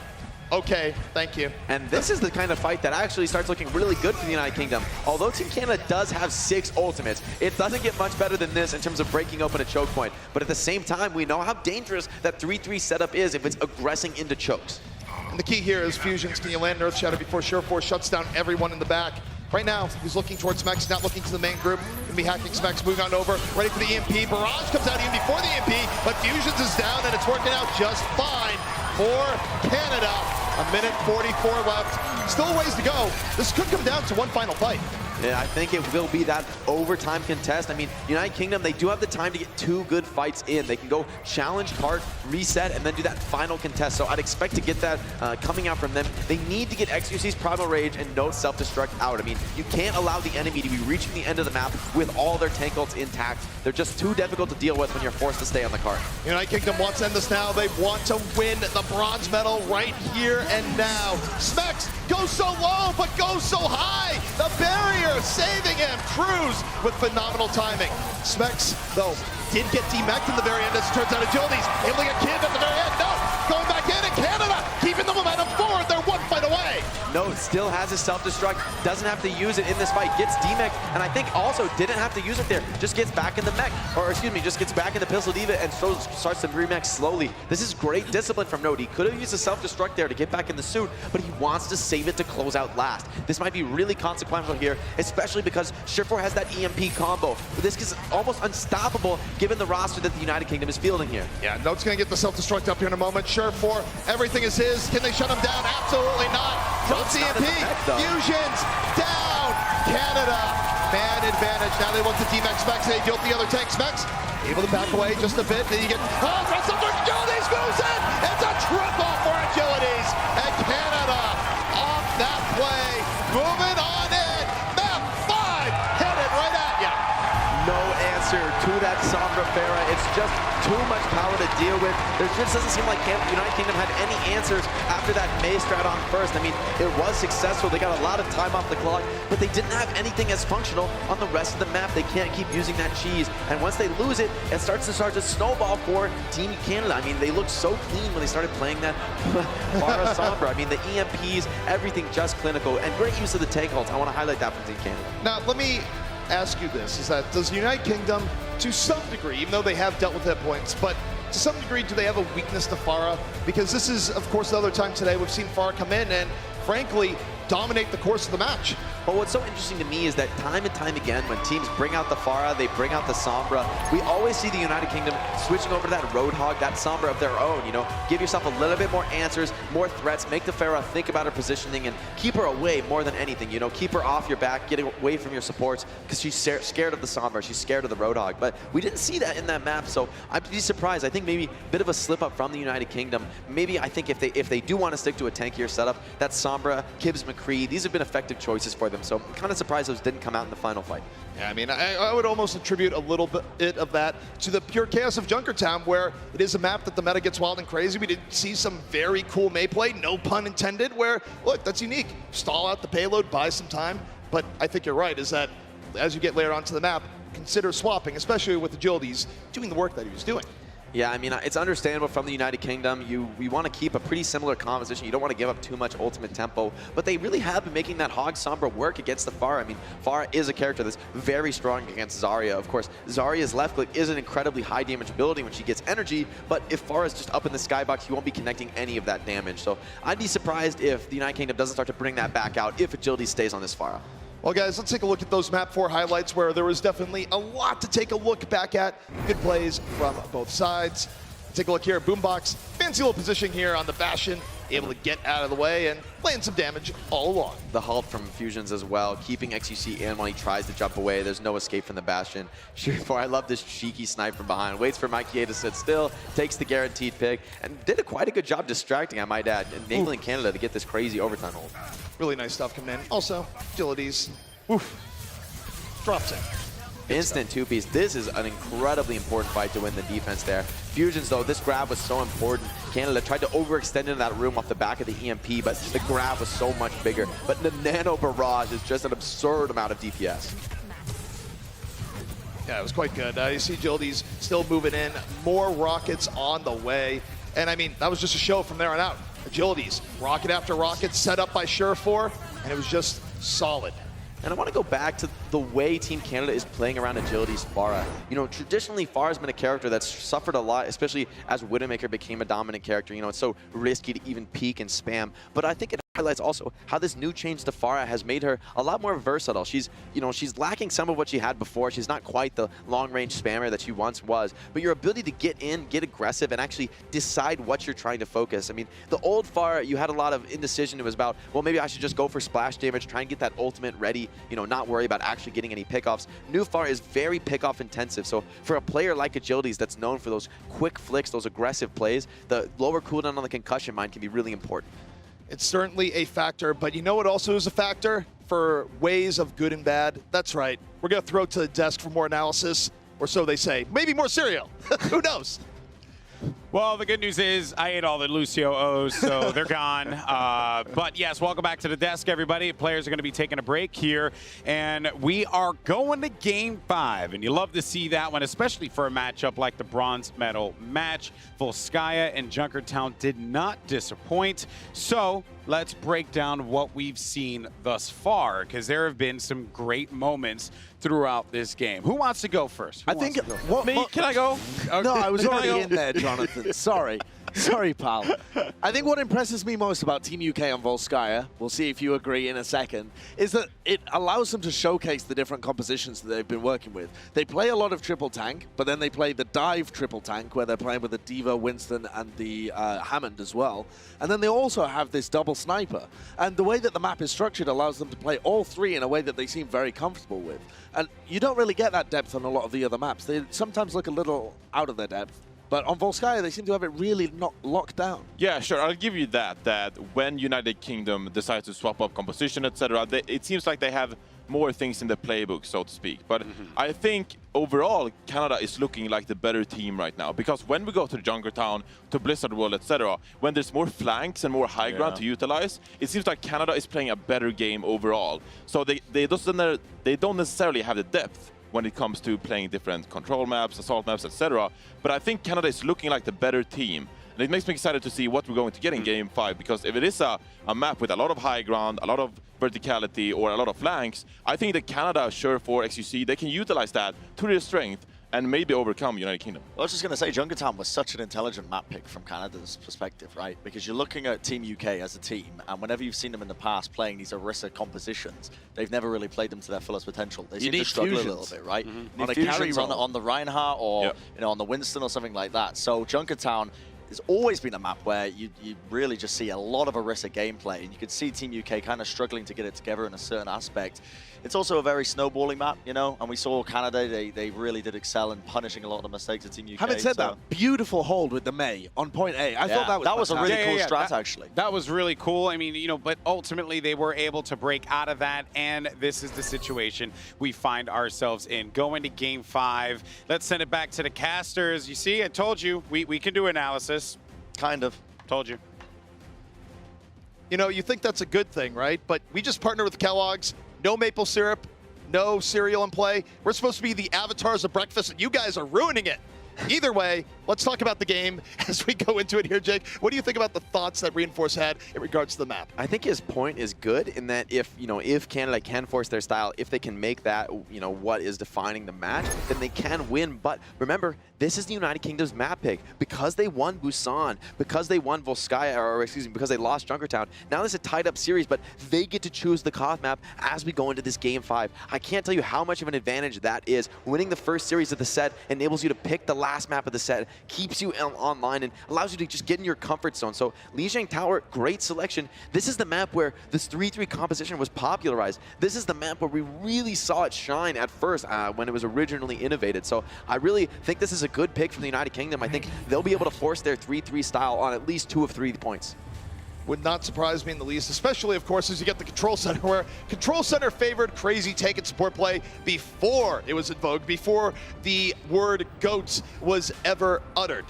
Okay, thank you. And this is the kind of fight that actually starts looking really good for the United Kingdom. Although Team Canada does have 6 ultimates, it doesn't get much better than this in terms of breaking open a choke point. But at the same time, we know how dangerous that 3-3 setup is if it's aggressing into chokes. And the key here is Fusions. Can you land Earth Shadow before Surefour shuts down everyone in the back? Right now, he's looking towards Smex, not looking to the main group. Gonna be hacking Smex, moving on over, ready for the EMP. Barrage comes out even before the EMP, but Fusions is down, and it's working out just fine for Canada. A minute 44 left. Still a ways to go. This could come down to one final fight. Yeah, I think it will be that overtime contest. I mean, United Kingdom, they do have the time to get 2 good fights in. They can go challenge Cart, reset, and then do that final contest. So I'd expect to get that coming out from them. They need to get XQC's Primal Rage and no self-destruct out. I mean, you can't allow the enemy to be reaching the end of the map with all their tank ults intact. They're just too difficult to deal with when you're forced to stay on the cart. United Kingdom wants to end this now. They want to win the bronze medal right here and now. Smex goes so low, but goes so high. The barrier saving him. Cruz with phenomenal timing. Smex, though, did get demeched in the very end, as it turns out. Agilities able to get Kib at the very end. No, going back in, and Canada keeping the momentum forward. They're 1 fight away. No, still has his self-destruct, doesn't have to use it in this fight, gets D-mech, and I think also didn't have to use it there, just gets back in the mech, or excuse me, just gets back in the pistol diva and starts to remech slowly. This is great discipline from Node. He could have used a self-destruct there to get back in the suit, but he wants to save it to close out last. This might be really consequential here, especially because Surefour has that EMP combo. This is almost unstoppable given the roster that the United Kingdom is fielding here. Yeah, Note's going to get the self-destruct up here in a moment. Surefour, everything is his. Can they shut him down? Absolutely not. Drops the EMP. Fusions down. Canada, man advantage. Now they look to D-Mech Specs. They deal with the other tank Specs. Able to back away just a bit. Then you get, drops up to Agilities, moves in. It's a triple for Agilities. And Canada off that play. Moving on in. Map 5 headed right at ya. No answer to that Sombra Pharah. It's just too much power to deal with. There just doesn't seem like United Kingdom had any answers after that Mei strat on first. I mean, it was successful. They got a lot of time off the clock, but they didn't have anything as functional on the rest of the map. They can't keep using that cheese. And once they lose it, it starts to snowball for Team Canada. I mean, they looked so clean when they started playing that Pharah Sombra. I mean, the EMPs, everything just clinical, and great use of the tank ults. I want to highlight that from Team Canada. Now, let me ask you this, is that does the United Kingdom, to some degree, even though they have dealt with hit points, but to some degree, do they have a weakness to Pharah? Because this is, of course, the other time today we've seen Pharah come in and, frankly, dominate the course of the match. But what's so interesting to me is that time and time again, when teams bring out the Pharah, they bring out the Sombra, we always see the United Kingdom switching over to that Roadhog, that Sombra of their own, you know, give yourself a little bit more answers, more threats, make the Pharah think about her positioning and keep her away more than anything, you know, keep her off your back, get away from your supports, because she's scared of the Sombra, she's scared of the Roadhog. But we didn't see that in that map, so I'd be surprised. I think maybe a bit of a slip up from the United Kingdom. Maybe I think if they do want to stick to a tankier setup, that Sombra, Kibbs, McCree, these have been effective choices for them. So I'm kind of surprised those didn't come out in the final fight. Yeah, I mean, I would almost attribute a little bit of that to the pure chaos of Junkertown, where it is a map that the meta gets wild and crazy. We did see some very cool Mei play, no pun intended, where, look, that's unique. Stall out the payload, buy some time. But I think you're right, is that as you get layered onto the map, consider swapping, especially with Agilities doing the work that he was doing. Yeah, I mean, it's understandable from the United Kingdom. We want to keep a pretty similar composition. You don't want to give up too much ultimate tempo, but they really have been making that Hog Sombra work against the Pharah. I mean, Pharah is a character that's very strong against Zarya. Of course, Zarya's left click is an incredibly high damage ability when she gets energy, but if Pharah's just up in the skybox, you won't be connecting any of that damage. So I'd be surprised if the United Kingdom doesn't start to bring that back out if Agility stays on this Pharah. Well, guys, let's take a look at those Map 4 highlights where there was definitely a lot to take a look back at. Good plays from both sides. Take a look here at Boombox. Fancy little position here on the Bastion, able to get out of the way and laying some damage all along. The halt from Fusions as well, keeping XQC in when he tries to jump away. There's no escape from the Bastion. Surefour, I love this cheeky snipe from behind. Waits for Mikey A to sit still, takes the guaranteed pick, and did quite a good job distracting, I might add, enabling Canada to get this crazy overtime hold. Really nice stuff coming in. Also, Agilities. Oof. Drops it. Instant two-piece. This is an incredibly important fight to win the defense there. Fusions, though, this grab was so important. Canada tried to overextend into that room off the back of the EMP, but the grab was so much bigger. But the Nano Barrage is just an absurd amount of DPS. Yeah, it was quite good. You see Agilities still moving in. More rockets on the way. And, I mean, that was just a show from there on out. Agilities, rocket after rocket, set up by Surefour, and it was just solid. And I want to go back to the way Team Canada is playing around Agility's Pharah. You know, traditionally, Pharah's been a character that's suffered a lot, especially as Widowmaker became a dominant character. You know, it's so risky to even peek and spam. But I think it highlights also how this new change to Pharah has made her a lot more versatile. She's, you know, she's lacking some of what she had before. She's not quite the long-range spammer that she once was. But your ability to get in, get aggressive, and actually decide what you're trying to focus. I mean, the old Pharah, you had a lot of indecision. It was about, well, maybe I should just go for splash damage, try and get that ultimate ready, you know, not worry about actually getting any pickoffs. New Pharah is very pickoff intensive. So for a player like Agilities that's known for those quick flicks, those aggressive plays, the lower cooldown on the concussion mine can be really important. It's certainly a factor, but you know what also is a factor for ways of good and bad? That's right. We're going to throw it to the desk for more analysis, or so they say. Maybe more cereal. Who knows? Well, the good news is I ate all the Lucio O's, so they're gone. But yes, welcome back to the desk, everybody. Players are going to be taking a break here, and we are going to Game 5. And you love to see that one, especially for a matchup like the bronze medal match. Volskaya and Junkertown did not disappoint. So let's break down what we've seen thus far, because there have been some great moments throughout this game. Who wants to go first? Who I think wants to go? Me? Can I go? No, I was Can I already go? in there, Jonathan. Sorry. Sorry, pal. I think what impresses me most about Team UK on Volskaya, we'll see if you agree in a second, is that it allows them to showcase the different compositions that they've been working with. They play a lot of triple tank, but then they play the dive triple tank, where they're playing with the Diva, Winston, and the Hammond as well. And then they also have this double sniper. And the way that the map is structured allows them to play all three in a way that they seem very comfortable with. And you don't really get that depth on a lot of the other maps. They sometimes look a little out of their depth. But on Volskaya, they seem to have it really not locked down. Yeah, sure. I'll give you that when United Kingdom decides to swap up composition, etc., it seems like they have more things in the playbook, so to speak. But I think overall, Canada is looking like the better team right now. Because when we go to Junkertown, to Blizzard World, etc., when there's more flanks and more high ground to utilize, it seems like Canada is playing a better game overall. So they don't necessarily have the depth when it comes to playing different control maps, assault maps, etc. But I think Canada is looking like the better team. And it makes me excited to see what we're going to get in Game 5, because if it is a map with a lot of high ground, a lot of verticality, or a lot of flanks, I think that Canada, sure, for XQC, they can utilize that to their strength and maybe overcome United Kingdom. I was just going to say, Junkertown was such an intelligent map pick from Canada's perspective, right? Because you're looking at Team UK as a team, and whenever you've seen them in the past playing these Orisa compositions, they've never really played them to their fullest potential. They seem to struggle a little bit, right? On a carry on the Reinhardt or on the Winston or something like that. So Junkertown has always been a map where you really just see a lot of Orisa gameplay, and you could see Team UK kind of struggling to get it together in a certain aspect. It's also a very snowballing map, you know, and we saw Canada, they really did excel in punishing a lot of the mistakes of Team UK. Having said that, beautiful hold with the Mei on point A. I thought that was a really cool strat, actually. That was really cool. I mean, you know, but ultimately they were able to break out of that, and this is the situation we find ourselves in. Going to Game 5. Let's send it back to the casters. You see, I told you, we can do analysis. Kind of. Told you. You know, you think that's a good thing, right? But we just partnered with Kellogg's. No maple syrup, no cereal in play. We're supposed to be the avatars of breakfast, and you guys are ruining it. Either way, let's talk about the game as we go into it here, Jake. What do you think about the thoughts that Reinforce had in regards to the map? I think his point is good in that if Canada can force their style, if they can make that, what is defining the match, then they can win. But remember, this is the United Kingdom's map pick. Because they won Busan, because they won Volskaya, or excuse me, because they lost Junkertown, now there's a tied up series, but they get to choose the Koth map as we go into this Game 5. I can't tell you how much of an advantage that is. Winning the first series of the set enables you to pick the last map of the set, keeps you online, and allows you to just get in your comfort zone. So Lijiang Tower, great selection. This is the map where this 3-3 composition was popularized. This is the map where we really saw it shine at first when it was originally innovated. So I really think this is a good pick from the United Kingdom. I think they'll be able to force their 3-3 style on at least 2 of 3 points. Would not surprise me in the least, especially, of course, as you get the Control Center, where Control Center favored crazy take and support play before it was in vogue, before the word GOATs was ever uttered.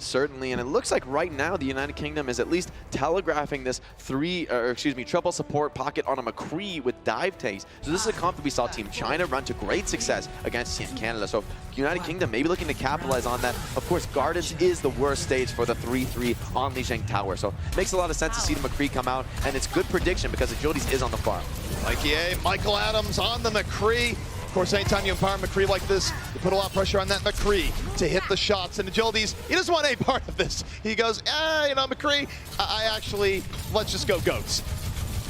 Certainly, and it looks like right now the United Kingdom is at least telegraphing this triple support pocket on a McCree with dive taste. So this is a comp that we saw Team China run to great success against Team Canada. So United Kingdom maybe looking to capitalize on that. Of course, Gardens is the worst stage for the 3-3 on Lijiang Tower. So it makes a lot of sense to see the McCree come out, and it's good prediction because Agilities is on the farm. Mikey A, Michael Adams on the McCree. Of course, anytime you empower McCree like this, you put a lot of pressure on that McCree to hit the shots. And Agilities, he doesn't want any part of this. He goes, McCree, let's just go GOATs.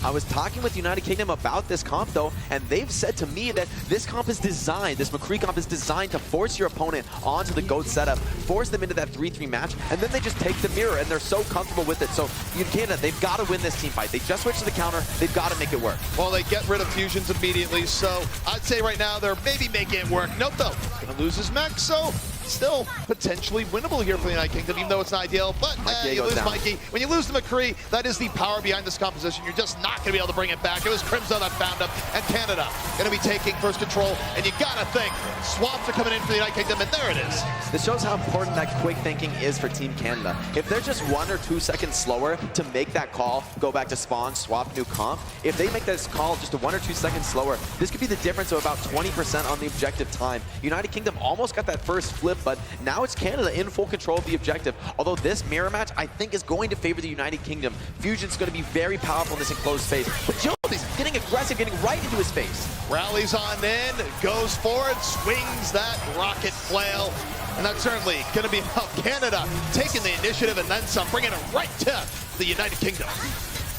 I was talking with United Kingdom about this comp, though, and they've said to me that this comp is designed, this McCree comp is designed to force your opponent onto the GOAT setup, force them into that 3-3 match, and then they just take the mirror, and they're so comfortable with it. So Canada, they've got to win this team fight. They just switched to the counter. They've got to make it work. Well, they get rid of fusions immediately, so I'd say right now they're maybe making it work. Nope, though. Gonna lose his mech, so still potentially winnable here for the United Kingdom, even though it's not ideal. But you lose Mikey. When you lose to McCree, that is the power behind this composition. You're just not going to be able to bring it back. It was Crimson that found him, and Canada going to be taking first control. And you got to think, swaps are coming in for the United Kingdom, and there it is. This shows how important that quick thinking is for Team Canada. If they're just 1 or 2 seconds slower to make that call, go back to spawn, swap new comp, if they make this call just 1 or 2 seconds slower, this could be the difference of about 20% on the objective time. United Kingdom almost got that first flip but now it's Canada in full control of the objective. Although this mirror match, I think, is going to favor the United Kingdom. Fusion's going to be very powerful in this enclosed space, but Jody's getting aggressive, getting right into his face. Rallies on in, goes forward, swings that rocket flail. And that's certainly going to be about Canada taking the initiative and then some, bringing it right to the United Kingdom.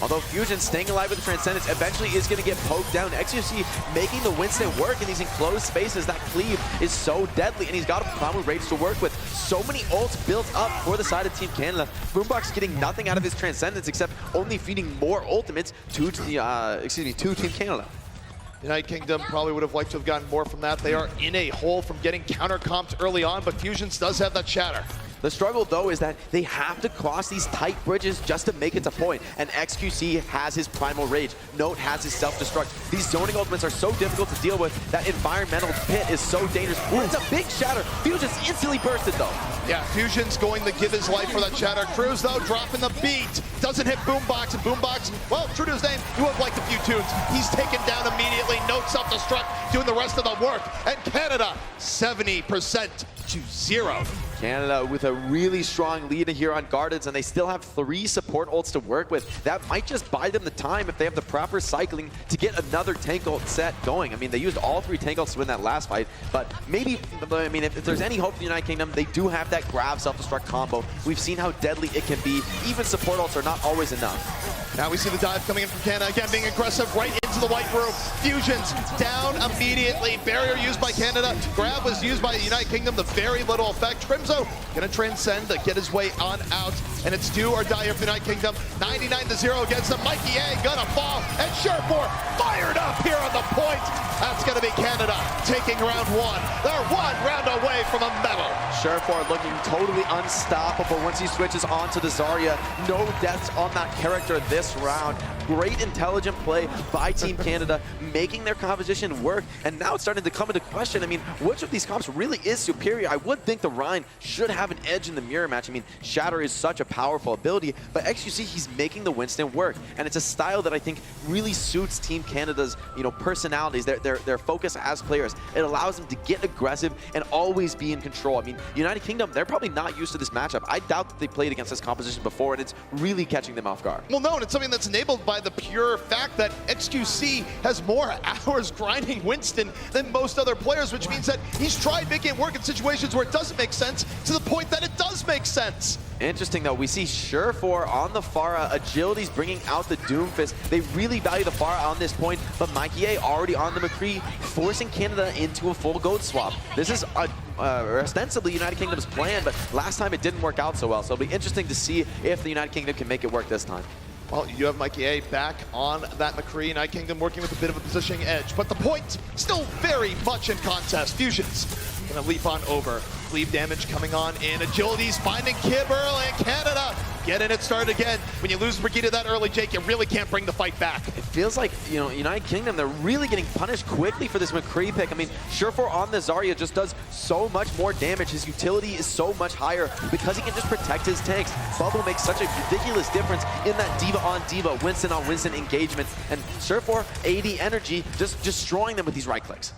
Although Fusion staying alive with the Transcendence eventually is going to get poked down. XQC making the Winston work in these enclosed spaces. That cleave is so deadly, and he's got a Primal Rage to work with. So many ults built up for the side of Team Canada. Boombox getting nothing out of his Transcendence except only feeding more ultimates to Team Canada. United Kingdom probably would have liked to have gotten more from that. They are in a hole from getting counter-comped early on, but Fusions does have that shatter. The struggle, though, is that they have to cross these tight bridges just to make it to point, and XQC has his Primal Rage. Note has his Self-Destruct. These zoning ultimates are so difficult to deal with. That environmental pit is so dangerous. Ooh, it's a big shatter. Fusion's instantly bursted, though. Yeah, Fusion's going to give his life for that shatter. Cruz, though, dropping the beat. Doesn't hit Boombox, and Boombox, well, true to his name, you would have liked a few tunes. He's taken down immediately. Note Self-Destruct, doing the rest of the work. And Canada, 70% to 0. Canada with a really strong lead here on Guardians, and they still have 3 support ults to work with. That might just buy them the time if they have the proper cycling to get another tank ult set going. I mean, they used all 3 tank ults to win that last fight, but maybe, I mean, if there's any hope for the United Kingdom, they do have that grab self-destruct combo. We've seen how deadly it can be. Even support ults are not always enough. Now we see the dive coming in from Canada, again being aggressive right into the white room. Fusions down immediately. Barrier used by Canada. Grab was used by the United Kingdom, the very little effect. Crimzo gonna transcend, get his way on out, and it's do or die here for the United Kingdom. 99-0 against them. Mikey A gonna fall, and Surefour fired up here on the point. That's gonna be Canada taking round 1. They're 1 round away from a medal. Surefour looking totally unstoppable once he switches onto the Zarya. No deaths on that character this round. Great intelligent play by Team Canada, making their composition work, and now it's starting to come into question. I mean, which of these comps really is superior? I would think the Rhine should have an edge in the mirror match. I mean, Shatter is such a powerful ability, but XQC, he's making the Winston work, and it's a style that I think really suits Team Canada's, personalities, their focus as players. It allows them to get aggressive and always be in control. I mean, United Kingdom, they're probably not used to this matchup. I doubt that they played against this composition before, and it's really catching them off guard. Well, no, and it's something that's enabled by the pure fact that XQC has more hours grinding Winston than most other players, which means that he's tried making it work in situations where it doesn't make sense to the point that it does make sense. Interesting, though. We see Surefour on the Pharah. Agility's bringing out the Doomfist. They really value the Pharah on this point, but Mikey A already on the McCree, forcing Canada into a full gold swap. This is ostensibly United Kingdom's plan, but last time it didn't work out so well, so it'll be interesting to see if the United Kingdom can make it work this time. Well, you do have Mikey A back on that McCree. United Kingdom working with a bit of a positioning edge, but the point still very much in contest. Fusions gonna leap on over. Cleave damage coming on in. Agility's finding Kibble, and Canada getting it started again. When you lose Brigitte that early, Jake, you really can't bring the fight back. It feels like, United Kingdom, they're really getting punished quickly for this McCree pick. I mean, Surefour on the Zarya just does so much more damage. His utility is so much higher because he can just protect his tanks. Bubble makes such a ridiculous difference in that diva on diva, Winston on Winston engagement. And Surefour, 80 energy, just destroying them with these right clicks.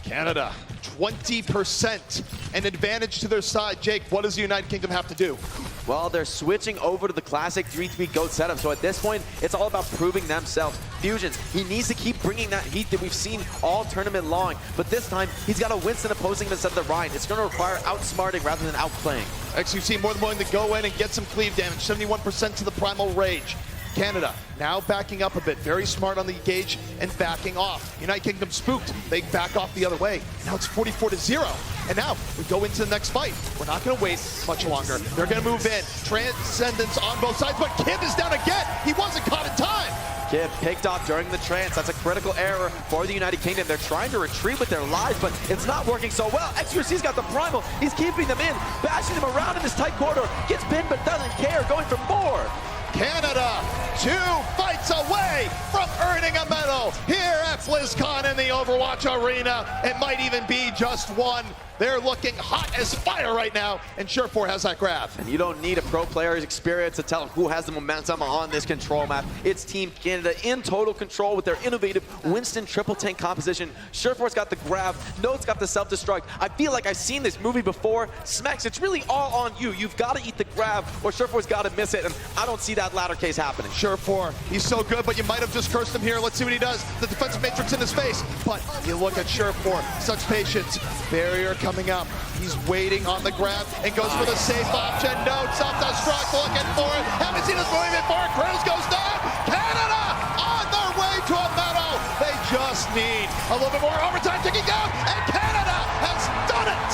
Canada, 20% an advantage to their side. Jake, what does the United Kingdom have to do? Well, they're switching over to the classic 3-3 GOAT setup, so at this point, it's all about proving themselves. Fusions, he needs to keep bringing that heat that we've seen all tournament long, but this time, he's got a Winston opposing him instead of the Rhine. It's going to require outsmarting rather than outplaying. XQC more than willing to go in and get some cleave damage, 71% to the Primal Rage. Canada now backing up a bit, very smart on the gauge and backing off. United Kingdom spooked, they back off the other way. Now it's 44-0, and now we go into the next fight. We're not gonna wait much longer. They're gonna move in, Transcendence on both sides, but Kib is down again. He wasn't caught in time. Kib picked off during the trance. That's a critical error for the United Kingdom. They're trying to retreat with their lives, but it's not working so well. XQC's got the Primal. He's keeping them in, bashing them around in this tight corridor. Gets pinned, but doesn't care, going for more. Canada to fight minutes away from earning a medal here at BlizzCon in the Overwatch arena. It might even be just one. They're looking hot as fire right now, and Surefour has that grab. And you don't need a pro player's experience to tell who has the momentum on this control map. It's Team Canada in total control with their innovative Winston triple tank composition. Surefour's got the grab, Note's got the self-destruct. I feel like I've seen this movie before. Smex, it's really all on you. You've got to eat the grab, or Surefour's got to miss it, and I don't see that latter case happening. Surefour, he's so good, but you might have just cursed him here. Let's see what he does. The defensive matrix in his face, but you look at Surefour, such patience. Barrier coming up. He's waiting on the grab and goes for the safe option. No, self-destruct, looking for it. Haven't seen this movie before. Cruz goes down. Canada on their way to a medal. They just need a little bit more overtime ticking down, and Canada has done it.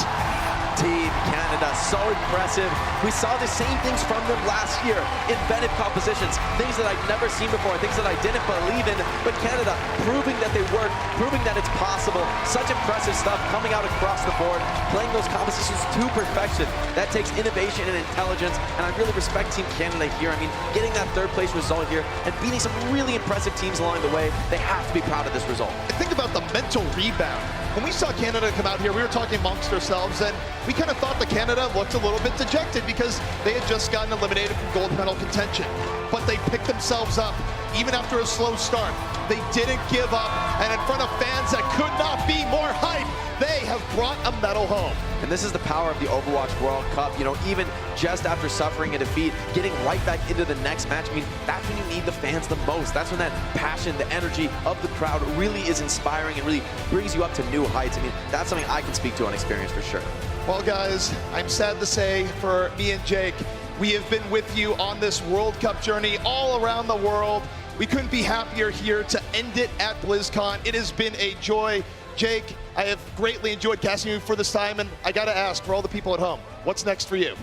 Team Canada, so impressive. We saw the same things from them last year. Inventive compositions, things that I'd never seen before, things that I didn't believe in. But Canada proving that they work, proving that it's possible. Such impressive stuff coming out across the board, playing those compositions to perfection. That takes innovation and intelligence, and I really respect Team Canada here. I mean, getting that third place result here and beating some really impressive teams along the way, they have to be proud of this result. Think about the mental rebound. When we saw Canada come out here, we were talking amongst ourselves, and we kind of thought that Canada looked a little bit dejected because they had just gotten eliminated from gold medal contention. But they picked themselves up, even after a slow start. They didn't give up, and in front of fans that could not be more hype, they have brought a medal home. And this is the power of the Overwatch World Cup. You know, even just after suffering a defeat, getting right back into the next match, I mean, that's when you need the fans the most. That's when that passion, the energy of the crowd really is inspiring and really brings you up to new heights. I mean, that's something I can speak to on experience for sure. Well, guys, I'm sad to say for me and Jake, we have been with you on this World Cup journey all around the world. We couldn't be happier here to end it at BlizzCon. It has been a joy. Jake, I have greatly enjoyed casting you for this time, and I gotta ask, for all the people at home, what's next for you?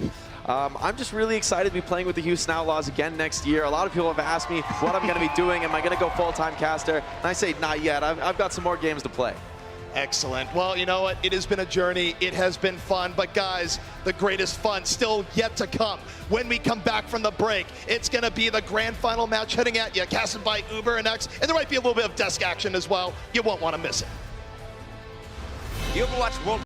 I'm just really excited to be playing with the Houston Outlaws again next year. A lot of people have asked me what I'm going to be doing. Am I going to go full-time caster? And I say not yet. I've got some more games to play. Excellent. Well, you know what? It has been a journey. It has been fun. But guys, the greatest fun still yet to come. When we come back from the break, it's going to be the grand final match heading at you, casted by Uber and X. And there might be a little bit of desk action as well. You won't want to miss it. The Overwatch World